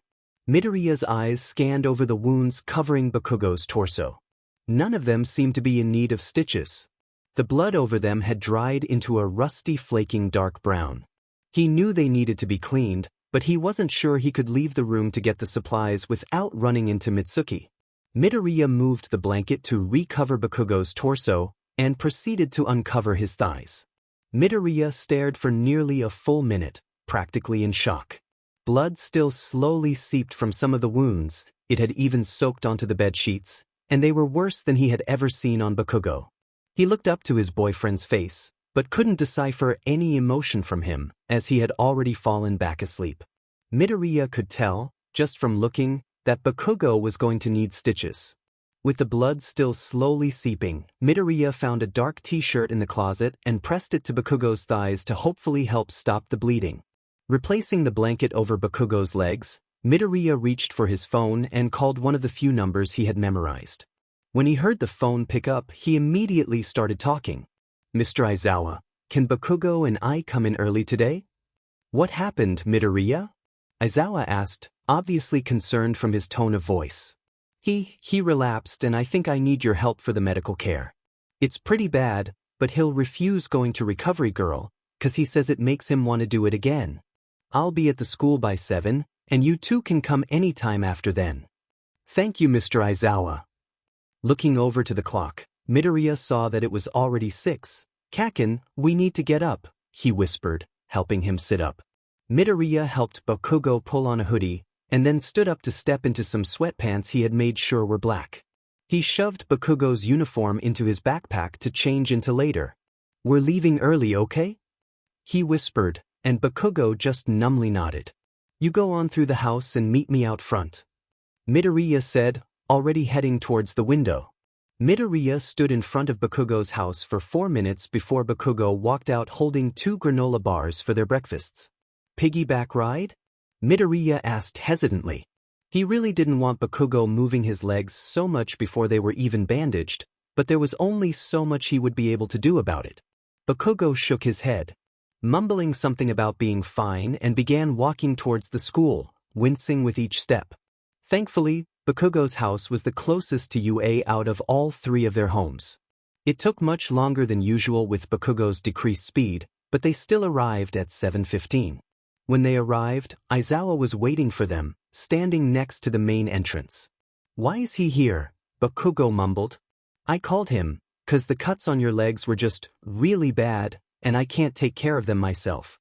Midoriya's eyes scanned over the wounds covering Bakugo's torso. None of them seemed to be in need of stitches. The blood over them had dried into a rusty, flaking dark brown. He knew they needed to be cleaned, but he wasn't sure he could leave the room to get the supplies without running into Mitsuki. Midoriya moved the blanket to recover Bakugo's torso and proceeded to uncover his thighs. Midoriya stared for nearly a full minute, practically in shock. Blood still slowly seeped from some of the wounds, it had even soaked onto the bed sheets, and they were worse than he had ever seen on Bakugo. He looked up to his boyfriend's face, but couldn't decipher any emotion from him, as he had already fallen back asleep. Midoriya could tell, just from looking, that Bakugo was going to need stitches. With the blood still slowly seeping, Midoriya found a dark t-shirt in the closet and pressed it to Bakugo's thighs to hopefully help stop the bleeding. Replacing the blanket over Bakugo's legs, Midoriya reached for his phone and called one of the few numbers he had memorized. When he heard the phone pick up, he immediately started talking. "Mr. Aizawa, can Bakugo and I come in early today?" "What happened, Midoriya?" Aizawa asked, obviously concerned from his tone of voice. He relapsed and I think I need your help for the medical care. It's pretty bad, but he'll refuse going to Recovery Girl, 'cause he says it makes him want to do it again. I'll be at the school by 7, and you two can come anytime after then." "Thank you, Mr. Aizawa." Looking over to the clock, Midoriya saw that it was already 6. "Kaken, we need to get up," he whispered, helping him sit up. Midoriya helped Bakugo pull on a hoodie, and then stood up to step into some sweatpants he had made sure were black. He shoved Bakugo's uniform into his backpack to change into later. "We're leaving early, okay?" he whispered, and Bakugo just numbly nodded. "You go on through the house and meet me out front," Midoriya said, already heading towards the window. Midoriya stood in front of Bakugo's house for 4 minutes before Bakugo walked out holding 2 granola bars for their breakfasts. "Piggyback ride?" Midoriya asked hesitantly. He really didn't want Bakugo moving his legs so much before they were even bandaged, but there was only so much he would be able to do about it. Bakugo shook his head, mumbling something about being fine, and began walking towards the school, wincing with each step. Thankfully, Bakugo's house was the closest to UA out of all three of their homes. It took much longer than usual with Bakugo's decreased speed, but they still arrived at 7:15. When they arrived, Aizawa was waiting for them, standing next to the main entrance. "Why is he here?" Bakugo mumbled. "I called him, 'cause the cuts on your legs were just really bad, and I can't take care of them myself.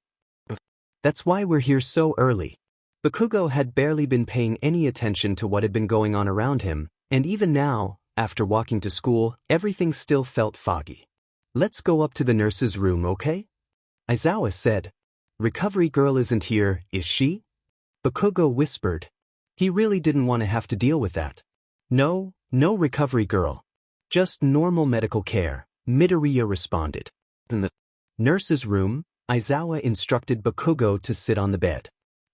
That's why we're here so early." Bakugo had barely been paying any attention to what had been going on around him, and even now, after walking to school, everything still felt foggy. "Let's go up to the nurse's room, okay?" Aizawa said. "Recovery girl isn't here, is she?" Bakugo whispered. He really didn't want to have to deal with that. No recovery girl. Just normal medical care," Midoriya responded. In the nurse's room, Aizawa instructed Bakugo to sit on the bed.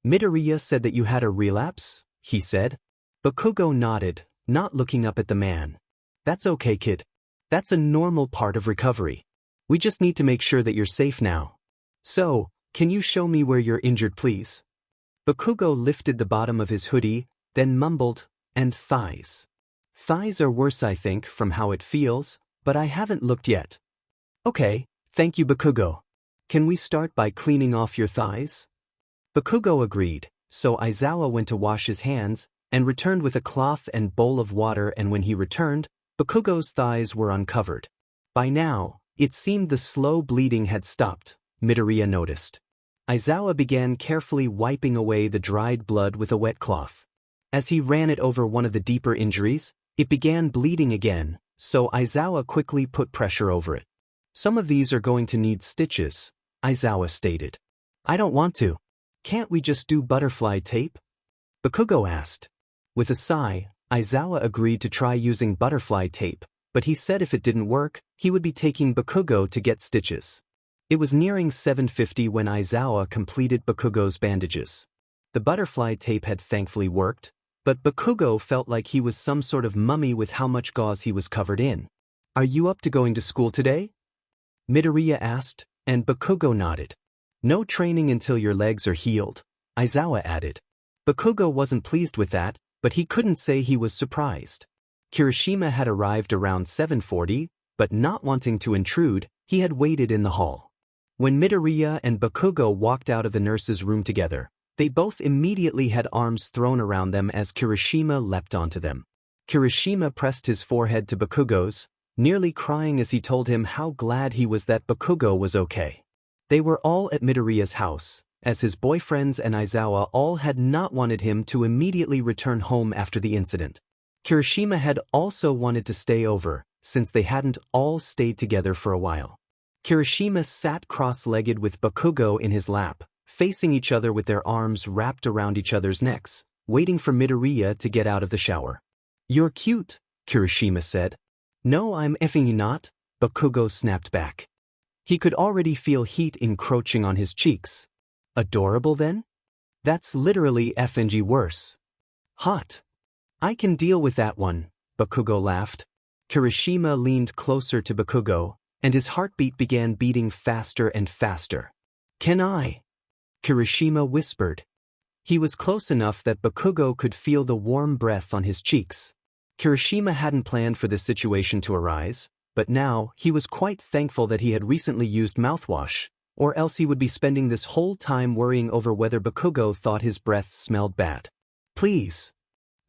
"Midoriya said that you had a relapse?" he said. Bakugo nodded, not looking up at the man. "That's okay, kid. That's a normal part of recovery. We just need to make sure that you're safe now. So, can you show me where you're injured, please?" Bakugo lifted the bottom of his hoodie, then mumbled, "And thighs. Thighs are worse, I think, from how it feels, but I haven't looked yet." "Okay, thank you, Bakugo. Can we start by cleaning off your thighs?" Bakugo agreed, so Aizawa went to wash his hands, and returned with a cloth and bowl of water, and when he returned, Bakugo's thighs were uncovered. By now, it seemed the slow bleeding had stopped, Midoriya noticed. Aizawa began carefully wiping away the dried blood with a wet cloth. As he ran it over one of the deeper injuries, it began bleeding again, so Aizawa quickly put pressure over it. "Some of these are going to need stitches," Aizawa stated. "I don't want to. Can't we just do butterfly tape?" Bakugo asked. With a sigh, Aizawa agreed to try using butterfly tape, but he said if it didn't work, he would be taking Bakugo to get stitches. It was nearing 7:50 when Aizawa completed Bakugo's bandages. The butterfly tape had thankfully worked, but Bakugo felt like he was some sort of mummy with how much gauze he was covered in. "Are you up to going to school today?" Midoriya asked, and Bakugo nodded. "No training until your legs are healed," Aizawa added. Bakugo wasn't pleased with that, but he couldn't say he was surprised. Kirishima had arrived around 7:40, but not wanting to intrude, he had waited in the hall. When Midoriya and Bakugo walked out of the nurse's room together, they both immediately had arms thrown around them as Kirishima leapt onto them. Kirishima pressed his forehead to Bakugo's, nearly crying as he told him how glad he was that Bakugo was okay. They were all at Midoriya's house, as his boyfriends and Aizawa all had not wanted him to immediately return home after the incident. Kirishima had also wanted to stay over, since they hadn't all stayed together for a while. Kirishima sat cross-legged with Bakugo in his lap, facing each other with their arms wrapped around each other's necks, waiting for Midoriya to get out of the shower. "You're cute," Kirishima said. "No, I'm effing you not," Bakugo snapped back. He could already feel heat encroaching on his cheeks. "Adorable then? That's literally effing worse." "Hot. I can deal with that one," Bakugo laughed. Kirishima leaned closer to Bakugo, and his heartbeat began beating faster and faster. "Can I?" Kirishima whispered. He was close enough that Bakugo could feel the warm breath on his cheeks. Kirishima hadn't planned for this situation to arise, but now he was quite thankful that he had recently used mouthwash, or else he would be spending this whole time worrying over whether Bakugo thought his breath smelled bad. "Please."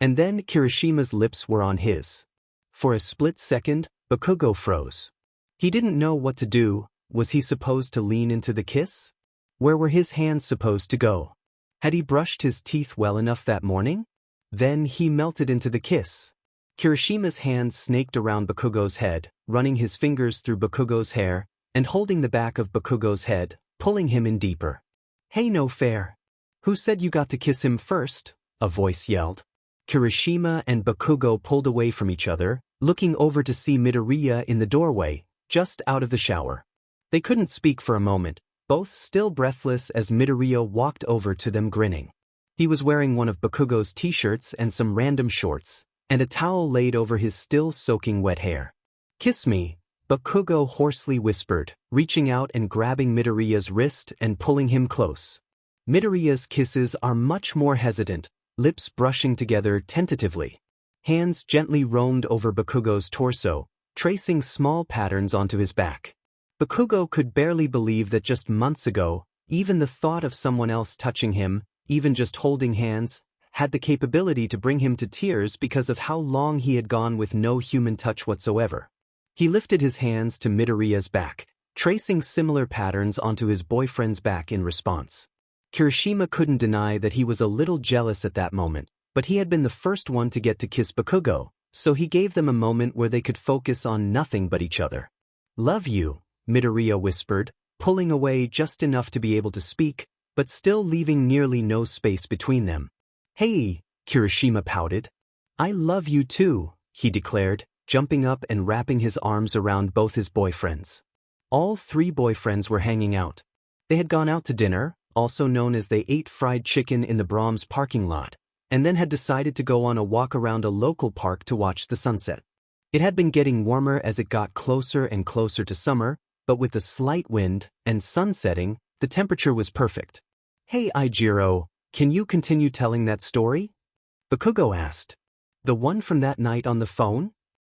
And then Kirishima's lips were on his. For a split second, Bakugo froze. He didn't know what to do. Was he supposed to lean into the kiss? Where were his hands supposed to go? Had he brushed his teeth well enough that morning? Then he melted into the kiss. Kirishima's hands snaked around Bakugo's head, running his fingers through Bakugo's hair, and holding the back of Bakugo's head, pulling him in deeper. "Hey, no fair. Who said you got to kiss him first?" a voice yelled. Kirishima and Bakugo pulled away from each other, looking over to see Midoriya in the doorway, just out of the shower. They couldn't speak for a moment, both still breathless as Midoriya walked over to them grinning. He was wearing one of Bakugo's t-shirts and some random shorts, and a towel laid over his still soaking wet hair. "Kiss me," Bakugo hoarsely whispered, reaching out and grabbing Midoriya's wrist and pulling him close. Midoriya's kisses are much more hesitant, lips brushing together tentatively. Hands gently roamed over Bakugo's torso, tracing small patterns onto his back. Bakugo could barely believe that just months ago, even the thought of someone else touching him, even just holding hands, had the capability to bring him to tears because of how long he had gone with no human touch whatsoever. He lifted his hands to Midoriya's back, tracing similar patterns onto his boyfriend's back in response. Kirishima couldn't deny that he was a little jealous at that moment, but he had been the first one to get to kiss Bakugo, so he gave them a moment where they could focus on nothing but each other. "Love you," Midoriya whispered, pulling away just enough to be able to speak, but still leaving nearly no space between them. "Hey," Kirishima pouted. "I love you too," he declared, jumping up and wrapping his arms around both his boyfriends. All three boyfriends were hanging out. They had gone out to dinner, also known as they ate fried chicken in the Brahms parking lot, and then had decided to go on a walk around a local park to watch the sunset. It had been getting warmer as it got closer and closer to summer, but with the slight wind and sun setting, the temperature was perfect. "Hey Eijiro, can you continue telling that story?" Bakugo asked. "The one from that night on the phone?"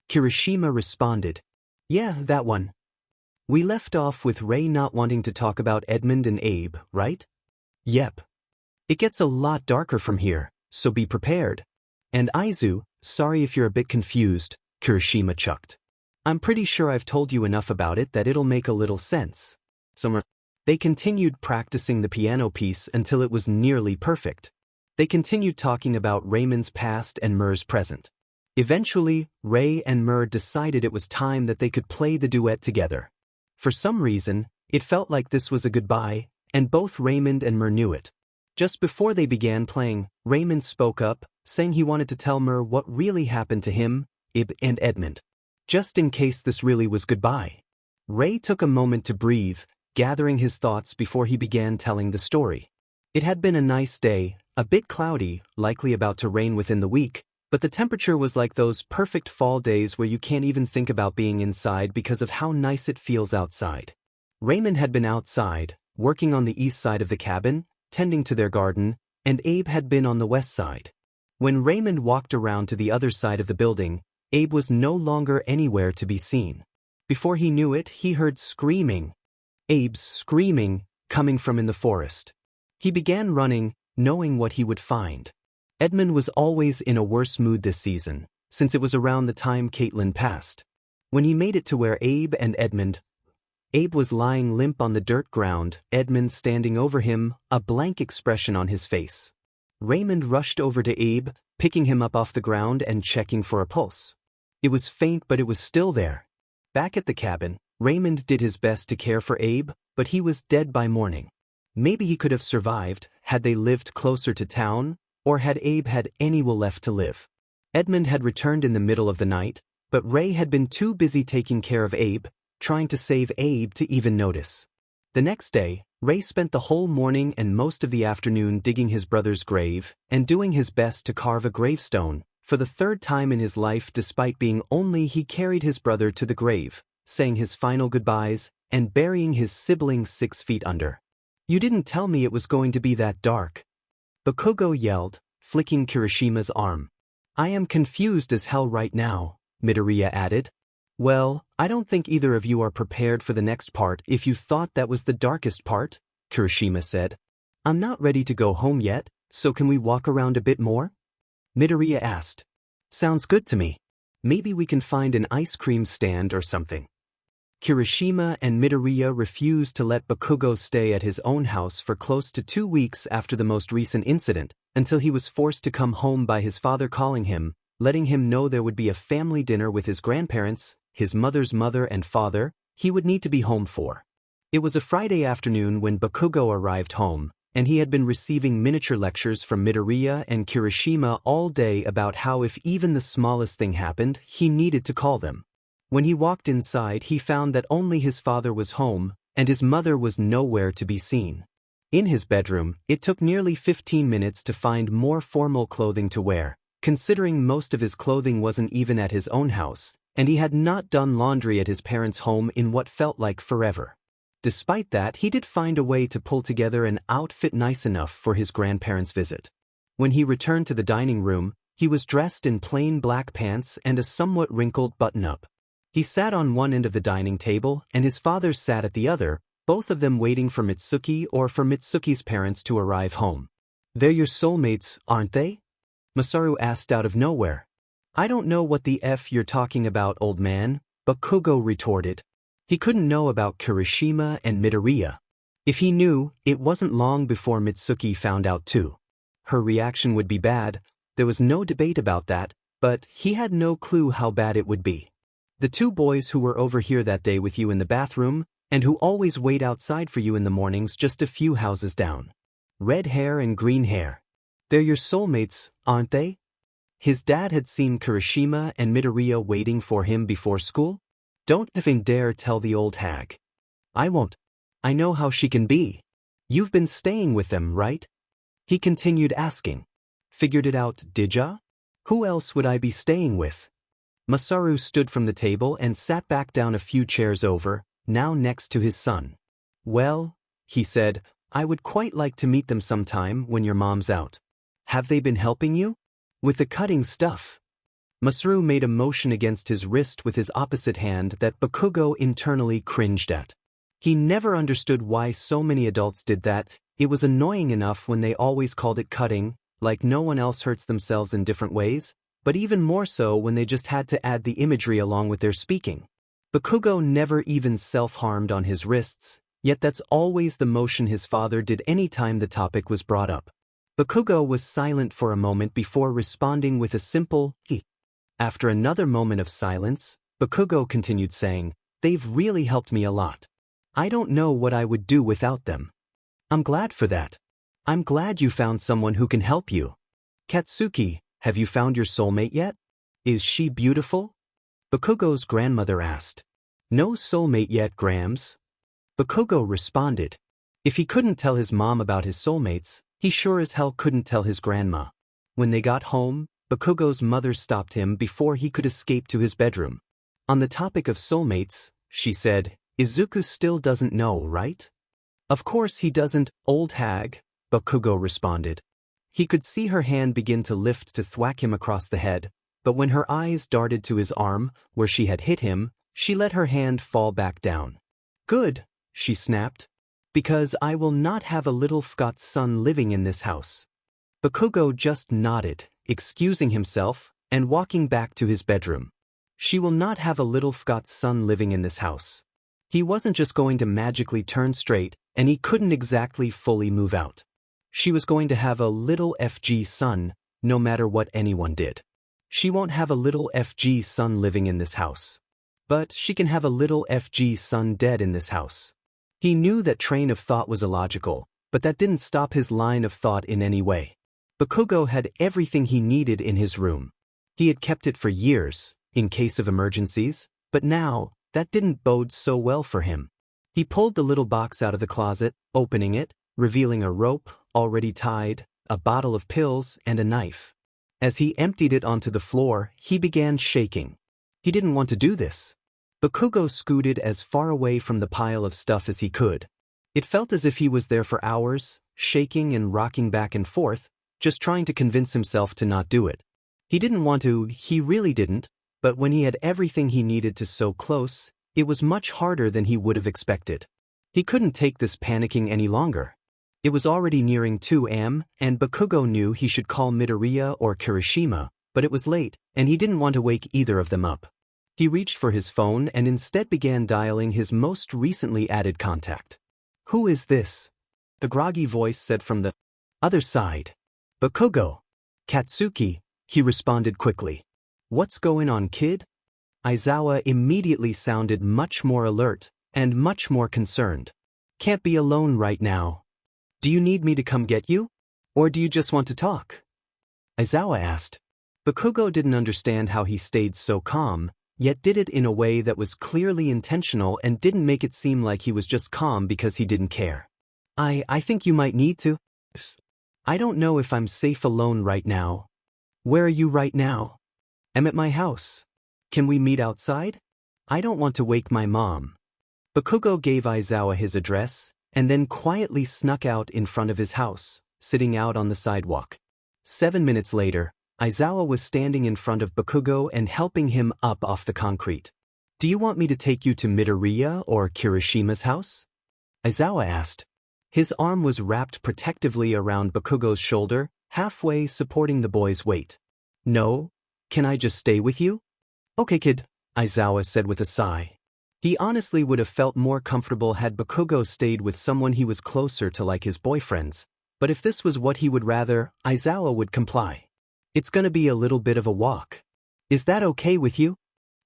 Kirishima responded. "Yeah, that one. We left off with Ray not wanting to talk about Edmund and Abe, right?" "Yep. It gets a lot darker from here, so be prepared. And Aizu, sorry if you're a bit confused," Kirishima chucked. "I'm pretty sure I've told you enough about it that it'll make a little sense." They continued practicing the piano piece until it was nearly perfect. They continued talking about Raymond's past and Mur's present. Eventually, Ray and Mur decided it was time that they could play the duet together. For some reason, it felt like this was a goodbye, and both Raymond and Mur knew it. Just before they began playing, Raymond spoke up, saying he wanted to tell Mur what really happened to him, Ib, and Edmund. Just in case this really was goodbye. Ray took a moment to breathe, gathering his thoughts before he began telling the story. It had been a nice day, a bit cloudy, likely about to rain within the week, but the temperature was like those perfect fall days where you can't even think about being inside because of how nice it feels outside. Raymond had been outside, working on the east side of the cabin, tending to their garden, and Abe had been on the west side. When Raymond walked around to the other side of the building, Abe was no longer anywhere to be seen. Before he knew it, he heard screaming. Abe's screaming, coming from in the forest. He began running, knowing what he would find. Edmund was always in a worse mood this season, since it was around the time Caitlin passed. When he made it to where Abe was lying limp on the dirt ground, Edmund standing over him, a blank expression on his face. Raymond rushed over to Abe, picking him up off the ground and checking for a pulse. It was faint, but it was still there. Back at the cabin, Raymond did his best to care for Abe, but he was dead by morning. Maybe he could have survived, had they lived closer to town, or had Abe had any will left to live. Edmund had returned in the middle of the night, but Ray had been too busy taking care of Abe, trying to save Abe to even notice. The next day, Ray spent the whole morning and most of the afternoon digging his brother's grave and doing his best to carve a gravestone. For the third time in his life, despite being only, he carried his brother to the grave, saying his final goodbyes and burying his siblings 6 feet under. "You didn't tell me it was going to be that dark," Bakugo yelled, flicking Kirishima's arm. "I am confused as hell right now," Midoriya added. "Well, I don't think either of you are prepared for the next part if you thought that was the darkest part," Kirishima said. "I'm not ready to go home yet, so can we walk around a bit more?" Midoriya asked. "Sounds good to me. Maybe we can find an ice cream stand or something." Kirishima and Midoriya refused to let Bakugo stay at his own house for close to 2 weeks after the most recent incident, until he was forced to come home by his father calling him, letting him know there would be a family dinner with his grandparents, his mother's mother and father, he would need to be home for. It was a Friday afternoon when Bakugo arrived home, and he had been receiving miniature lectures from Midoriya and Kirishima all day about how if even the smallest thing happened, he needed to call them. When he walked inside, he found that only his father was home, and his mother was nowhere to be seen. In his bedroom, it took nearly 15 minutes to find more formal clothing to wear, considering most of his clothing wasn't even at his own house, and he had not done laundry at his parents' home in what felt like forever. Despite that, he did find a way to pull together an outfit nice enough for his grandparents' visit. When he returned to the dining room, he was dressed in plain black pants and a somewhat wrinkled button-up. He sat on one end of the dining table and his father sat at the other, both of them waiting for Mitsuki or for Mitsuki's parents to arrive home. "They're your soulmates, aren't they?" Masaru asked out of nowhere. "I don't know what the F you're talking about, old man," Bakugo retorted. He couldn't know about Kirishima and Midoriya. If he knew, it wasn't long before Mitsuki found out too. Her reaction would be bad, there was no debate about that, but he had no clue how bad it would be. "The two boys who were over here that day with you in the bathroom, and who always wait outside for you in the mornings just a few houses down. Red hair and green hair. They're your soulmates, aren't they?" His dad had seen Kirishima and Midoriya waiting for him before school? "Don't even dare tell the old hag." "I won't. I know how she can be. You've been staying with them, right?" He continued asking. "Figured it out, did ya? Who else would I be staying with?" Masaru stood from the table and sat back down a few chairs over, now next to his son. "Well," he said, "I would quite like to meet them sometime when your mom's out. Have they been helping you? With the cutting stuff?" Masaru made a motion against his wrist with his opposite hand that Bakugo internally cringed at. He never understood why so many adults did that. It was annoying enough when they always called it cutting, like no one else hurts themselves in different ways, but even more so when they just had to add the imagery along with their speaking. Bakugo never even self-harmed on his wrists, yet that's always the motion his father did any time the topic was brought up. Bakugo was silent for a moment before responding with a simple "he." After another moment of silence, Bakugo continued saying, "They've really helped me a lot. I don't know what I would do without them. I'm glad for that. I'm glad you found someone who can help you. Katsuki, have you found your soulmate yet? Is she beautiful?" Bakugo's grandmother asked. "No soulmate yet, Grams." Bakugo responded. If he couldn't tell his mom about his soulmates, he sure as hell couldn't tell his grandma. When they got home, Bakugo's mother stopped him before he could escape to his bedroom. "On the topic of soulmates," she said, "Izuku still doesn't know, right?" "Of course he doesn't, old hag," Bakugo responded. He could see her hand begin to lift to thwack him across the head, but when her eyes darted to his arm, where she had hit him, she let her hand fall back down. "Good," she snapped. "Because I will not have a little fgot son living in this house." Bakugo just nodded, excusing himself, and walking back to his bedroom. She will not have a little fgot son living in this house. He wasn't just going to magically turn straight, and he couldn't exactly fully move out. She was going to have a little FG son, no matter what anyone did. She won't have a little FG son living in this house. But she can have a little FG son dead in this house. He knew that train of thought was illogical, but that didn't stop his line of thought in any way. Bakugo had everything he needed in his room. He had kept it for years, in case of emergencies, but now, that didn't bode so well for him. He pulled the little box out of the closet, opening it, revealing a rope, already tied, a bottle of pills, and a knife. As he emptied it onto the floor, he began shaking. He didn't want to do this. Bakugo scooted as far away from the pile of stuff as he could. It felt as if he was there for hours, shaking and rocking back and forth, just trying to convince himself to not do it. He didn't want to, he really didn't, but when he had everything he needed to so close, it was much harder than he would have expected. He couldn't take this panicking any longer. It was already nearing 2 a.m., and Bakugo knew he should call Midoriya or Kirishima, but it was late, and he didn't want to wake either of them up. He reached for his phone and instead began dialing his most recently added contact. "Who is this?" the groggy voice said from the other side. "Bakugo." "Katsuki," he responded quickly. "What's going on, kid?" Aizawa immediately sounded much more alert and much more concerned. "Can't be alone right now. Do you need me to come get you? Or do you just want to talk?" Aizawa asked. Bakugo didn't understand how he stayed so calm, yet did it in a way that was clearly intentional and didn't make it seem like he was just calm because he didn't care. I think you might need to. I don't know if I'm safe alone right now. Where are you right now? I'm at my house. Can we meet outside? I don't want to wake my mom. Bakugo gave Aizawa his address, and then quietly snuck out in front of his house, sitting out on the sidewalk. 7 minutes later, Aizawa was standing in front of Bakugo and helping him up off the concrete. Do you want me to take you to Midoriya or Kirishima's house? Aizawa asked. His arm was wrapped protectively around Bakugo's shoulder, halfway supporting the boy's weight. No, can I just stay with you? Okay, kid, Aizawa said with a sigh. He honestly would have felt more comfortable had Bakugo stayed with someone he was closer to like his boyfriends, but if this was what he would rather, Aizawa would comply. It's gonna be a little bit of a walk. Is that okay with you?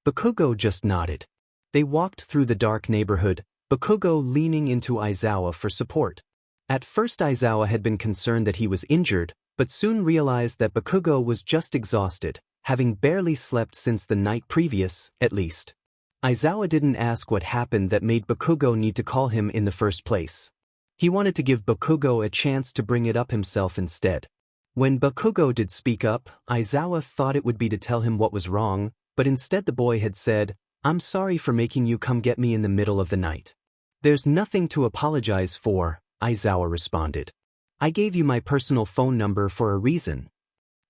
Bakugo just nodded. They walked through the dark neighborhood, Bakugo leaning into Aizawa for support. At first Aizawa had been concerned that he was injured, but soon realized that Bakugo was just exhausted, having barely slept since the night previous, at least. Aizawa didn't ask what happened that made Bakugo need to call him in the first place. He wanted to give Bakugo a chance to bring it up himself instead. When Bakugo did speak up, Aizawa thought it would be to tell him what was wrong, but instead the boy had said, I'm sorry for making you come get me in the middle of the night. There's nothing to apologize for, Aizawa responded. I gave you my personal phone number for a reason.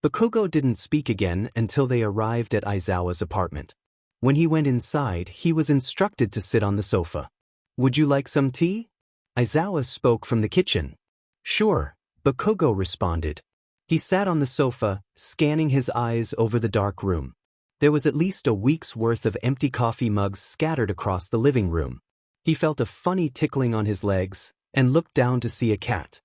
Bakugo didn't speak again until they arrived at Aizawa's apartment. When he went inside, he was instructed to sit on the sofa. Would you like some tea? Aizawa spoke from the kitchen. Sure, Bakugo responded. He sat on the sofa, scanning his eyes over the dark room. There was at least a week's worth of empty coffee mugs scattered across the living room. He felt a funny tickling on his legs, and looked down to see a cat.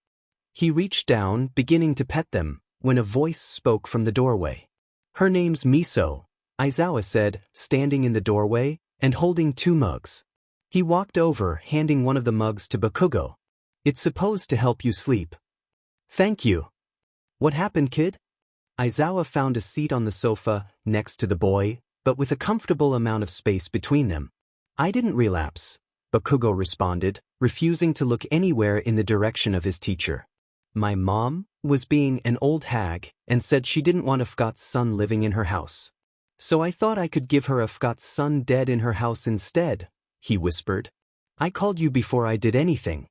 He reached down, beginning to pet them, when a voice spoke from the doorway. Her name's Miso, Aizawa said, standing in the doorway, and holding 2 mugs. He walked over, handing one of the mugs to Bakugo. It's supposed to help you sleep. Thank you. What happened, kid? Aizawa found a seat on the sofa, next to the boy, but with a comfortable amount of space between them. I didn't relapse, Bakugo responded, refusing to look anywhere in the direction of his teacher. My mom was being an old hag and said she didn't want Afghot's son living in her house. So I thought I could give her Afghot's son dead in her house instead, he whispered. I called you before I did anything.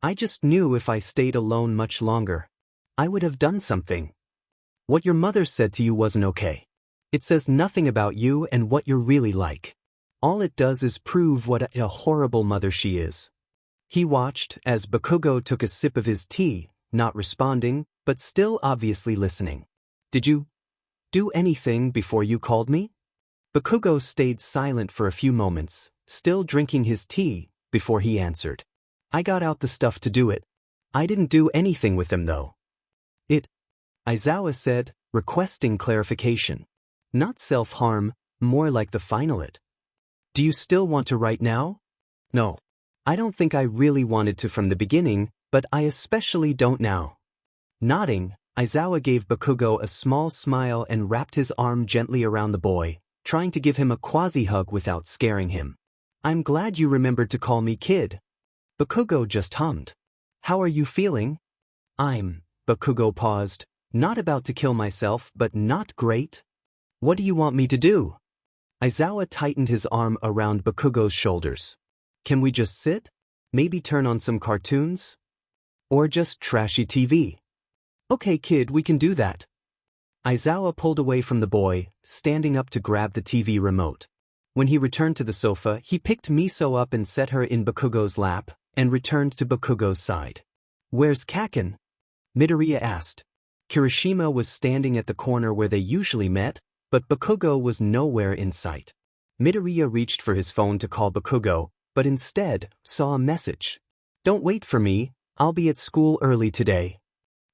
I just knew if I stayed alone much longer, I would have done something. What your mother said to you wasn't okay. It says nothing about you and what you're really like. All it does is prove what a horrible mother she is. He watched as Bakugo took a sip of his tea, not responding, but still obviously listening. Did you do anything before you called me? Bakugo stayed silent for a few moments, still drinking his tea, before he answered. I got out the stuff to do it. I didn't do anything with them though. Aizawa said, requesting clarification. Not self-harm, more like the final it. Do you still want to right now? No. I don't think I really wanted to from the beginning, but I especially don't now. Nodding, Aizawa gave Bakugo a small smile and wrapped his arm gently around the boy, trying to give him a quasi-hug without scaring him. I'm glad you remembered to call me kid. Bakugo just hummed. How are you feeling? Bakugo paused, not about to kill myself but not great. What do you want me to do? Aizawa tightened his arm around Bakugo's shoulders. Can we just sit? Maybe turn on some cartoons? Or just trashy TV? Okay kid, we can do that. Aizawa pulled away from the boy, standing up to grab the TV remote. When he returned to the sofa, he picked Miso up and set her in Bakugo's lap, and returned to Bakugo's side. Where's Kaken? Midoriya asked. Kirishima was standing at the corner where they usually met, but Bakugo was nowhere in sight. Midoriya reached for his phone to call Bakugo, but instead saw a message. Don't wait for me, I'll be at school early today.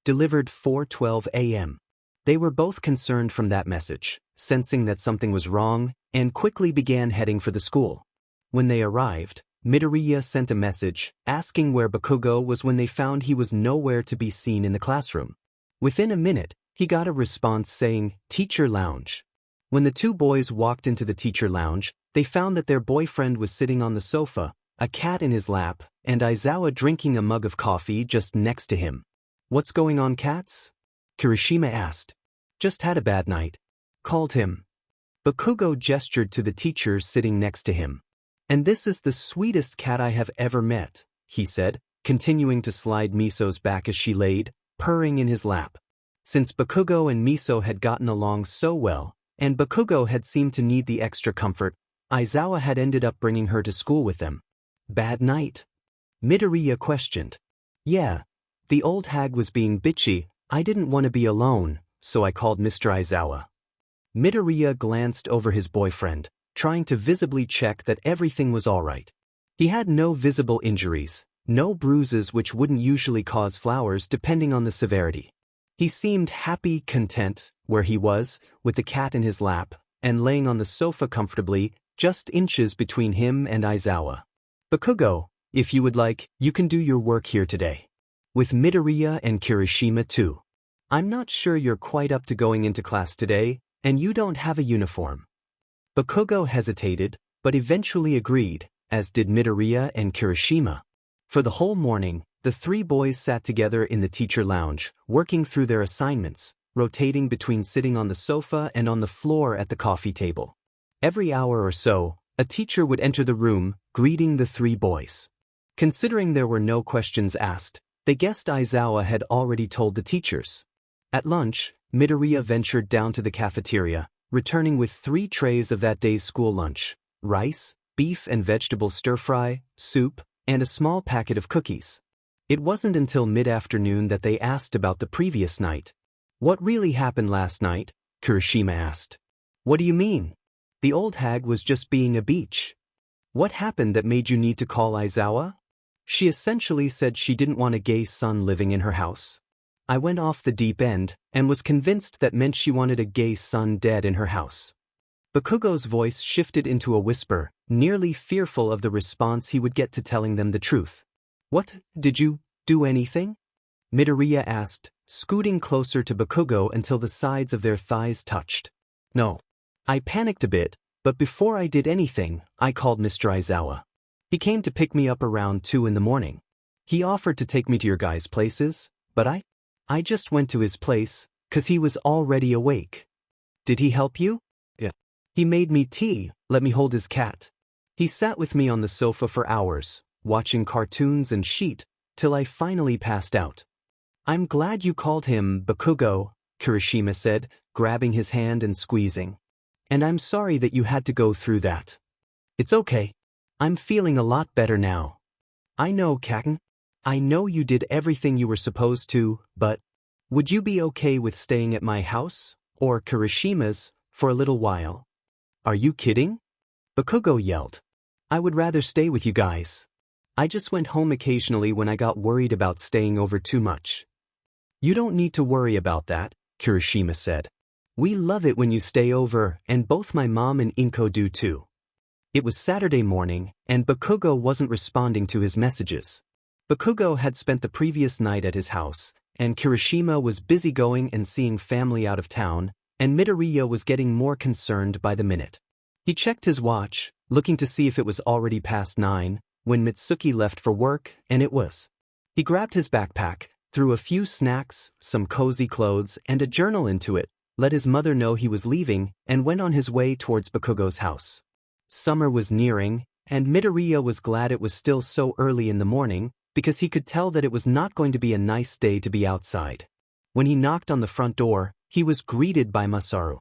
Delivered 4:12 a.m. They were both concerned from that message, sensing that something was wrong, and quickly began heading for the school. When they arrived, Midoriya sent a message asking where Bakugo was when they found he was nowhere to be seen in the classroom. Within a minute, he got a response saying, Teacher Lounge. When the 2 boys walked into the teacher lounge, they found that their boyfriend was sitting on the sofa, a cat in his lap, and Aizawa drinking a mug of coffee just next to him. "What's going on, cats?" Kirishima asked. "Just had a bad night," called him. Bakugo gestured to the teacher sitting next to him. "And this is the sweetest cat I have ever met," he said, continuing to slide Miso's back as she laid, purring in his lap. Since Bakugo and Miso had gotten along so well, and Bakugo had seemed to need the extra comfort, Aizawa had ended up bringing her to school with them. "Bad night?" Midoriya questioned. "Yeah. The old hag was being bitchy. I didn't want to be alone, so I called Mr. Aizawa." Midoriya glanced over his boyfriend, trying to visibly check that everything was all right. He had no visible injuries, no bruises which wouldn't usually cause flowers depending on the severity. He seemed happy, content, where he was, with the cat in his lap, and laying on the sofa comfortably, just inches between him and Aizawa. "Bakugo, if you would like, you can do your work here today. With Midoriya and Kirishima too. I'm not sure you're quite up to going into class today, and you don't have a uniform." Bakugo hesitated, but eventually agreed, as did Midoriya and Kirishima. For the whole morning, the three boys sat together in the teacher lounge, working through their assignments, rotating between sitting on the sofa and on the floor at the coffee table. Every hour or so, a teacher would enter the room, greeting the three boys. Considering there were no questions asked, they guessed Aizawa had already told the teachers. At lunch, Midoriya ventured down to the cafeteria, returning with 3 trays of that day's school lunch: rice, beef and vegetable stir-fry, soup, and a small packet of cookies. It wasn't until mid-afternoon that they asked about the previous night. "What really happened last night?" Kirishima asked. "What do you mean?" "The old hag was just being a beach." "What happened that made you need to call Aizawa?" "She essentially said she didn't want a gay son living in her house. I went off the deep end, and was convinced that meant she wanted a gay son dead in her house." Bakugo's voice shifted into a whisper, nearly fearful of the response he would get to telling them the truth. "What, did you do anything?" Midoriya asked, scooting closer to Bakugo until the sides of their thighs touched. "No. I panicked a bit, but before I did anything, I called Mr. Aizawa. He came to pick me up around 2 in the morning. He offered to take me to your guys' places, but I just went to his place, 'cause he was already awake." "Did he help you?" "Yeah. He made me tea, let me hold his cat. He sat with me on the sofa for hours, watching cartoons and sheet, till I finally passed out." "I'm glad you called him Bakugo," Kirishima said, grabbing his hand and squeezing. "And I'm sorry that you had to go through that." "It's okay. I'm feeling a lot better now." "I know, Kaken. I know you did everything you were supposed to, but would you be okay with staying at my house, or Kirishima's, for a little while?" "Are you kidding?" Bakugo yelled. "I would rather stay with you guys. I just went home occasionally when I got worried about staying over too much." "You don't need to worry about that," Kirishima said. "We love it when you stay over, and both my mom and Inko do too." It was Saturday morning, and Bakugo wasn't responding to his messages. Bakugo had spent the previous night at his house, and Kirishima was busy going and seeing family out of town, and Midoriya was getting more concerned by the minute. He checked his watch, looking to see if it was already past 9, when Mitsuki left for work, and it was. He grabbed his backpack, threw a few snacks, some cozy clothes, and a journal into it, let his mother know he was leaving, and went on his way towards Bakugo's house. Summer was nearing, and Midoriya was glad it was still so early in the morning, because he could tell that it was not going to be a nice day to be outside. When he knocked on the front door, he was greeted by Masaru.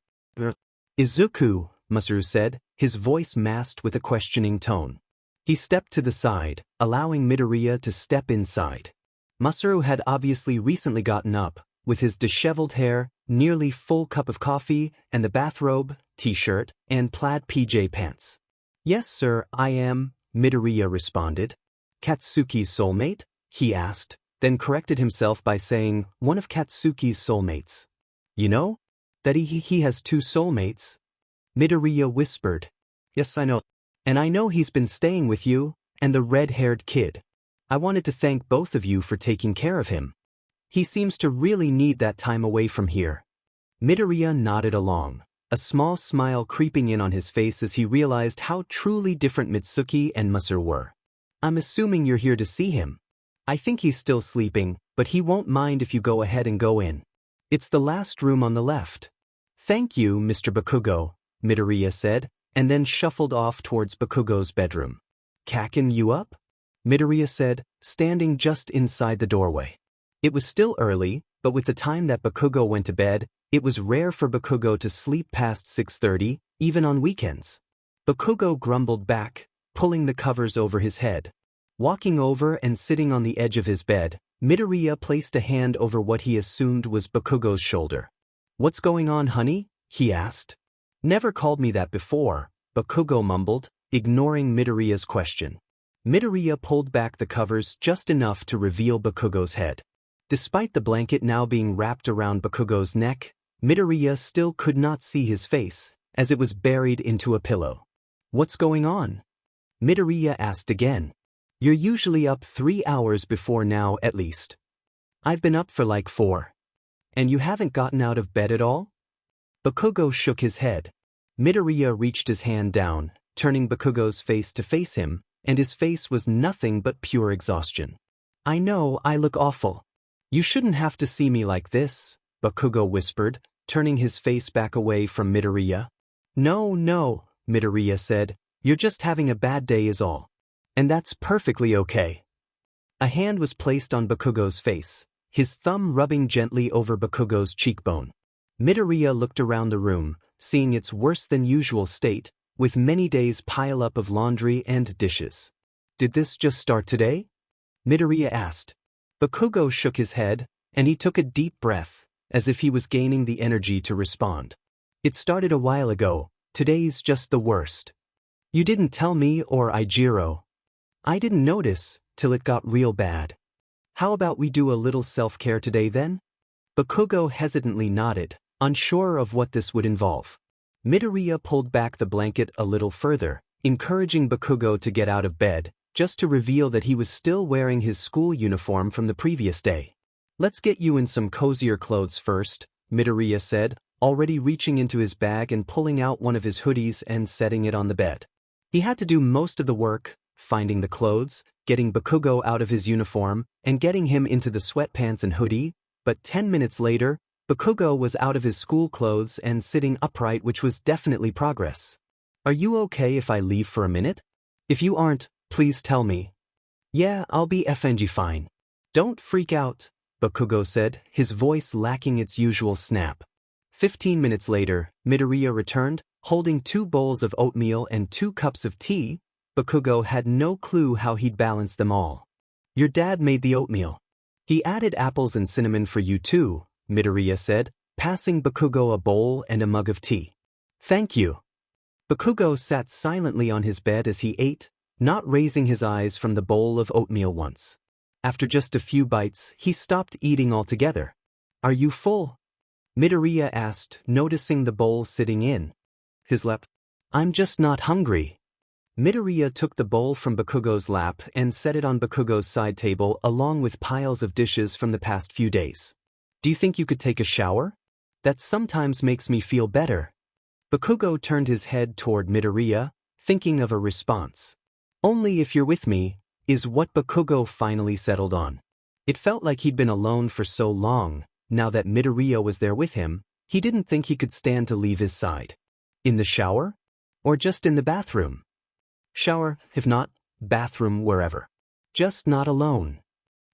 "Izuku," Masaru said, his voice masked with a questioning tone. He stepped to the side, allowing Midoriya to step inside. Masaru had obviously recently gotten up, with his disheveled hair, nearly full cup of coffee, and the bathrobe, t-shirt, and plaid PJ pants. "Yes, sir, I am," Midoriya responded. "Katsuki's soulmate?" he asked, then corrected himself by saying, "One of Katsuki's soulmates." "You know? That he has 2 soulmates?" Midoriya whispered. "Yes, I know. And I know he's been staying with you, and the red-haired kid. I wanted to thank both of you for taking care of him. He seems to really need that time away from here." Midoriya nodded along, a small smile creeping in on his face as he realized how truly different Mitsuki and Masaru were. I'm assuming you're here to see him. I think he's still sleeping, but he won't mind if you go ahead and go in. It's the last room on the left. Thank you, Mr. Bakugo, Midoriya said, and then shuffled off towards Bakugo's bedroom. Kakin you up? Midoriya said, standing just inside the doorway. It was still early, but with the time that Bakugo went to bed, it was rare for Bakugo to sleep past 6:30, even on weekends. Bakugo grumbled back, pulling the covers over his head. Walking over and sitting on the edge of his bed, Midoriya placed a hand over what he assumed was Bakugo's shoulder. What's going on, honey? He asked. Never called me that before, Bakugo mumbled, ignoring Midoriya's question. Midoriya pulled back the covers just enough to reveal Bakugo's head. Despite the blanket now being wrapped around Bakugo's neck, Midoriya still could not see his face, as it was buried into a pillow. What's going on? Midoriya asked again. You're usually up 3 hours before now at least. I've been up for like 4. And you haven't gotten out of bed at all? Bakugo shook his head. Midoriya reached his hand down, turning Bakugo's face to face him, and his face was nothing but pure exhaustion. I know I look awful. You shouldn't have to see me like this, Bakugo whispered, turning his face back away from Midoriya. No, Midoriya said, you're just having a bad day is all. And that's perfectly okay. A hand was placed on Bakugo's face, his thumb rubbing gently over Bakugo's cheekbone. Midoriya looked around the room, seeing its worse-than-usual state, with many days' pile-up of laundry and dishes. Did this just start today? Midoriya asked. Bakugo shook his head, and he took a deep breath, as if he was gaining the energy to respond. It started a while ago, today's just the worst. You didn't tell me or Ijiro. I didn't notice, till it got real bad. How about we do a little self-care today then? Bakugo hesitantly nodded, unsure of what this would involve. Midoriya pulled back the blanket a little further, encouraging Bakugo to get out of bed, just to reveal that he was still wearing his school uniform from the previous day. Let's get you in some cozier clothes first, Midoriya said, already reaching into his bag and pulling out one of his hoodies and setting it on the bed. He had to do most of the work, finding the clothes, getting Bakugo out of his uniform, and getting him into the sweatpants and hoodie, but 10 minutes later, Bakugo was out of his school clothes and sitting upright, which was definitely progress. Are you okay if I leave for a minute? If you aren't, please tell me. Yeah, I'll be FNG fine. Don't freak out, Bakugo said, his voice lacking its usual snap. 15 minutes later, Midoriya returned, holding 2 bowls of oatmeal and 2 cups of tea. Bakugo had no clue how he'd balance them all. Your dad made the oatmeal. He added apples and cinnamon for you too, Midoriya said, passing Bakugo a bowl and a mug of tea. Thank you. Bakugo sat silently on his bed as he ate, not raising his eyes from the bowl of oatmeal once. After just a few bites, he stopped eating altogether. Are you full? Midoriya asked, noticing the bowl sitting in his lap. I'm just not hungry. Midoriya took the bowl from Bakugo's lap and set it on Bakugo's side table along with piles of dishes from the past few days. Do you think you could take a shower? That sometimes makes me feel better. Bakugo turned his head toward Midoriya, thinking of a response. Only if you're with me, is what Bakugo finally settled on. It felt like he'd been alone for so long. Now that Midoriya was there with him, he didn't think he could stand to leave his side. In the shower? Or just in the bathroom? Shower, if not, bathroom, wherever. Just not alone.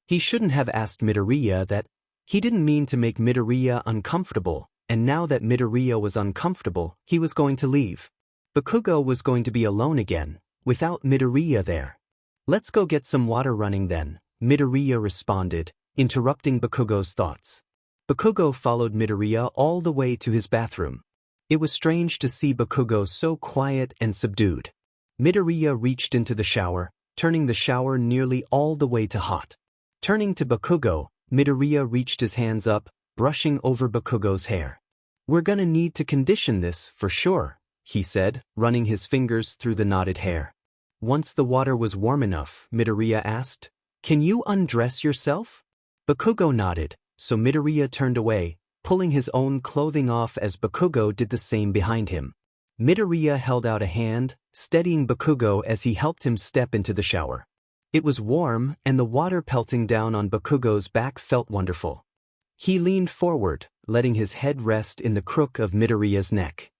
He shouldn't have asked Midoriya that. He didn't mean to make Midoriya uncomfortable, and now that Midoriya was uncomfortable, he was going to leave. Bakugo was going to be alone again, without Midoriya there. Let's go get some water running then, Midoriya responded, interrupting Bakugo's thoughts. Bakugo followed Midoriya all the way to his bathroom. It was strange to see Bakugo so quiet and subdued. Midoriya reached into the shower, turning the shower nearly all the way to hot. Turning to Bakugo, Midoriya reached his hands up, brushing over Bakugo's hair. We're gonna need to condition this, for sure, he said, running his fingers through the knotted hair. Once the water was warm enough, Midoriya asked, Can you undress yourself? Bakugo nodded, so Midoriya turned away, pulling his own clothing off as Bakugo did the same behind him. Midoriya held out a hand, steadying Bakugo as he helped him step into the shower. It was warm, and the water pelting down on Bakugo's back felt wonderful. He leaned forward, letting his head rest in the crook of Midoriya's neck.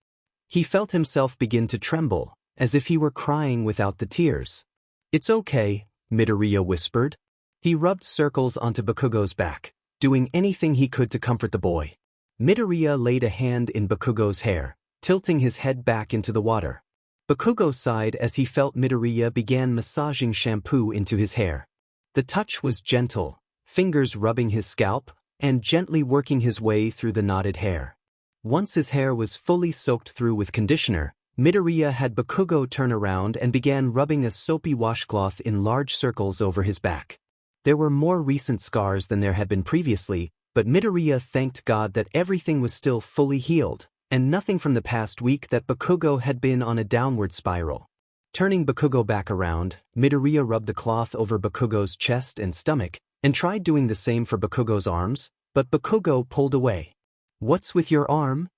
He felt himself begin to tremble, as if he were crying without the tears. "It's okay," Midoriya whispered. He rubbed circles onto Bakugo's back, doing anything he could to comfort the boy. Midoriya laid a hand in Bakugo's hair, tilting his head back into the water. Bakugo sighed as he felt Midoriya began massaging shampoo into his hair. The touch was gentle, fingers rubbing his scalp, and gently working his way through the knotted hair. Once his hair was fully soaked through with conditioner, Midoriya had Bakugo turn around and began rubbing a soapy washcloth in large circles over his back. There were more recent scars than there had been previously, but Midoriya thanked God that everything was still fully healed, and nothing from the past week that Bakugo had been on a downward spiral. Turning Bakugo back around, Midoriya rubbed the cloth over Bakugo's chest and stomach, and tried doing the same for Bakugo's arms, but Bakugo pulled away. "What's with your arm?"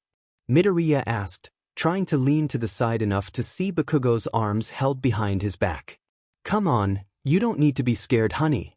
Midoriya asked, trying to lean to the side enough to see Bakugo's arms held behind his back. "Come on, you don't need to be scared, honey."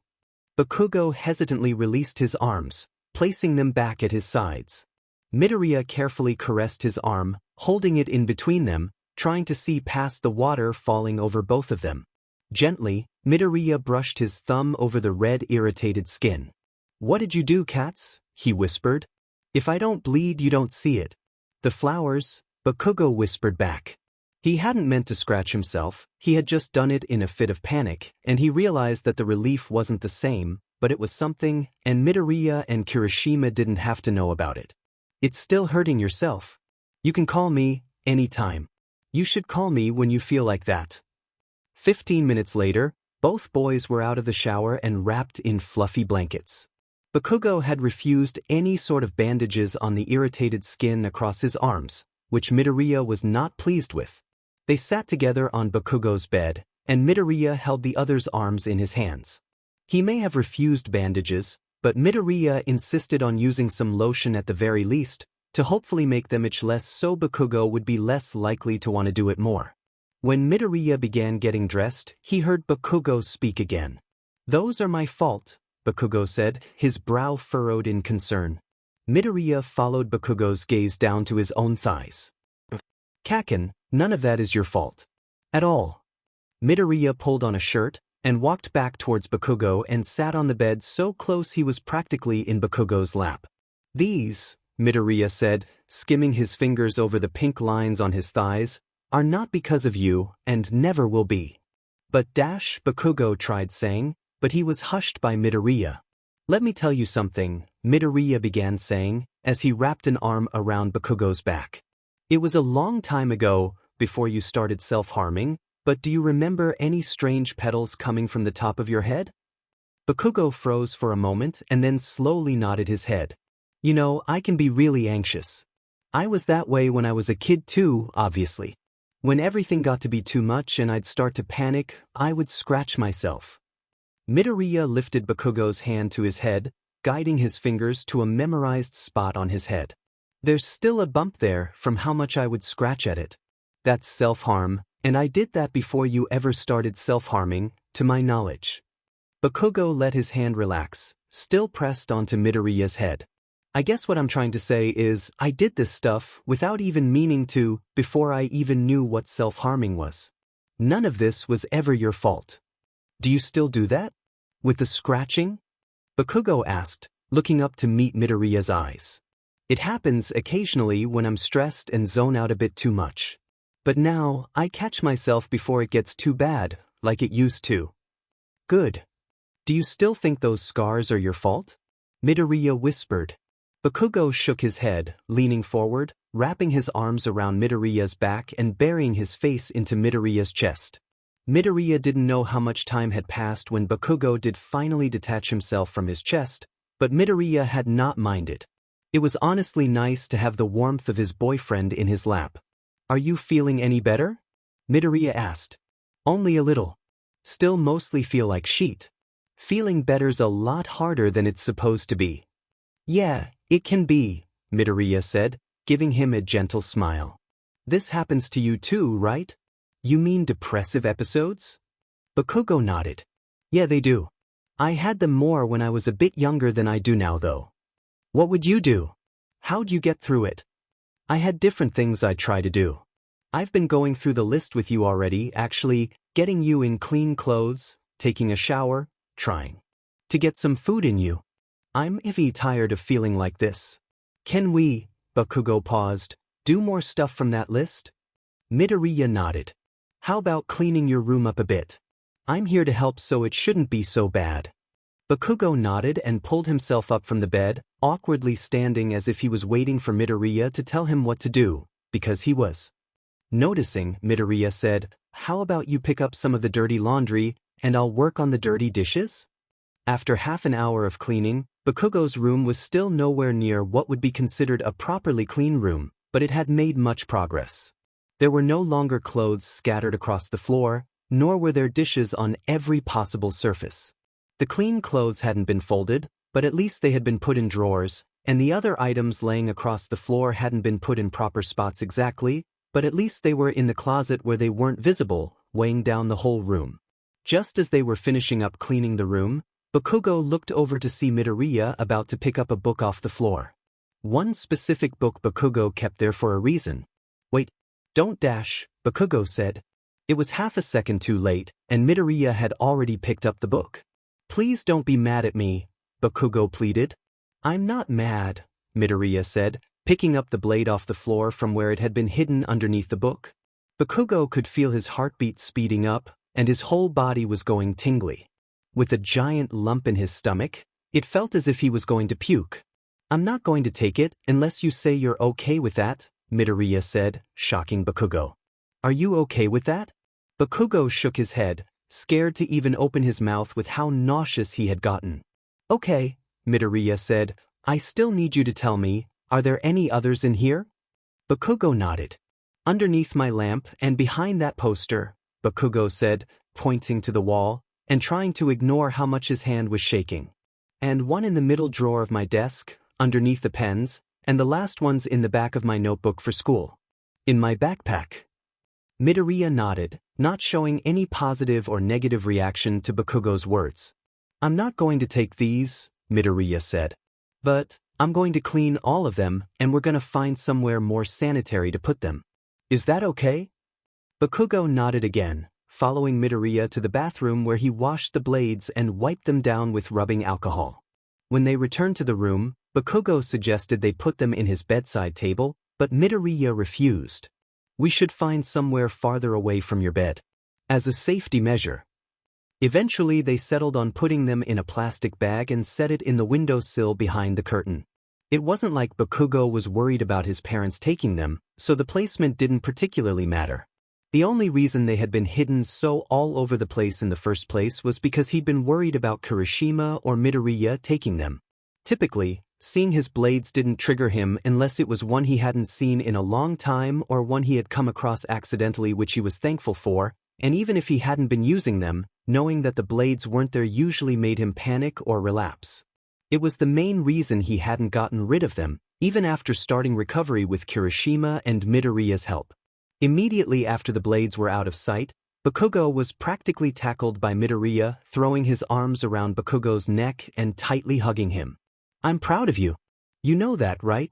Bakugo hesitantly released his arms, placing them back at his sides. Midoriya carefully caressed his arm, holding it in between them, trying to see past the water falling over both of them. Gently, Midoriya brushed his thumb over the red, irritated skin. "What did you do, Cats?" he whispered. "If I don't bleed, you don't see it." "The flowers," Bakugo whispered back. He hadn't meant to scratch himself, he had just done it in a fit of panic, and he realized that the relief wasn't the same, but it was something, and Midoriya and Kirishima didn't have to know about it. "It's still hurting yourself. You can call me anytime. You should call me when you feel like that." 15 minutes later, both boys were out of the shower and wrapped in fluffy blankets. Bakugo had refused any sort of bandages on the irritated skin across his arms, which Midoriya was not pleased with. They sat together on Bakugo's bed, and Midoriya held the other's arms in his hands. He may have refused bandages, but Midoriya insisted on using some lotion at the very least, to hopefully make them itch less so Bakugo would be less likely to want to do it more. When Midoriya began getting dressed, he heard Bakugo speak again. "Those are my fault," Bakugo said, his brow furrowed in concern. Midoriya followed Bakugo's gaze down to his own thighs. "Kaken, none of that is your fault. At all." Midoriya pulled on a shirt, and walked back towards Bakugo and sat on the bed so close he was practically in Bakugo's lap. "These," Midoriya said, skimming his fingers over the pink lines on his thighs, "are not because of you, and never will be." "But Bakugo tried saying, but he was hushed by Midoriya. "Let me tell you something," Midoriya began saying, as he wrapped an arm around Bakugo's back. "It was a long time ago, before you started self-harming, but do you remember any strange petals coming from the top of your head?" Bakugo froze for a moment and then slowly nodded his head. "You know, I can be really anxious. I was that way when I was a kid too, obviously. When everything got to be too much and I'd start to panic, I would scratch myself." Midoriya lifted Bakugo's hand to his head, guiding his fingers to a memorized spot on his head. "There's still a bump there from how much I would scratch at it. That's self-harm, and I did that before you ever started self-harming, to my knowledge." Bakugo let his hand relax, still pressed onto Midoriya's head. "I guess what I'm trying to say is, I did this stuff without even meaning to, before I even knew what self-harming was. None of this was ever your fault." "Do you still do that? With the scratching?" Bakugo asked, looking up to meet Midoriya's eyes. "It happens occasionally when I'm stressed and zone out a bit too much. But now, I catch myself before it gets too bad, like it used to." "Good. Do you still think those scars are your fault?" Midoriya whispered. Bakugo shook his head, leaning forward, wrapping his arms around Midoriya's back and burying his face into Midoriya's chest. Midoriya didn't know how much time had passed when Bakugo did finally detach himself from his chest, but Midoriya had not minded. It was honestly nice to have the warmth of his boyfriend in his lap. "Are you feeling any better?" Midoriya asked. "Only a little. Still mostly feel like shit. Feeling better's a lot harder than it's supposed to be." "Yeah, it can be," Midoriya said, giving him a gentle smile. "This happens to you too, right? You mean depressive episodes?" Bakugo nodded. Yeah, they do. I had them more when I was a bit younger than I do now though. What would you do? How'd you get through it? I had different things I'd try to do. I've been going through the list with you already, actually, getting you in clean clothes, taking a shower, trying to get some food in you. I'm tired of feeling like this. Can we, Bakugo paused, do more stuff from that list? Midoriya nodded. How about cleaning your room up a bit? I'm here to help so it shouldn't be so bad. Bakugo nodded and pulled himself up from the bed, awkwardly standing as if he was waiting for Midoriya to tell him what to do, because he was. Noticing, Midoriya said, how about you pick up some of the dirty laundry, and I'll work on the dirty dishes? After half an hour of cleaning, Bakugo's room was still nowhere near what would be considered a properly clean room, but it had made much progress. There were no longer clothes scattered across the floor, nor were there dishes on every possible surface. The clean clothes hadn't been folded, but at least they had been put in drawers, and the other items laying across the floor hadn't been put in proper spots exactly, but at least they were in the closet where they weren't visible, weighing down the whole room. Just as they were finishing up cleaning the room, Bakugo looked over to see Midoriya about to pick up a book off the floor. One specific book Bakugo kept there for a reason. Wait, don't dash, Bakugo said. It was half a second too late, and Midoriya had already picked up the book. Please don't be mad at me, Bakugo pleaded. I'm not mad, Midoriya said, picking up the blade off the floor from where it had been hidden underneath the book. Bakugo could feel his heartbeat speeding up, and his whole body was going tingly. With a giant lump in his stomach, it felt as if he was going to puke. I'm not going to take it unless you say you're okay with that, Midoriya said, shocking Bakugo. Are you okay with that? Bakugo shook his head, scared to even open his mouth with how nauseous he had gotten. Okay, Midoriya said, I still need you to tell me, are there any others in here? Bakugo nodded. Underneath my lamp and behind that poster, Bakugo said, pointing to the wall, and trying to ignore how much his hand was shaking. And one in the middle drawer of my desk, underneath the pens, and the last one's in the back of my notebook for school. In my backpack. Midoriya nodded, not showing any positive or negative reaction to Bakugo's words. I'm not going to take these, Midoriya said. But, I'm going to clean all of them, and we're going to find somewhere more sanitary to put them. Is that okay? Bakugo nodded again, following Midoriya to the bathroom where he washed the blades and wiped them down with rubbing alcohol. When they returned to the room, Bakugo suggested they put them in his bedside table, but Midoriya refused. We should find somewhere farther away from your bed. As a safety measure. Eventually they settled on putting them in a plastic bag and set it in the windowsill behind the curtain. It wasn't like Bakugo was worried about his parents taking them, so the placement didn't particularly matter. The only reason they had been hidden so all over the place in the first place was because he'd been worried about Kirishima or Midoriya taking them. Typically, seeing his blades didn't trigger him unless it was one he hadn't seen in a long time or one he had come across accidentally, which he was thankful for, and even if he hadn't been using them, knowing that the blades weren't there usually made him panic or relapse. It was the main reason he hadn't gotten rid of them, even after starting recovery with Kirishima and Midoriya's help. Immediately after the blades were out of sight, Bakugo was practically tackled by Midoriya, throwing his arms around Bakugo's neck and tightly hugging him. I'm proud of you. You know that, right?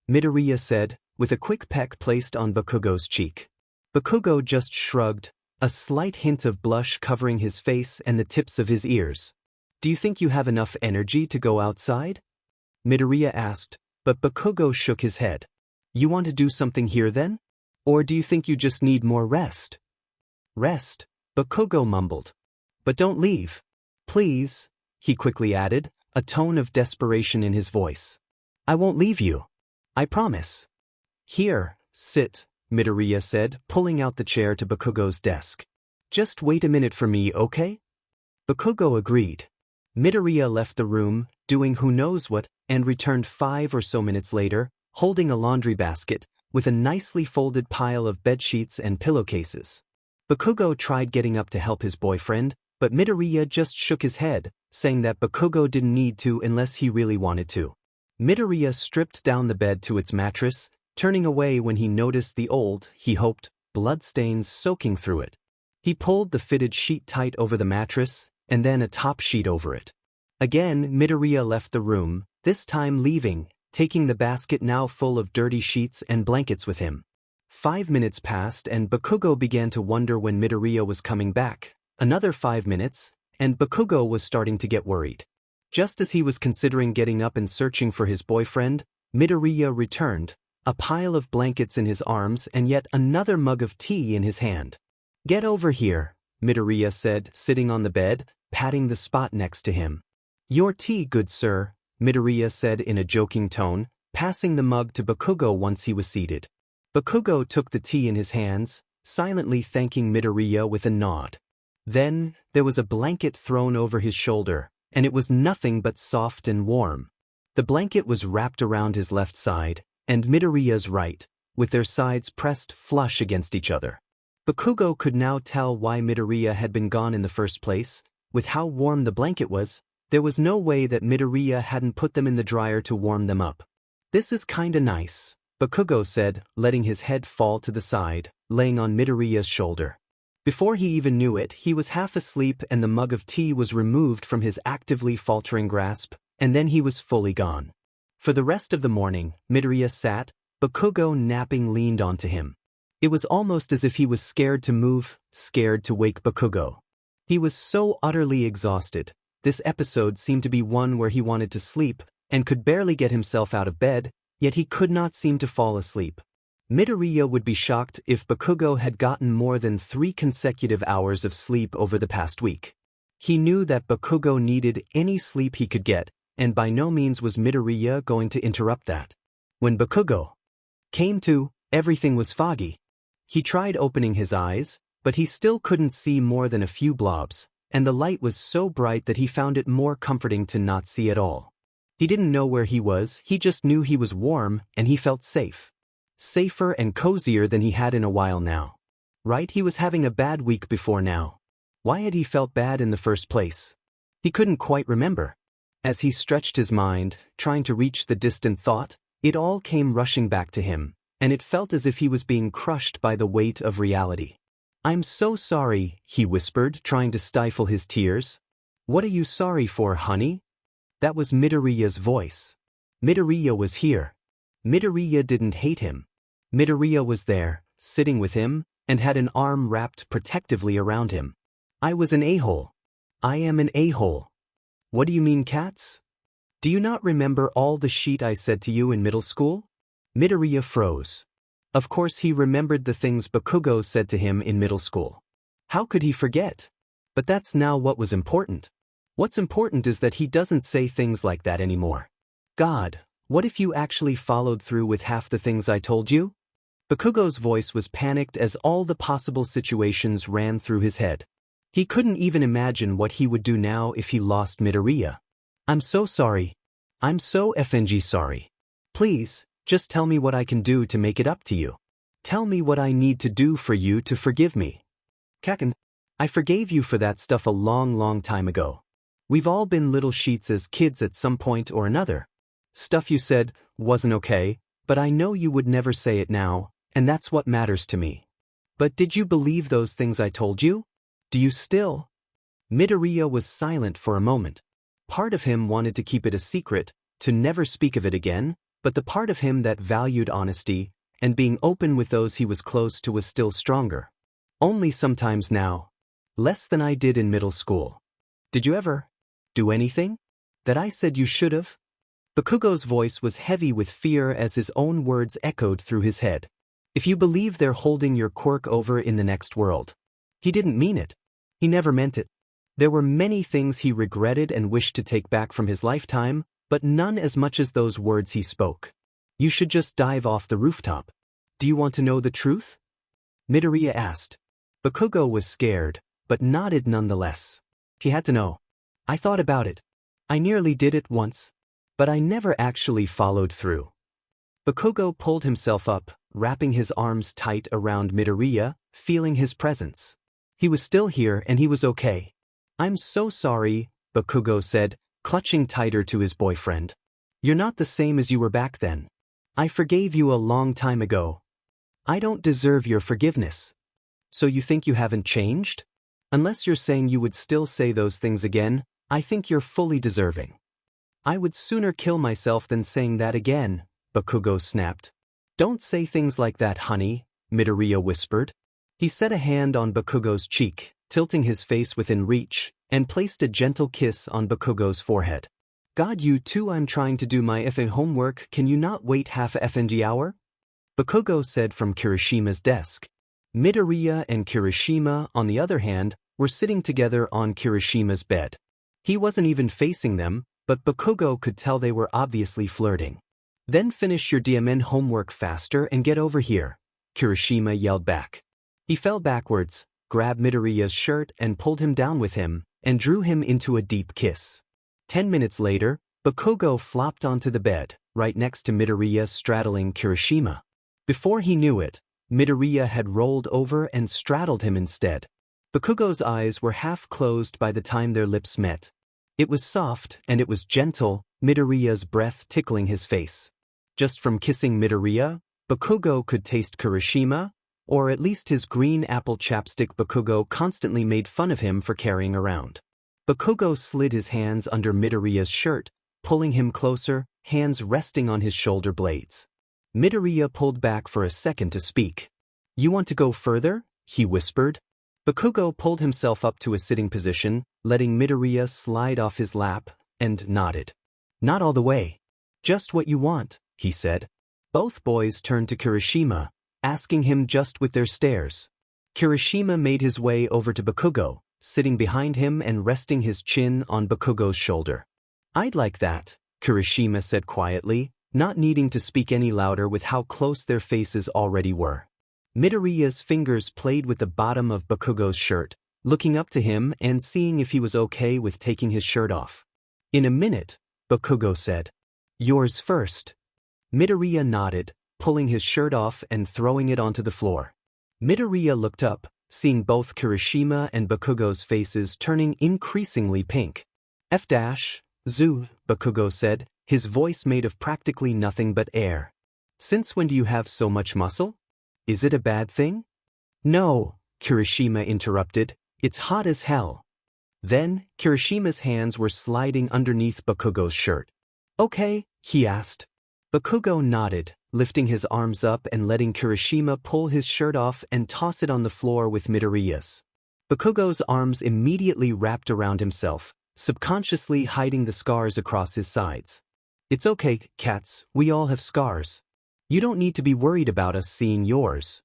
Midoriya said, with a quick peck placed on Bakugo's cheek. Bakugo just shrugged, a slight hint of blush covering his face and the tips of his ears. Do you think you have enough energy to go outside? Midoriya asked, but Bakugo shook his head. You want to do something here then? Or do you think you just need more rest? Rest, Bakugo mumbled. But don't leave. Please, he quickly added, a tone of desperation in his voice. I won't leave you. I promise. Here, sit, Midoriya said, pulling out the chair to Bakugo's desk. Just wait a minute for me, okay? Bakugo agreed. Midoriya left the room, doing who knows what, and returned 5 or so minutes later, holding a laundry basket, with a nicely folded pile of bedsheets and pillowcases. Bakugo tried getting up to help his boyfriend, but Midoriya just shook his head, saying that Bakugo didn't need to unless he really wanted to. Midoriya stripped down the bed to its mattress, turning away when he noticed the old, he hoped, bloodstains soaking through it. He pulled the fitted sheet tight over the mattress, and then a top sheet over it. Again, Midoriya left the room, this time leaving, taking the basket now full of dirty sheets and blankets with him. 5 minutes passed and Bakugo began to wonder when Midoriya was coming back. Another 5 minutes, and Bakugo was starting to get worried. Just as he was considering getting up and searching for his boyfriend, Midoriya returned, a pile of blankets in his arms and yet another mug of tea in his hand. "Get over here," Midoriya said, sitting on the bed, patting the spot next to him. "Your tea, good sir," Midoriya said in a joking tone, passing the mug to Bakugo once he was seated. Bakugo took the tea in his hands, silently thanking Midoriya with a nod. Then, there was a blanket thrown over his shoulder, and it was nothing but soft and warm. The blanket was wrapped around his left side, and Midoriya's right, with their sides pressed flush against each other. Bakugo could now tell why Midoriya had been gone in the first place. With how warm the blanket was, there was no way that Midoriya hadn't put them in the dryer to warm them up. "This is kinda nice," Bakugo said, letting his head fall to the side, laying on Midoriya's shoulder. Before he even knew it, he was half asleep and the mug of tea was removed from his actively faltering grasp, and then he was fully gone. For the rest of the morning, Midoriya sat, Bakugo napping leaned onto him. It was almost as if he was scared to move, scared to wake Bakugo. He was so utterly exhausted. This episode seemed to be one where he wanted to sleep, and could barely get himself out of bed, yet he could not seem to fall asleep. Midoriya would be shocked if Bakugo had gotten more than 3 consecutive hours of sleep over the past week. He knew that Bakugo needed any sleep he could get, and by no means was Midoriya going to interrupt that. When Bakugo came to, everything was foggy. He tried opening his eyes, but he still couldn't see more than a few blobs, and the light was so bright that he found it more comforting to not see at all. He didn't know where he was, he just knew he was warm, and he felt safe. Safer and cozier than he had in a while now. Right, he was having a bad week before now. Why had he felt bad in the first place? He couldn't quite remember. As he stretched his mind, trying to reach the distant thought, it all came rushing back to him, and it felt as if he was being crushed by the weight of reality. "I'm so sorry," he whispered, trying to stifle his tears. "What are you sorry for, honey?" That was Midoriya's voice. Midoriya was here. Midoriya didn't hate him. Midoriya was there, sitting with him, and had an arm wrapped protectively around him. "I was an a-hole. I am an a-hole." "What do you mean, cats? Do you not remember all the shit I said to you in middle school?" Midoriya froze. Of course he remembered the things Bakugo said to him in middle school. How could he forget? But that's now what was important. What's important is that he doesn't say things like that anymore. "God, what if you actually followed through with half the things I told you?" Bakugo's voice was panicked as all the possible situations ran through his head. He couldn't even imagine what he would do now if he lost Midoriya. "I'm so sorry. I'm so effing sorry. Please, just tell me what I can do to make it up to you. Tell me what I need to do for you to forgive me." "Kaken, I forgave you for that stuff a long time ago. We've all been little sheets as kids at some point or another. Stuff you said wasn't okay, but I know you would never say it now, and that's what matters to me. But did you believe those things I told you? Do you still?" Midoriya was silent for a moment. Part of him wanted to keep it a secret, to never speak of it again, but the part of him that valued honesty and being open with those he was close to was still stronger. "Only sometimes now. Less than I did in middle school. Did you ever do anything that I said you should have?" Bakugo's voice was heavy with fear as his own words echoed through his head. "If you believe they're holding your quirk over in the next world." He didn't mean it. He never meant it. There were many things he regretted and wished to take back from his lifetime, but none as much as those words he spoke. "You should just dive off the rooftop. Do you want to know the truth?" Midoriya asked. Bakugo was scared, but nodded nonetheless. He had to know. "I thought about it. I nearly did it once. But I never actually followed through." Bakugo pulled himself up, wrapping his arms tight around Midoriya, feeling his presence. He was still here and he was okay. "I'm so sorry," Bakugo said, clutching tighter to his boyfriend. "You're not the same as you were back then. I forgave you a long time ago. I don't deserve your forgiveness." "So you think you haven't changed?" Unless you're saying you would still say those things again, I think you're fully deserving. I would sooner kill myself than saying that again, Bakugo snapped. Don't say things like that, honey, Midoriya whispered. He set a hand on Bakugo's cheek, tilting his face within reach, and placed a gentle kiss on Bakugo's forehead. God, you two, I'm trying to do my effing homework, can you not wait half a effing hour? Bakugo said from Kirishima's desk. Midoriya and Kirishima, on the other hand, were sitting together on Kirishima's bed. He wasn't even facing them, but Bakugo could tell they were obviously flirting. Then finish your DMN homework faster and get over here, Kirishima yelled back. He fell backwards, grabbed Midoriya's shirt and pulled him down with him, and drew him into a deep kiss. 10 minutes later, Bakugo flopped onto the bed, right next to Midoriya straddling Kirishima. Before he knew it, Midoriya had rolled over and straddled him instead. Bakugo's eyes were half closed by the time their lips met. It was soft and it was gentle, Midoriya's breath tickling his face. Just from kissing Midoriya, Bakugo could taste Kirishima, or at least his green apple chapstick Bakugo constantly made fun of him for carrying around. Bakugo slid his hands under Midoriya's shirt, pulling him closer, hands resting on his shoulder blades. Midoriya pulled back for a second to speak. You want to go further? He whispered. Bakugo pulled himself up to a sitting position, letting Midoriya slide off his lap, and nodded. Not all the way. Just what you want, he said. Both boys turned to Kirishima, asking him just with their stares. Kirishima made his way over to Bakugo, sitting behind him and resting his chin on Bakugo's shoulder. I'd like that, Kirishima said quietly, not needing to speak any louder with how close their faces already were. Midoriya's fingers played with the bottom of Bakugo's shirt, looking up to him and seeing if he was okay with taking his shirt off. In a minute, Bakugo said. Yours first. Midoriya nodded, pulling his shirt off and throwing it onto the floor. Midoriya looked up, seeing both Kirishima and Bakugo's faces turning increasingly pink. Zoo, Bakugo said, his voice made of practically nothing but air. Since when do you have so much muscle? Is it a bad thing? No, Kirishima interrupted, it's hot as hell. Then, Kirishima's hands were sliding underneath Bakugo's shirt. Okay, he asked. Bakugo nodded, lifting his arms up and letting Kirishima pull his shirt off and toss it on the floor with Midoriya's. Bakugo's arms immediately wrapped around himself, subconsciously hiding the scars across his sides. It's okay, cats, we all have scars. You don't need to be worried about us seeing yours.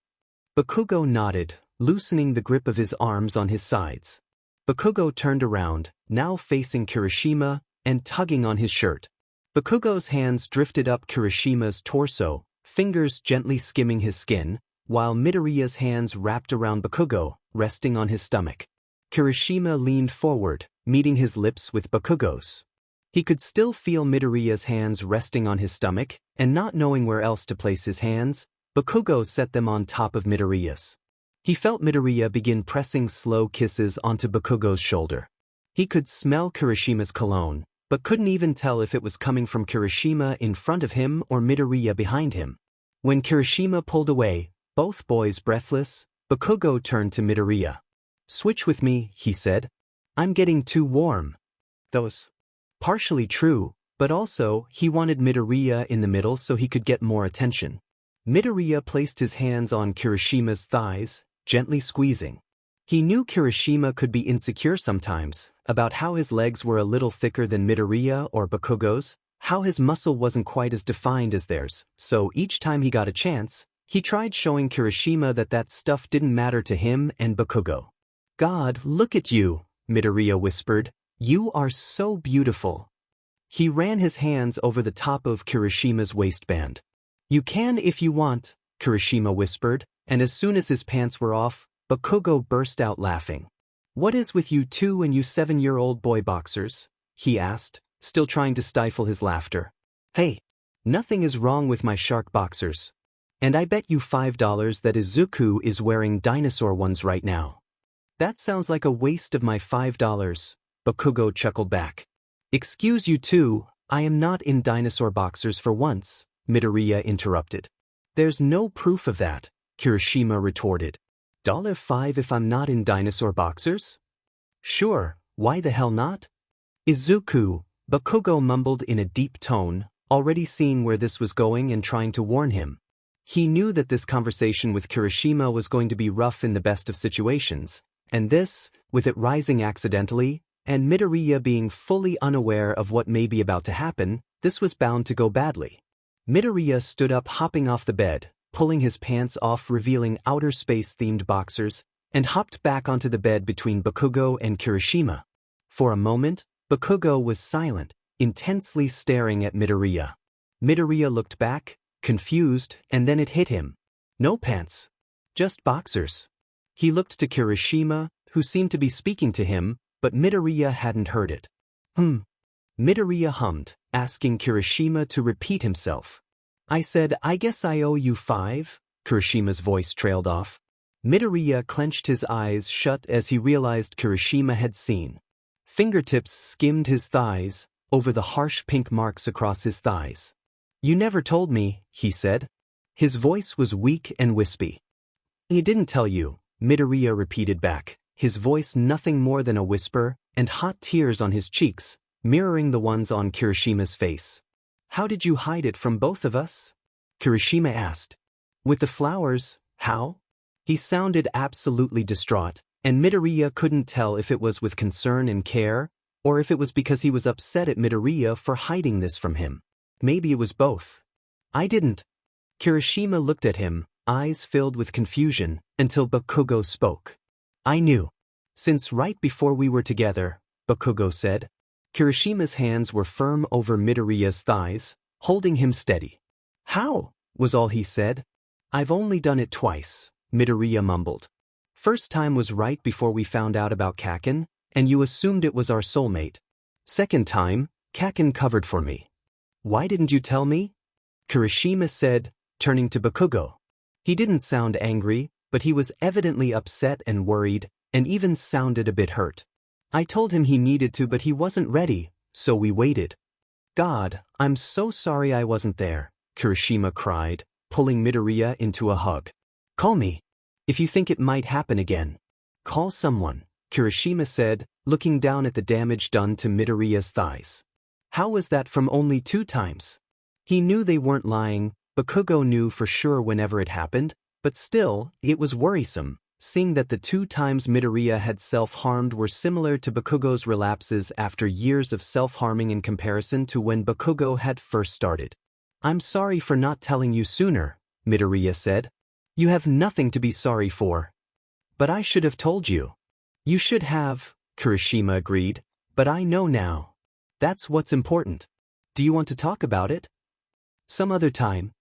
Bakugo nodded, loosening the grip of his arms on his sides. Bakugo turned around, now facing Kirishima, and tugging on his shirt. Bakugo's hands drifted up Kirishima's torso, fingers gently skimming his skin, while Midoriya's hands wrapped around Bakugo, resting on his stomach. Kirishima leaned forward, meeting his lips with Bakugo's. He could still feel Midoriya's hands resting on his stomach, and not knowing where else to place his hands, Bakugo set them on top of Midoriya's. He felt Midoriya begin pressing slow kisses onto Bakugo's shoulder. He could smell Kirishima's cologne, but couldn't even tell if it was coming from Kirishima in front of him or Midoriya behind him. When Kirishima pulled away, both boys breathless, Bakugo turned to Midoriya. Switch with me, he said. I'm getting too warm. Those. Partially true, but also, he wanted Midoriya in the middle so he could get more attention. Midoriya placed his hands on Kirishima's thighs, gently squeezing. He knew Kirishima could be insecure sometimes, about how his legs were a little thicker than Midoriya or Bakugo's, how his muscle wasn't quite as defined as theirs, so each time he got a chance, he tried showing Kirishima that that stuff didn't matter to him and Bakugo. God, look at you, Midoriya whispered. You are so beautiful. He ran his hands over the top of Kirishima's waistband. You can if you want, Kirishima whispered, and as soon as his pants were off, Bakugo burst out laughing. What is with you two and you 7-year-old boy boxers? He asked, still trying to stifle his laughter. Hey, nothing is wrong with my shark boxers. And I bet you $5 that Izuku is wearing dinosaur ones right now. That sounds like a waste of my $5. Bakugo chuckled back. Excuse you too, I am not in dinosaur boxers for once, Midoriya interrupted. There's no proof of that, Kirishima retorted. $5 if I'm not in dinosaur boxers? Sure, why the hell not? Izuku, Bakugo mumbled in a deep tone, already seeing where this was going and trying to warn him. He knew that this conversation with Kirishima was going to be rough in the best of situations, and this, with it rising accidentally, and Midoriya being fully unaware of what may be about to happen, this was bound to go badly. Midoriya stood up, hopping off the bed, pulling his pants off, revealing outer space-themed boxers, and hopped back onto the bed between Bakugo and Kirishima. For a moment, Bakugo was silent, intensely staring at Midoriya. Midoriya looked back, confused, and then it hit him. No pants. Just boxers. He looked to Kirishima, who seemed to be speaking to him, but Midoriya hadn't heard it. Midoriya hummed, asking Kirishima to repeat himself. I said, I guess I owe you $5, Kirishima's voice trailed off. Midoriya clenched his eyes shut as he realized Kirishima had seen. Fingertips skimmed his thighs, over the harsh pink marks across his thighs. You never told me, he said. His voice was weak and wispy. He didn't tell you, Midoriya repeated back, his voice nothing more than a whisper, and hot tears on his cheeks, mirroring the ones on Kirishima's face. How did you hide it from both of us? Kirishima asked. With the flowers, how? He sounded absolutely distraught, and Midoriya couldn't tell if it was with concern and care, or if it was because he was upset at Midoriya for hiding this from him. Maybe it was both. I didn't. Kirishima looked at him, eyes filled with confusion, until Bakugo spoke. I knew. Since right before we were together, Bakugo said. Kirishima's hands were firm over Midoriya's thighs, holding him steady. How? Was all he said. I've only done it twice, Midoriya mumbled. First time was right before we found out about Kaken, and you assumed it was our soulmate. Second time, Kaken covered for me. Why didn't you tell me? Kirishima said, turning to Bakugo. He didn't sound angry, but he was evidently upset and worried, and even sounded a bit hurt. I told him he needed to, but he wasn't ready, so we waited. God, I'm so sorry I wasn't there, Kirishima cried, pulling Midoriya into a hug. Call me. If you think it might happen again. Call someone, Kirishima said, looking down at the damage done to Midoriya's thighs. How was that from only 2 times? He knew they weren't lying, Bakugo knew for sure whenever it happened, but still, it was worrisome, seeing that the 2 times Midoriya had self-harmed were similar to Bakugo's relapses after years of self-harming in comparison to when Bakugo had first started. I'm sorry for not telling you sooner, Midoriya said. You have nothing to be sorry for. But I should have told you. You should have, Kirishima agreed, but I know now. That's what's important. Do you want to talk about it? Some other time.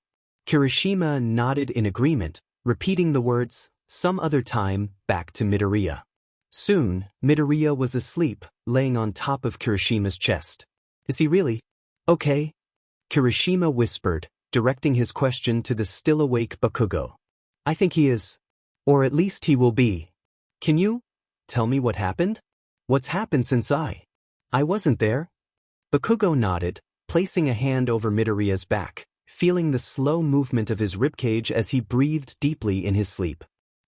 Kirishima nodded in agreement, repeating the words, some other time, back to Midoriya. Soon, Midoriya was asleep, laying on top of Kirishima's chest. Is he really? Okay. Kirishima whispered, directing his question to the still-awake Bakugo. I think he is. Or at least he will be. Can you tell me what happened? What's happened since I wasn't there? Bakugo nodded, placing a hand over Midoriya's back, feeling the slow movement of his ribcage as he breathed deeply in his sleep.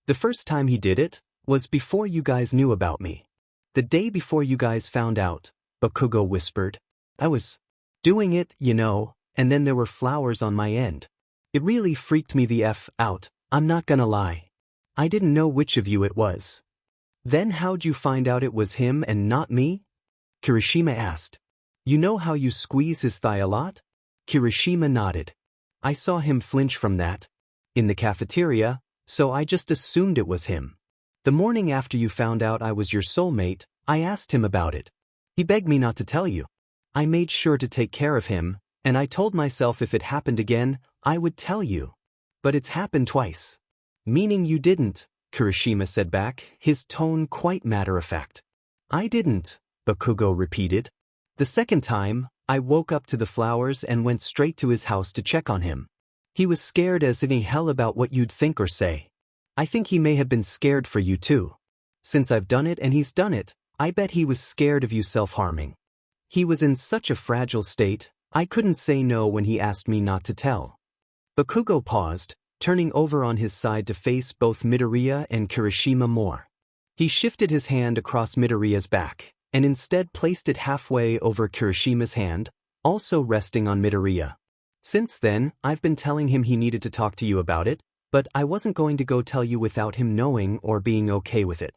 The first time he did it was before you guys knew about me. The day before you guys found out, Bakugo whispered. I was doing it, you know, and then there were flowers on my end. It really freaked me the F out, I'm not gonna lie. I didn't know which of you it was. Then how'd you find out it was him and not me? Kirishima asked. You know how you squeeze his thigh a lot? Kirishima nodded. I saw him flinch from that. In the cafeteria, so I just assumed it was him. The morning after you found out I was your soulmate, I asked him about it. He begged me not to tell you. I made sure to take care of him, and I told myself if it happened again, I would tell you. But it's happened twice. Meaning you didn't, Kirishima said back, his tone quite matter-of-fact. I didn't, Bakugo repeated. The second time, I woke up to the flowers and went straight to his house to check on him. He was scared as any hell about what you'd think or say. I think he may have been scared for you too. Since I've done it and he's done it, I bet he was scared of you self-harming. He was in such a fragile state, I couldn't say no when he asked me not to tell. Bakugo paused, turning over on his side to face both Midoriya and Kirishima more. He shifted his hand across Midoriya's back, and instead placed it halfway over Kirishima's hand, also resting on Midoriya. Since then, I've been telling him he needed to talk to you about it, but I wasn't going to go tell you without him knowing or being okay with it.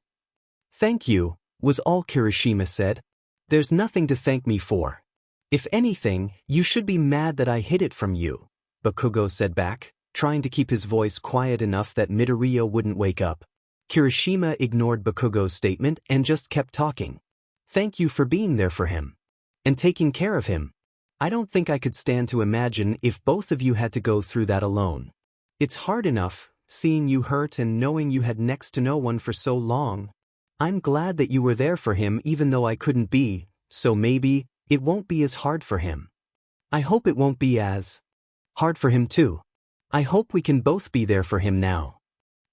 Thank you, was all Kirishima said. There's nothing to thank me for. If anything, you should be mad that I hid it from you, Bakugo said back, trying to keep his voice quiet enough that Midoriya wouldn't wake up. Kirishima ignored Bakugo's statement and just kept talking. Thank you for being there for him. And taking care of him. I don't think I could stand to imagine if both of you had to go through that alone. It's hard enough, seeing you hurt and knowing you had next to no one for so long. I'm glad that you were there for him even though I couldn't be, so maybe it won't be as hard for him. I hope it won't be as hard for him too. I hope we can both be there for him now.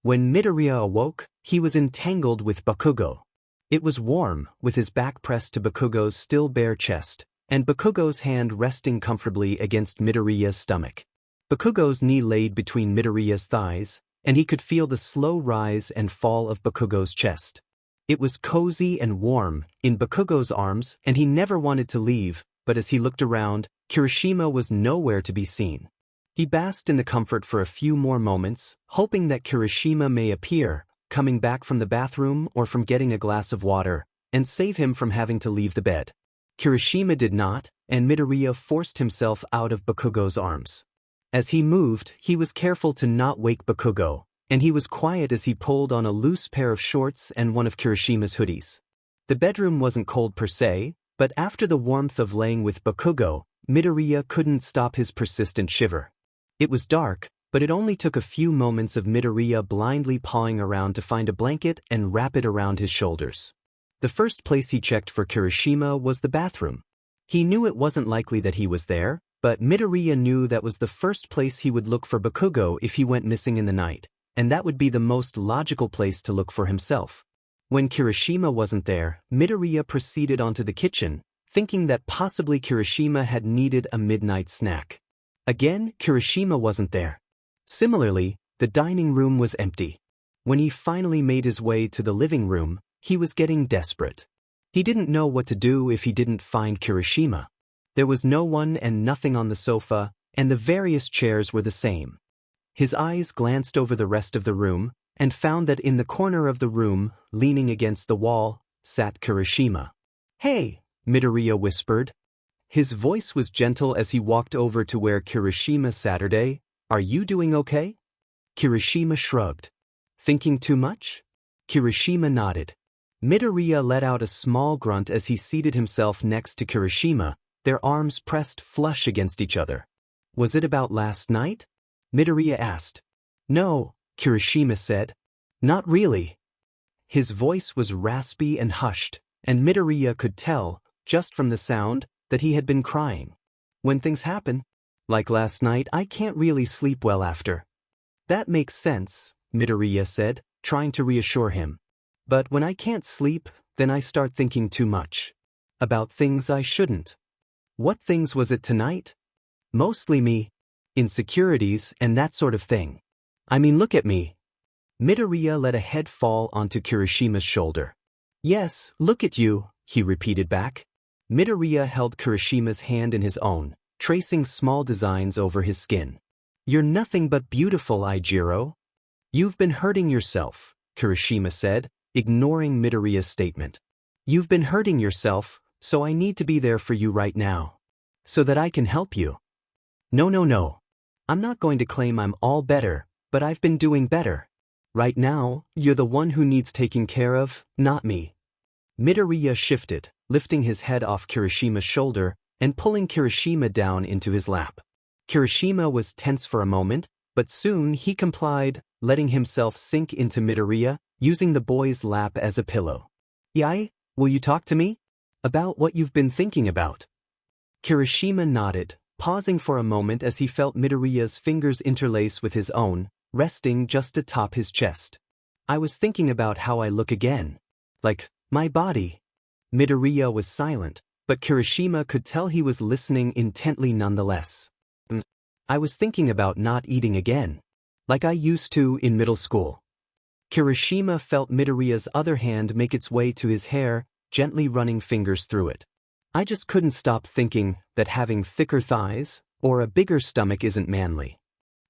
When Midoriya awoke, he was entangled with Bakugo. It was warm, with his back pressed to Bakugo's still bare chest, and Bakugo's hand resting comfortably against Midoriya's stomach. Bakugo's knee laid between Midoriya's thighs, and he could feel the slow rise and fall of Bakugo's chest. It was cozy and warm, in Bakugo's arms, and he never wanted to leave, but as he looked around, Kirishima was nowhere to be seen. He basked in the comfort for a few more moments, hoping that Kirishima may appear, coming back from the bathroom or from getting a glass of water, and save him from having to leave the bed. Kirishima did not, and Midoriya forced himself out of Bakugo's arms. As he moved, he was careful to not wake Bakugo, and he was quiet as he pulled on a loose pair of shorts and one of Kirishima's hoodies. The bedroom wasn't cold per se, but after the warmth of laying with Bakugo, Midoriya couldn't stop his persistent shiver. It was dark, but it only took a few moments of Midoriya blindly pawing around to find a blanket and wrap it around his shoulders. The first place he checked for Kirishima was the bathroom. He knew it wasn't likely that he was there, but Midoriya knew that was the first place he would look for Bakugo if he went missing in the night, and that would be the most logical place to look for himself. When Kirishima wasn't there, Midoriya proceeded onto the kitchen, thinking that possibly Kirishima had needed a midnight snack. Again, Kirishima wasn't there. Similarly, the dining room was empty. When he finally made his way to the living room, he was getting desperate. He didn't know what to do if he didn't find Kirishima. There was no one and nothing on the sofa, and the various chairs were the same. His eyes glanced over the rest of the room, and found that in the corner of the room, leaning against the wall, sat Kirishima. "Hey," Midoriya whispered. His voice was gentle as he walked over to where Kirishima sat. "Are you doing okay?" Kirishima shrugged. "Thinking too much?" Kirishima nodded. Midoriya let out a small grunt as he seated himself next to Kirishima, their arms pressed flush against each other. "Was it about last night?" Midoriya asked. "No," Kirishima said. "Not really." His voice was raspy and hushed, and Midoriya could tell, just from the sound, that he had been crying. "When things happen, like last night, I can't really sleep well after." "That makes sense," Midoriya said, trying to reassure him. "But when I can't sleep, then I start thinking too much. About things I shouldn't." "What things was it tonight?" "Mostly me. Insecurities and that sort of thing. I mean, look at me." Midoriya let a head fall onto Kirishima's shoulder. "Yes, look at you," he repeated back. Midoriya held Kirishima's hand in his own, tracing small designs over his skin. "You're nothing but beautiful, Aijiro." "You've been hurting yourself," Kirishima said, ignoring Midoriya's statement. "You've been hurting yourself, so I need to be there for you right now. So that I can help you." No. I'm not going to claim I'm all better, but I've been doing better. Right now, you're the one who needs taking care of, not me." Midoriya shifted, lifting his head off Kirishima's shoulder and pulling Kirishima down into his lap. Kirishima was tense for a moment, but soon he complied, letting himself sink into Midoriya, using the boy's lap as a pillow. "Yai, will you talk to me? About what you've been thinking about?" Kirishima nodded, pausing for a moment as he felt Midoriya's fingers interlace with his own, resting just atop his chest. "I was thinking about how I look again. Like, my body." Midoriya was silent, but Kirishima could tell he was listening intently nonetheless. "I was thinking about not eating again. Like I used to in middle school. Kirishima felt Midoriya's other hand make its way to his hair, gently running fingers through it. I just couldn't stop thinking that having thicker thighs or a bigger stomach isn't manly.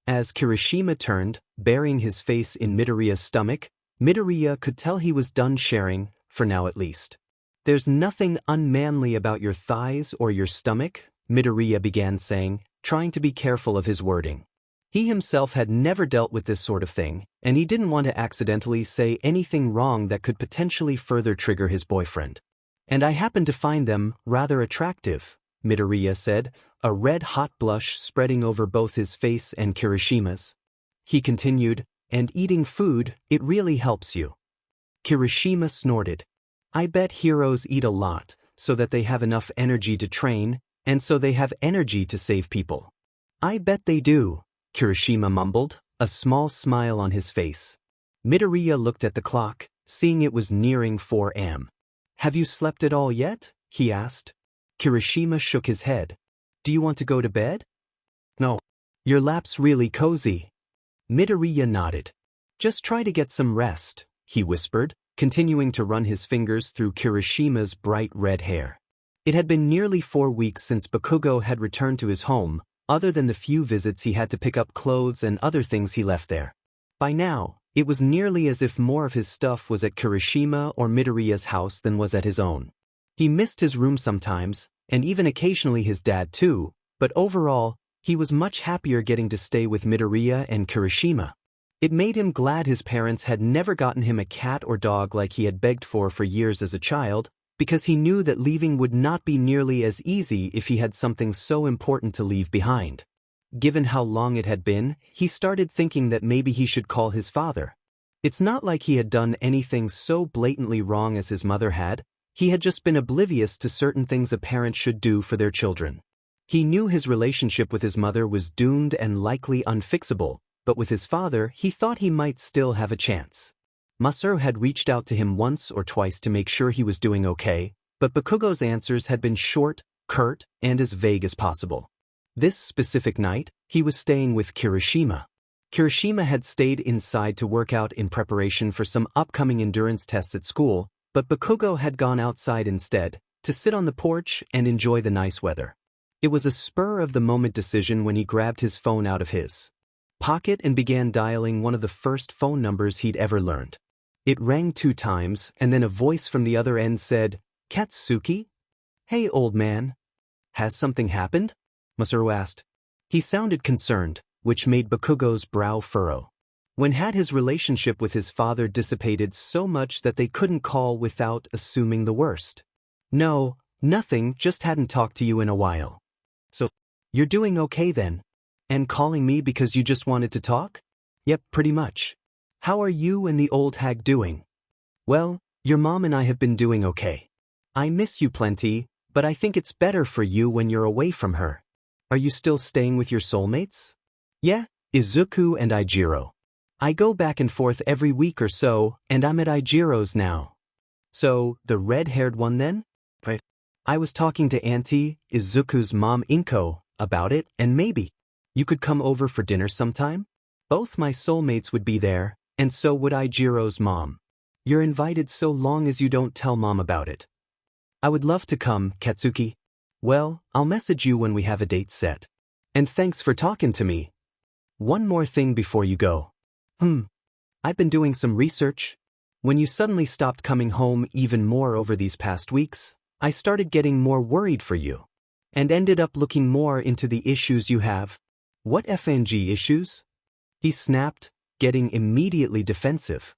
As Kirishima turned, burying his face in Midoriya's stomach, Midoriya could tell he was done sharing, for now at least. There's nothing unmanly about your thighs or your stomach, Midoriya began saying, trying to be careful of his wording. He himself had never dealt with this sort of thing, and he didn't want to accidentally say anything wrong that could potentially further trigger his boyfriend. And I happen to find them rather attractive, Midoriya said, a red-hot blush spreading over both his face and Kirishima's. He continued, and eating food, it really helps you. Kirishima snorted. I bet heroes eat a lot, so that they have enough energy to train, and so they have energy to save people. I bet they do, Kirishima mumbled, a small smile on his face. Midoriya looked at the clock, seeing it was nearing 4 a.m. Have you slept at all yet? He asked. Kirishima shook his head. Do you want to go to bed? No. Your lap's really cozy. Midoriya nodded. Just try to get some rest, he whispered, continuing to run his fingers through Kirishima's bright red hair. It had been nearly 4 weeks since Bakugo had returned to his home, other than the few visits he had to pick up clothes and other things he left there. By now, it was nearly as if more of his stuff was at Kirishima or Midoriya's house than was at his own. He missed his room sometimes, and even occasionally his dad too, but overall, he was much happier getting to stay with Midoriya and Kirishima. It made him glad his parents had never gotten him a cat or dog like he had begged for years as a child, because he knew that leaving would not be nearly as easy if he had something so important to leave behind. Given how long it had been, he started thinking that maybe he should call his father. It's not like he had done anything so blatantly wrong as his mother had, he had just been oblivious to certain things a parent should do for their children. He knew his relationship with his mother was doomed and likely unfixable, but with his father he thought he might still have a chance. Masaru had reached out to him once or twice to make sure he was doing okay, but Bakugo's answers had been short, curt, and as vague as possible. This specific night, he was staying with Kirishima. Kirishima had stayed inside to work out in preparation for some upcoming endurance tests at school, but Bakugo had gone outside instead, to sit on the porch and enjoy the nice weather. It was a spur-of-the-moment decision when he grabbed his phone out of his pocket and began dialing one of the first phone numbers he'd ever learned. It rang 2 times, and then a voice from the other end said, Katsuki? Hey, old man. Has something happened? Masaru asked. He sounded concerned, which made Bakugo's brow furrow. When had his relationship with his father dissipated so much that they couldn't call without assuming the worst? No, nothing, just hadn't talked to you in a while. So, you're doing okay then? And calling me because you just wanted to talk? Yep, pretty much. How are you and the old hag doing? Well, your mom and I have been doing okay. I miss you plenty, but I think it's better for you when you're away from her. Are you still staying with your soulmates? Yeah, Izuku and Eijiro. I go back and forth every week or so, and I'm at Eijiro's now. So, the red-haired one then? Right. I was talking to Auntie, Izuku's mom Inko, about it, and maybe you could come over for dinner sometime? Both my soulmates would be there, and so would Eijiro's mom. You're invited so long as you don't tell mom about it. I would love to come, Katsuki. Well, I'll message you when we have a date set. And thanks for talking to me. One more thing before you go. I've been doing some research. When you suddenly stopped coming home even more over these past weeks, I started getting more worried for you. And ended up looking more into the issues you have. What FNG issues? He snapped, getting immediately defensive.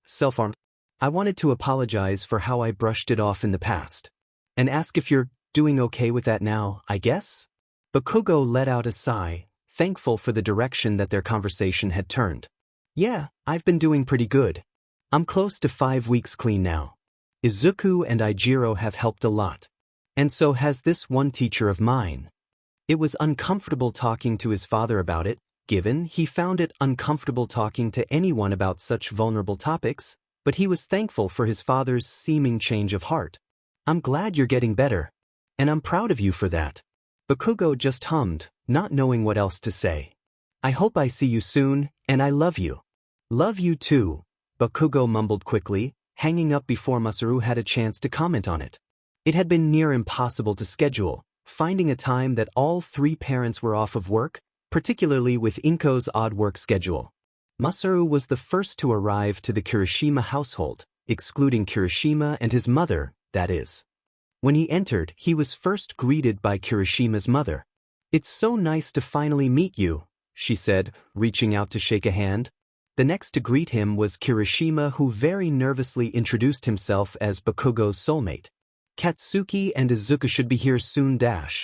Self-harm. I wanted to apologize for how I brushed it off in the past. And ask if you're doing okay with that now, I guess? Bakugo let out a sigh, thankful for the direction that their conversation had turned. Yeah, I've been doing pretty good. I'm close to 5 weeks clean now. Izuku and Eijiro have helped a lot. And so has this one teacher of mine. It was uncomfortable talking to his father about it, given he found it uncomfortable talking to anyone about such vulnerable topics, but he was thankful for his father's seeming change of heart. I'm glad you're getting better. And I'm proud of you for that. Bakugo just hummed, not knowing what else to say. I hope I see you soon, and I love you. Love you too, Bakugo mumbled quickly, hanging up before Masaru had a chance to comment on it. It had been near impossible to schedule, finding a time that all three parents were off of work, particularly with Inko's odd work schedule. Masaru was the first to arrive to the Kirishima household, excluding Kirishima and his mother, that is. When he entered, he was first greeted by Kirishima's mother. "It's so nice to finally meet you," she said, reaching out to shake a hand. The next to greet him was Kirishima, who very nervously introduced himself as Bakugo's soulmate. "Katsuki and Izuku should be here soon,"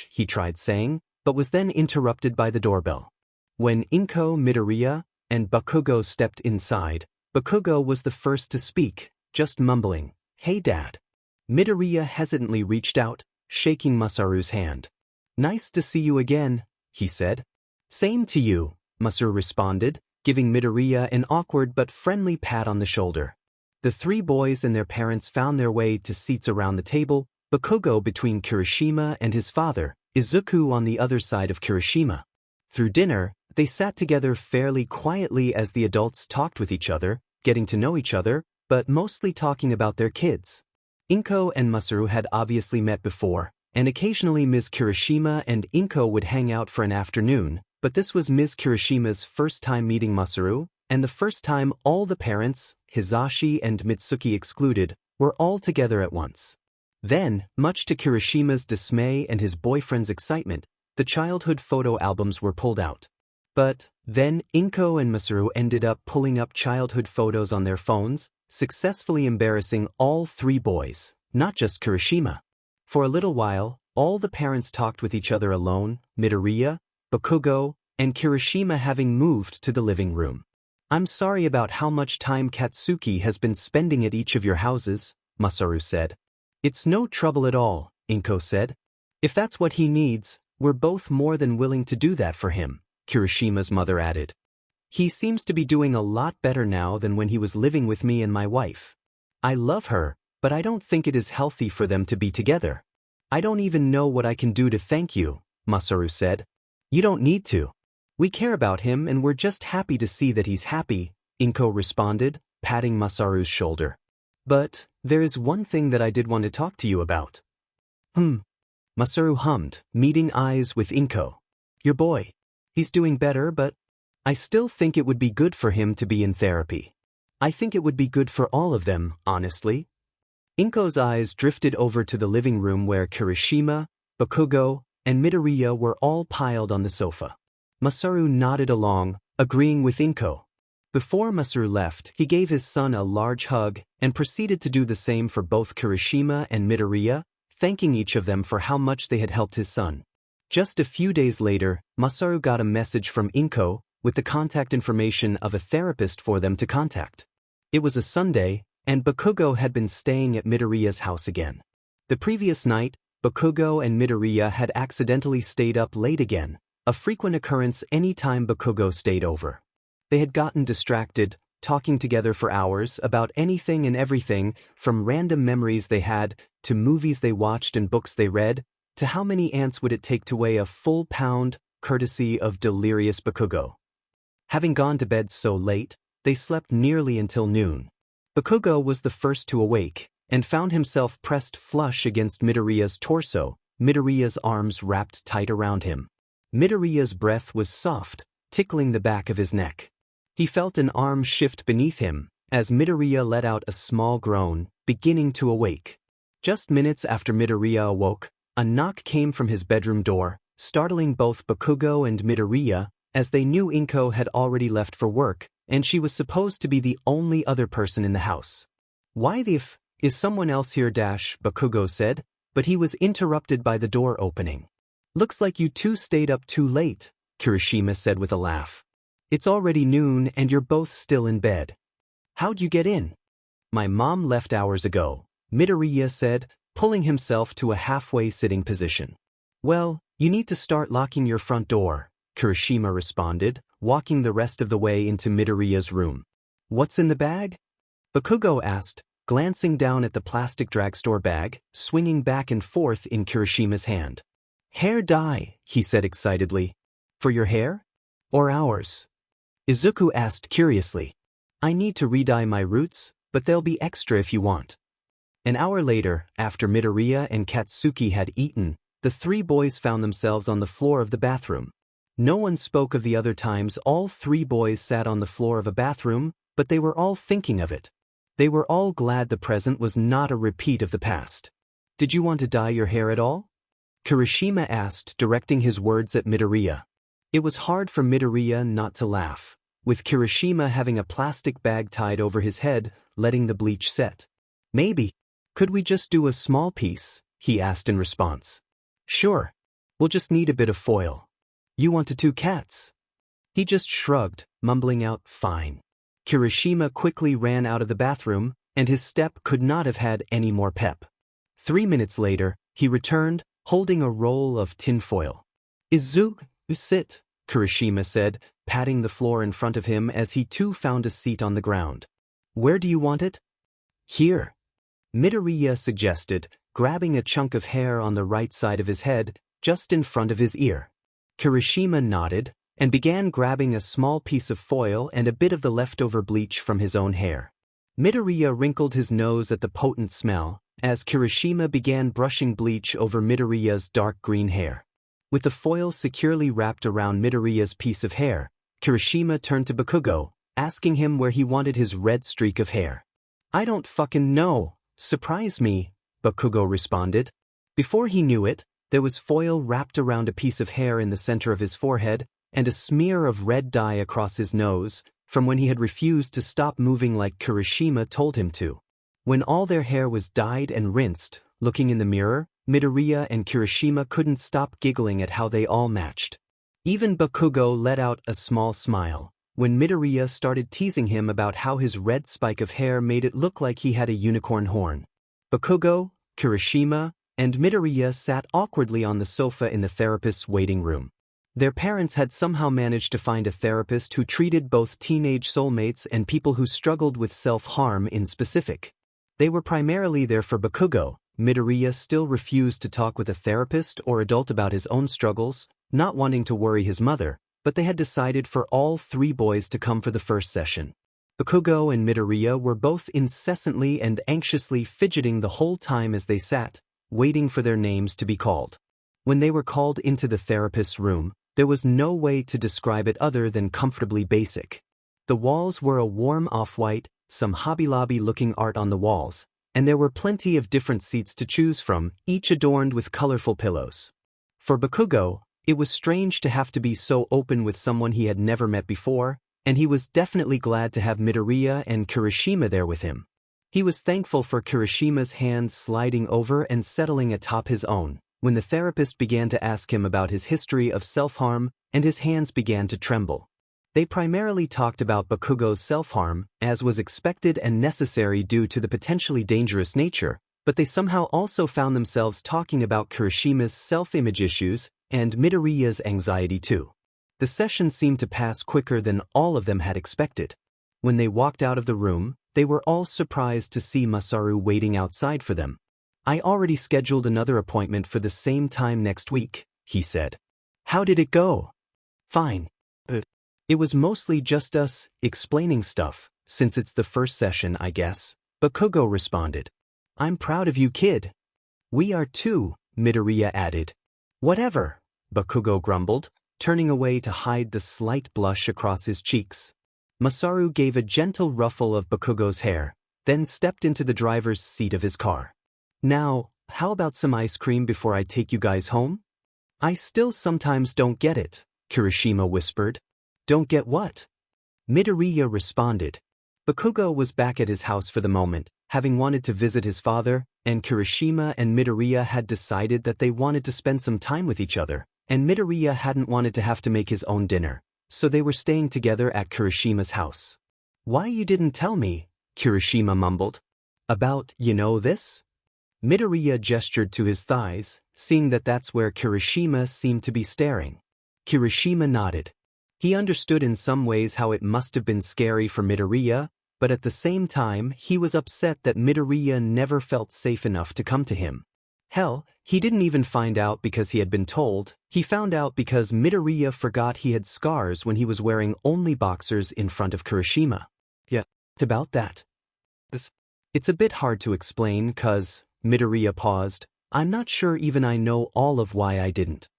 he tried saying, but was then interrupted by the doorbell. When Inko, Midoriya, and Bakugo stepped inside, Bakugo was the first to speak, just mumbling, "Hey Dad." Midoriya hesitantly reached out, shaking Masaru's hand. "Nice to see you again," he said. "Same to you," Masaru responded, giving Midoriya an awkward but friendly pat on the shoulder. The three boys and their parents found their way to seats around the table, Bakugo between Kirishima and his father, Izuku on the other side of Kirishima. Through dinner, they sat together fairly quietly as the adults talked with each other, getting to know each other, but mostly talking about their kids. Inko and Masaru had obviously met before, and occasionally Ms. Kirishima and Inko would hang out for an afternoon, but this was Ms. Kirishima's first time meeting Masaru, and the first time all the parents, Hisashi and Mitsuki excluded, were all together at once. Then, much to Kirishima's dismay and his boyfriend's excitement, the childhood photo albums were pulled out. But then Inko and Masaru ended up pulling up childhood photos on their phones, successfully embarrassing all three boys, not just Kirishima. For a little while, all the parents talked with each other alone, Midoriya, Bakugo, and Kirishima having moved to the living room. "I'm sorry about how much time Katsuki has been spending at each of your houses," Masaru said. "It's no trouble at all," Inko said. "If that's what he needs, we're both more than willing to do that for him," Kirishima's mother added. "He seems to be doing a lot better now than when he was living with me and my wife. I love her, but I don't think it is healthy for them to be together. I don't even know what I can do to thank you," Masaru said. "You don't need to. We care about him and we're just happy to see that he's happy," Inko responded, patting Masaru's shoulder. "But there is one thing that I did want to talk to you about." Masaru hummed, meeting eyes with Inko. "Your boy. He's doing better, but I still think it would be good for him to be in therapy. I think it would be good for all of them, honestly." Inko's eyes drifted over to the living room where Kirishima, Bakugo, and Midoriya were all piled on the sofa. Masaru nodded along, agreeing with Inko. Before Masaru left, he gave his son a large hug and proceeded to do the same for both Kirishima and Midoriya, thanking each of them for how much they had helped his son. Just a few days later, Masaru got a message from Inko with the contact information of a therapist for them to contact. It was a Sunday, and Bakugo had been staying at Midoriya's house again. The previous night, Bakugo and Midoriya had accidentally stayed up late again, a frequent occurrence any time Bakugo stayed over. They had gotten distracted, talking together for hours about anything and everything, from random memories they had, to movies they watched and books they read, to how many ants would it take to weigh a full pound, courtesy of delirious Bakugo. Having gone to bed so late, they slept nearly until noon. Bakugo was the first to awake, and found himself pressed flush against Midoriya's torso, Midoriya's arms wrapped tight around him. Midoriya's breath was soft, tickling the back of his neck. He felt an arm shift beneath him, as Midoriya let out a small groan, beginning to awake. Just minutes after Midoriya awoke, a knock came from his bedroom door, startling both Bakugo and Midoriya, as they knew Inko had already left for work, and she was supposed to be the only other person in the house. "Why the f is someone else here?" Bakugo said, but he was interrupted by the door opening. "Looks like you two stayed up too late," Kirishima said with a laugh. "It's already noon and you're both still in bed. How'd you get in?" "My mom left hours ago," Midoriya said, pulling himself to a halfway sitting position. "Well, you need to start locking your front door," Kirishima responded, walking the rest of the way into Midoriya's room. "What's in the bag?" Bakugo asked, glancing down at the plastic drugstore bag, swinging back and forth in Kirishima's hand. "Hair dye," he said excitedly. "For your hair?" Or ours? Izuku asked curiously. I need to re-dye my roots, but they'll be extra if you want. An hour later, after Midoriya and Katsuki had eaten, the three boys found themselves on the floor of the bathroom. No one spoke of the other times all three boys sat on the floor of a bathroom, but they were all thinking of it. They were all glad the present was not a repeat of the past. Did you want to dye your hair at all? Kirishima asked, directing his words at Midoriya. It was hard for Midoriya not to laugh, with Kirishima having a plastic bag tied over his head, letting the bleach set. Maybe. Could we just do a small piece? He asked in response. Sure. We'll just need a bit of foil. You want 2 cats? He just shrugged, mumbling out, fine. Kirishima quickly ran out of the bathroom, and his step could not have had any more pep. 3 minutes later, he returned, holding a roll of tinfoil. Izuku, sit, Kirishima said, patting the floor in front of him as he too found a seat on the ground. Where do you want it? Here. Midoriya suggested, grabbing a chunk of hair on the right side of his head, just in front of his ear. Kirishima nodded, and began grabbing a small piece of foil and a bit of the leftover bleach from his own hair. Midoriya wrinkled his nose at the potent smell, as Kirishima began brushing bleach over Midoriya's dark green hair. With the foil securely wrapped around Midoriya's piece of hair, Kirishima turned to Bakugo, asking him where he wanted his red streak of hair. I don't fucking know. Surprise me, Bakugo responded. Before he knew it, there was foil wrapped around a piece of hair in the center of his forehead, and a smear of red dye across his nose, from when he had refused to stop moving like Kirishima told him to. When all their hair was dyed and rinsed, looking in the mirror, Midoriya and Kirishima couldn't stop giggling at how they all matched. Even Bakugo let out a small smile when Midoriya started teasing him about how his red spike of hair made it look like he had a unicorn horn. Bakugo, Kirishima, and Midoriya sat awkwardly on the sofa in the therapist's waiting room. Their parents had somehow managed to find a therapist who treated both teenage soulmates and people who struggled with self-harm in specific. They were primarily there for Bakugo. Midoriya still refused to talk with a therapist or adult about his own struggles, not wanting to worry his mother, but they had decided for all three boys to come for the first session. Bakugo and Midoriya were both incessantly and anxiously fidgeting the whole time as they sat, waiting for their names to be called. When they were called into the therapist's room, there was no way to describe it other than comfortably basic. The walls were a warm off-white, some Hobby Lobby-looking art on the walls, and there were plenty of different seats to choose from, each adorned with colorful pillows. For Bakugo, it was strange to have to be so open with someone he had never met before, and he was definitely glad to have Midoriya and Kirishima there with him. He was thankful for Kirishima's hands sliding over and settling atop his own, when the therapist began to ask him about his history of self-harm, and his hands began to tremble. They primarily talked about Bakugo's self-harm, as was expected and necessary due to the potentially dangerous nature, but they somehow also found themselves talking about Kirishima's self-image issues and Midoriya's anxiety too. The session seemed to pass quicker than all of them had expected. When they walked out of the room, they were all surprised to see Masaru waiting outside for them. I already scheduled another appointment for the same time next week, he said. How did it go? Fine. It was mostly just us, explaining stuff, since it's the first session, I guess, Bakugo responded. I'm proud of you, kid. We are too, Midoriya added. Whatever, Bakugo grumbled, turning away to hide the slight blush across his cheeks. Masaru gave a gentle ruffle of Bakugo's hair, then stepped into the driver's seat of his car. Now, how about some ice cream before I take you guys home? I still sometimes don't get it, Kirishima whispered. Don't get what? Midoriya responded. Bakugo was back at his house for the moment, having wanted to visit his father, and Kirishima and Midoriya had decided that they wanted to spend some time with each other, and Midoriya hadn't wanted to have to make his own dinner, so they were staying together at Kirishima's house. Why you didn't tell me? Kirishima mumbled. About, this? Midoriya gestured to his thighs, seeing that that's where Kirishima seemed to be staring. Kirishima nodded. He understood in some ways how it must have been scary for Midoriya, but at the same time he was upset that Midoriya never felt safe enough to come to him. Hell, he didn't even find out because he had been told. He found out because Midoriya forgot he had scars when he was wearing only boxers in front of Kirishima. Yeah, it's about that. It's a bit hard to explain cause, Midoriya paused, I'm not sure even I know all of why I didn't.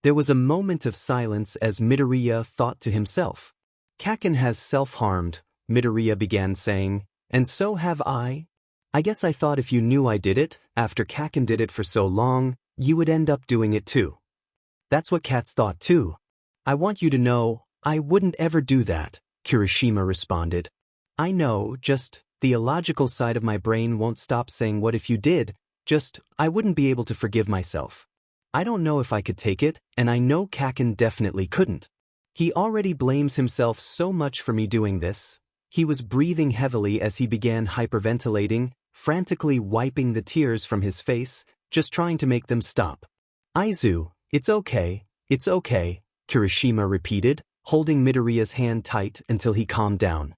There was a moment of silence as Midoriya thought to himself. Kaken has self-harmed, Midoriya began saying, and so have I. I guess I thought if you knew I did it, after Kaken did it for so long, you would end up doing it too. That's what cats thought too. I want you to know, I wouldn't ever do that, Kirishima responded. I know, just, the illogical side of my brain won't stop saying what if you did, just, I wouldn't be able to forgive myself. I don't know if I could take it, and I know Kaken definitely couldn't. He already blames himself so much for me doing this. He was breathing heavily as he began hyperventilating, frantically wiping the tears from his face, just trying to make them stop. Aizu, it's okay, Kirishima repeated, holding Midoriya's hand tight until he calmed down.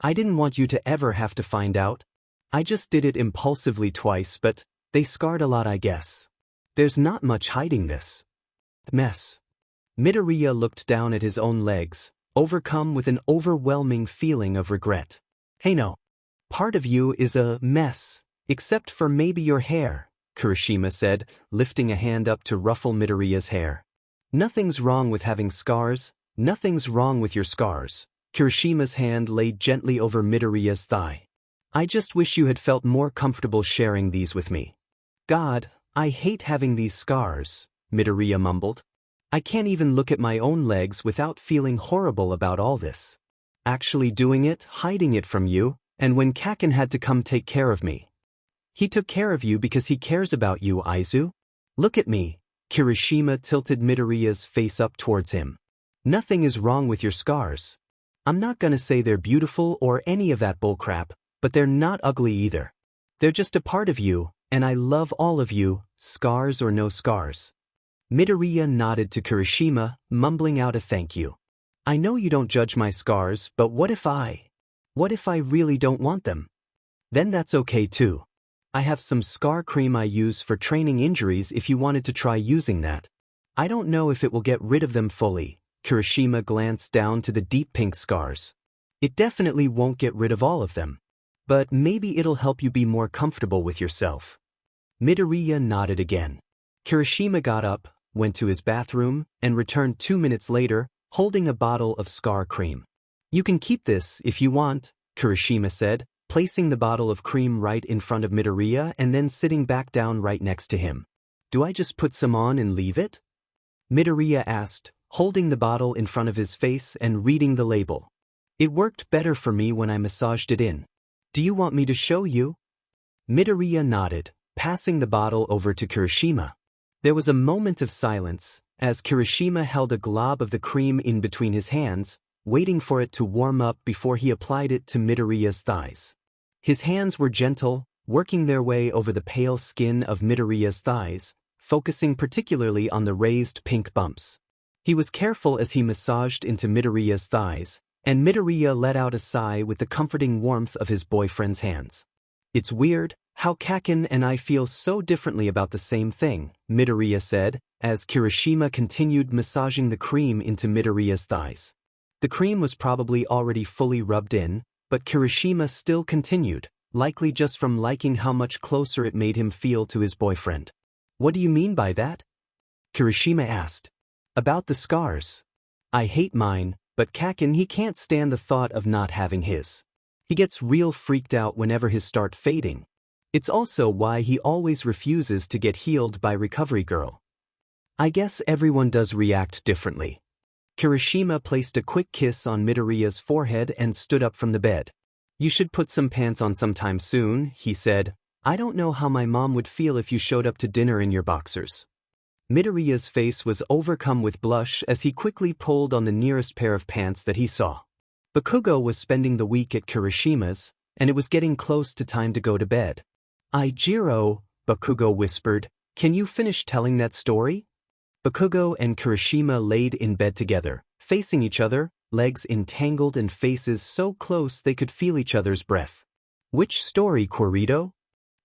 I didn't want you to ever have to find out. I just did it impulsively twice, but they scarred a lot, I guess. There's not much hiding this mess. Midoriya looked down at his own legs, overcome with an overwhelming feeling of regret. Hey no. Part of you is a mess, except for maybe your hair, Kirishima said, lifting a hand up to ruffle Midoriya's hair. Nothing's wrong with having scars, nothing's wrong with your scars. Kirishima's hand lay gently over Midoriya's thigh. I just wish you had felt more comfortable sharing these with me. God, I hate having these scars, Midoriya mumbled. I can't even look at my own legs without feeling horrible about all this. Actually doing it, hiding it from you, and when Kaken had to come take care of me. He took care of you because he cares about you, Aizu. Look at me. Kirishima tilted Midoriya's face up towards him. Nothing is wrong with your scars. I'm not gonna say they're beautiful or any of that bullcrap, but they're not ugly either. They're just a part of you, and I love all of you, scars or no scars. Midoriya nodded to Kirishima, mumbling out a thank you. I know you don't judge my scars, but what if I really don't want them? Then that's okay too. I have some scar cream I use for training injuries if you wanted to try using that. I don't know if it will get rid of them fully. Kirishima glanced down to the deep pink scars. It definitely won't get rid of all of them. But maybe it'll help you be more comfortable with yourself. Midoriya nodded again. Kirishima got up, went to his bathroom, and returned 2 minutes later, holding a bottle of scar cream. You can keep this if you want, Kirishima said, placing the bottle of cream right in front of Midoriya and then sitting back down right next to him. Do I just put some on and leave it? Midoriya asked, holding the bottle in front of his face and reading the label. It worked better for me when I massaged it in. Do you want me to show you? Midoriya nodded, passing the bottle over to Kirishima. There was a moment of silence, as Kirishima held a glob of the cream in between his hands, waiting for it to warm up before he applied it to Midoriya's thighs. His hands were gentle, working their way over the pale skin of Midoriya's thighs, focusing particularly on the raised pink bumps. He was careful as he massaged into Midoriya's thighs, and Midoriya let out a sigh with the comforting warmth of his boyfriend's hands. It's weird how Kaken and I feel so differently about the same thing, Midoriya said, as Kirishima continued massaging the cream into Midoriya's thighs. The cream was probably already fully rubbed in, but Kirishima still continued, likely just from liking how much closer it made him feel to his boyfriend. What do you mean by that? Kirishima asked. About the scars. I hate mine, but Kaken he can't stand the thought of not having his. He gets real freaked out whenever his start fading. It's also why he always refuses to get healed by Recovery Girl. I guess everyone does react differently. Kirishima placed a quick kiss on Midoriya's forehead and stood up from the bed. You should put some pants on sometime soon, he said. I don't know how my mom would feel if you showed up to dinner in your boxers. Midoriya's face was overcome with blush as he quickly pulled on the nearest pair of pants that he saw. Bakugo was spending the week at Kirishima's, and it was getting close to time to go to bed. Jiro, Bakugo whispered, can you finish telling that story? Bakugo and Kirishima laid in bed together, facing each other, legs entangled and faces so close they could feel each other's breath. Which story, Corito?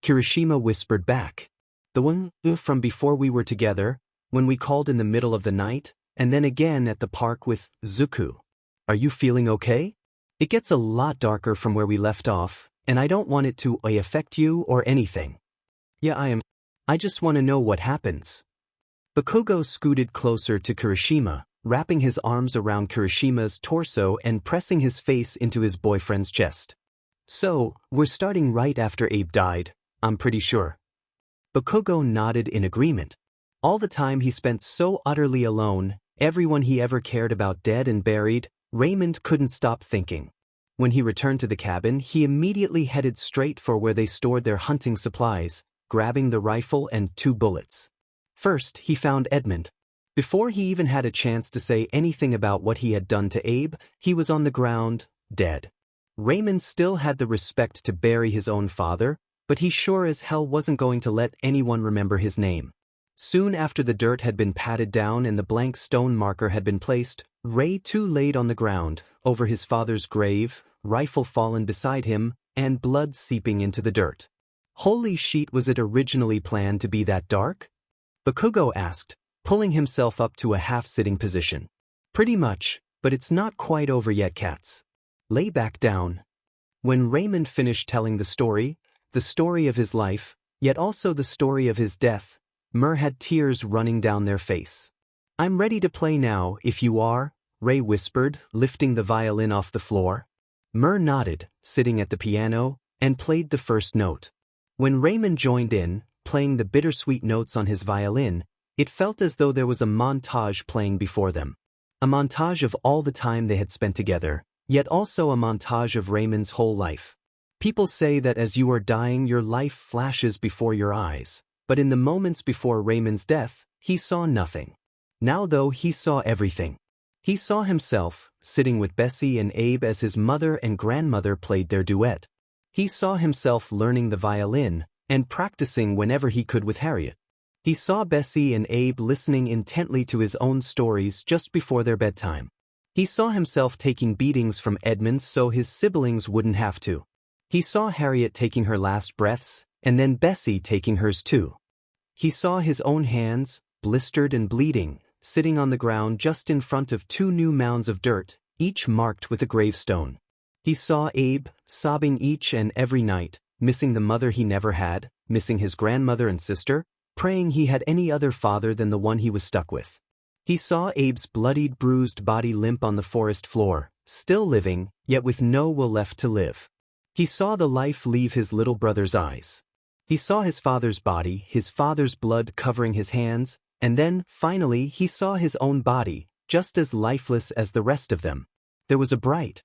Kirishima whispered back. The one from before we were together, when we called in the middle of the night, and then again at the park with Zuku. Are you feeling okay? It gets a lot darker from where we left off, and I don't want it to affect you or anything. Yeah, I am. I just want to know what happens. Bakugo scooted closer to Kirishima, wrapping his arms around Kirishima's torso and pressing his face into his boyfriend's chest. So, we're starting right after Abe died, I'm pretty sure. Bakugo nodded in agreement. All the time he spent so utterly alone, everyone he ever cared about dead and buried, Raymond couldn't stop thinking. When he returned to the cabin, he immediately headed straight for where they stored their hunting supplies, grabbing the rifle and 2 bullets. First, he found Edmund. Before he even had a chance to say anything about what he had done to Abe, he was on the ground, dead. Raymond still had the respect to bury his own father, but he sure as hell wasn't going to let anyone remember his name. Soon after the dirt had been patted down and the blank stone marker had been placed, Ray too laid on the ground, over his father's grave, rifle fallen beside him, and blood seeping into the dirt. Holy shit, was it originally planned to be that dark? Bakugo asked, pulling himself up to a half-sitting position. Pretty much, but it's not quite over yet, cats. Lay back down. When Raymond finished telling the story of his life, yet also the story of his death, Mer had tears running down their face. I'm ready to play now, if you are, Ray whispered, lifting the violin off the floor. Mer nodded, sitting at the piano, and played the first note. When Raymond joined in, playing the bittersweet notes on his violin, it felt as though there was a montage playing before them. A montage of all the time they had spent together, yet also a montage of Raymond's whole life. People say that as you are dying your life flashes before your eyes, but in the moments before Raymond's death, he saw nothing. Now though, he saw everything. He saw himself, sitting with Bessie and Abe as his mother and grandmother played their duet. He saw himself learning the violin, and practicing whenever he could with Harriet. He saw Bessie and Abe listening intently to his own stories just before their bedtime. He saw himself taking beatings from Edmund so his siblings wouldn't have to. He saw Harriet taking her last breaths, and then Bessie taking hers too. He saw his own hands, blistered and bleeding, sitting on the ground just in front of 2 new mounds of dirt, each marked with a gravestone. He saw Abe, sobbing each and every night, missing the mother he never had, missing his grandmother and sister, praying he had any other father than the one he was stuck with. He saw Abe's bloodied, bruised body limp on the forest floor, still living, yet with no will left to live. He saw the life leave his little brother's eyes. He saw his father's body, his father's blood covering his hands, and then, finally, he saw his own body, just as lifeless as the rest of them. There was a bright,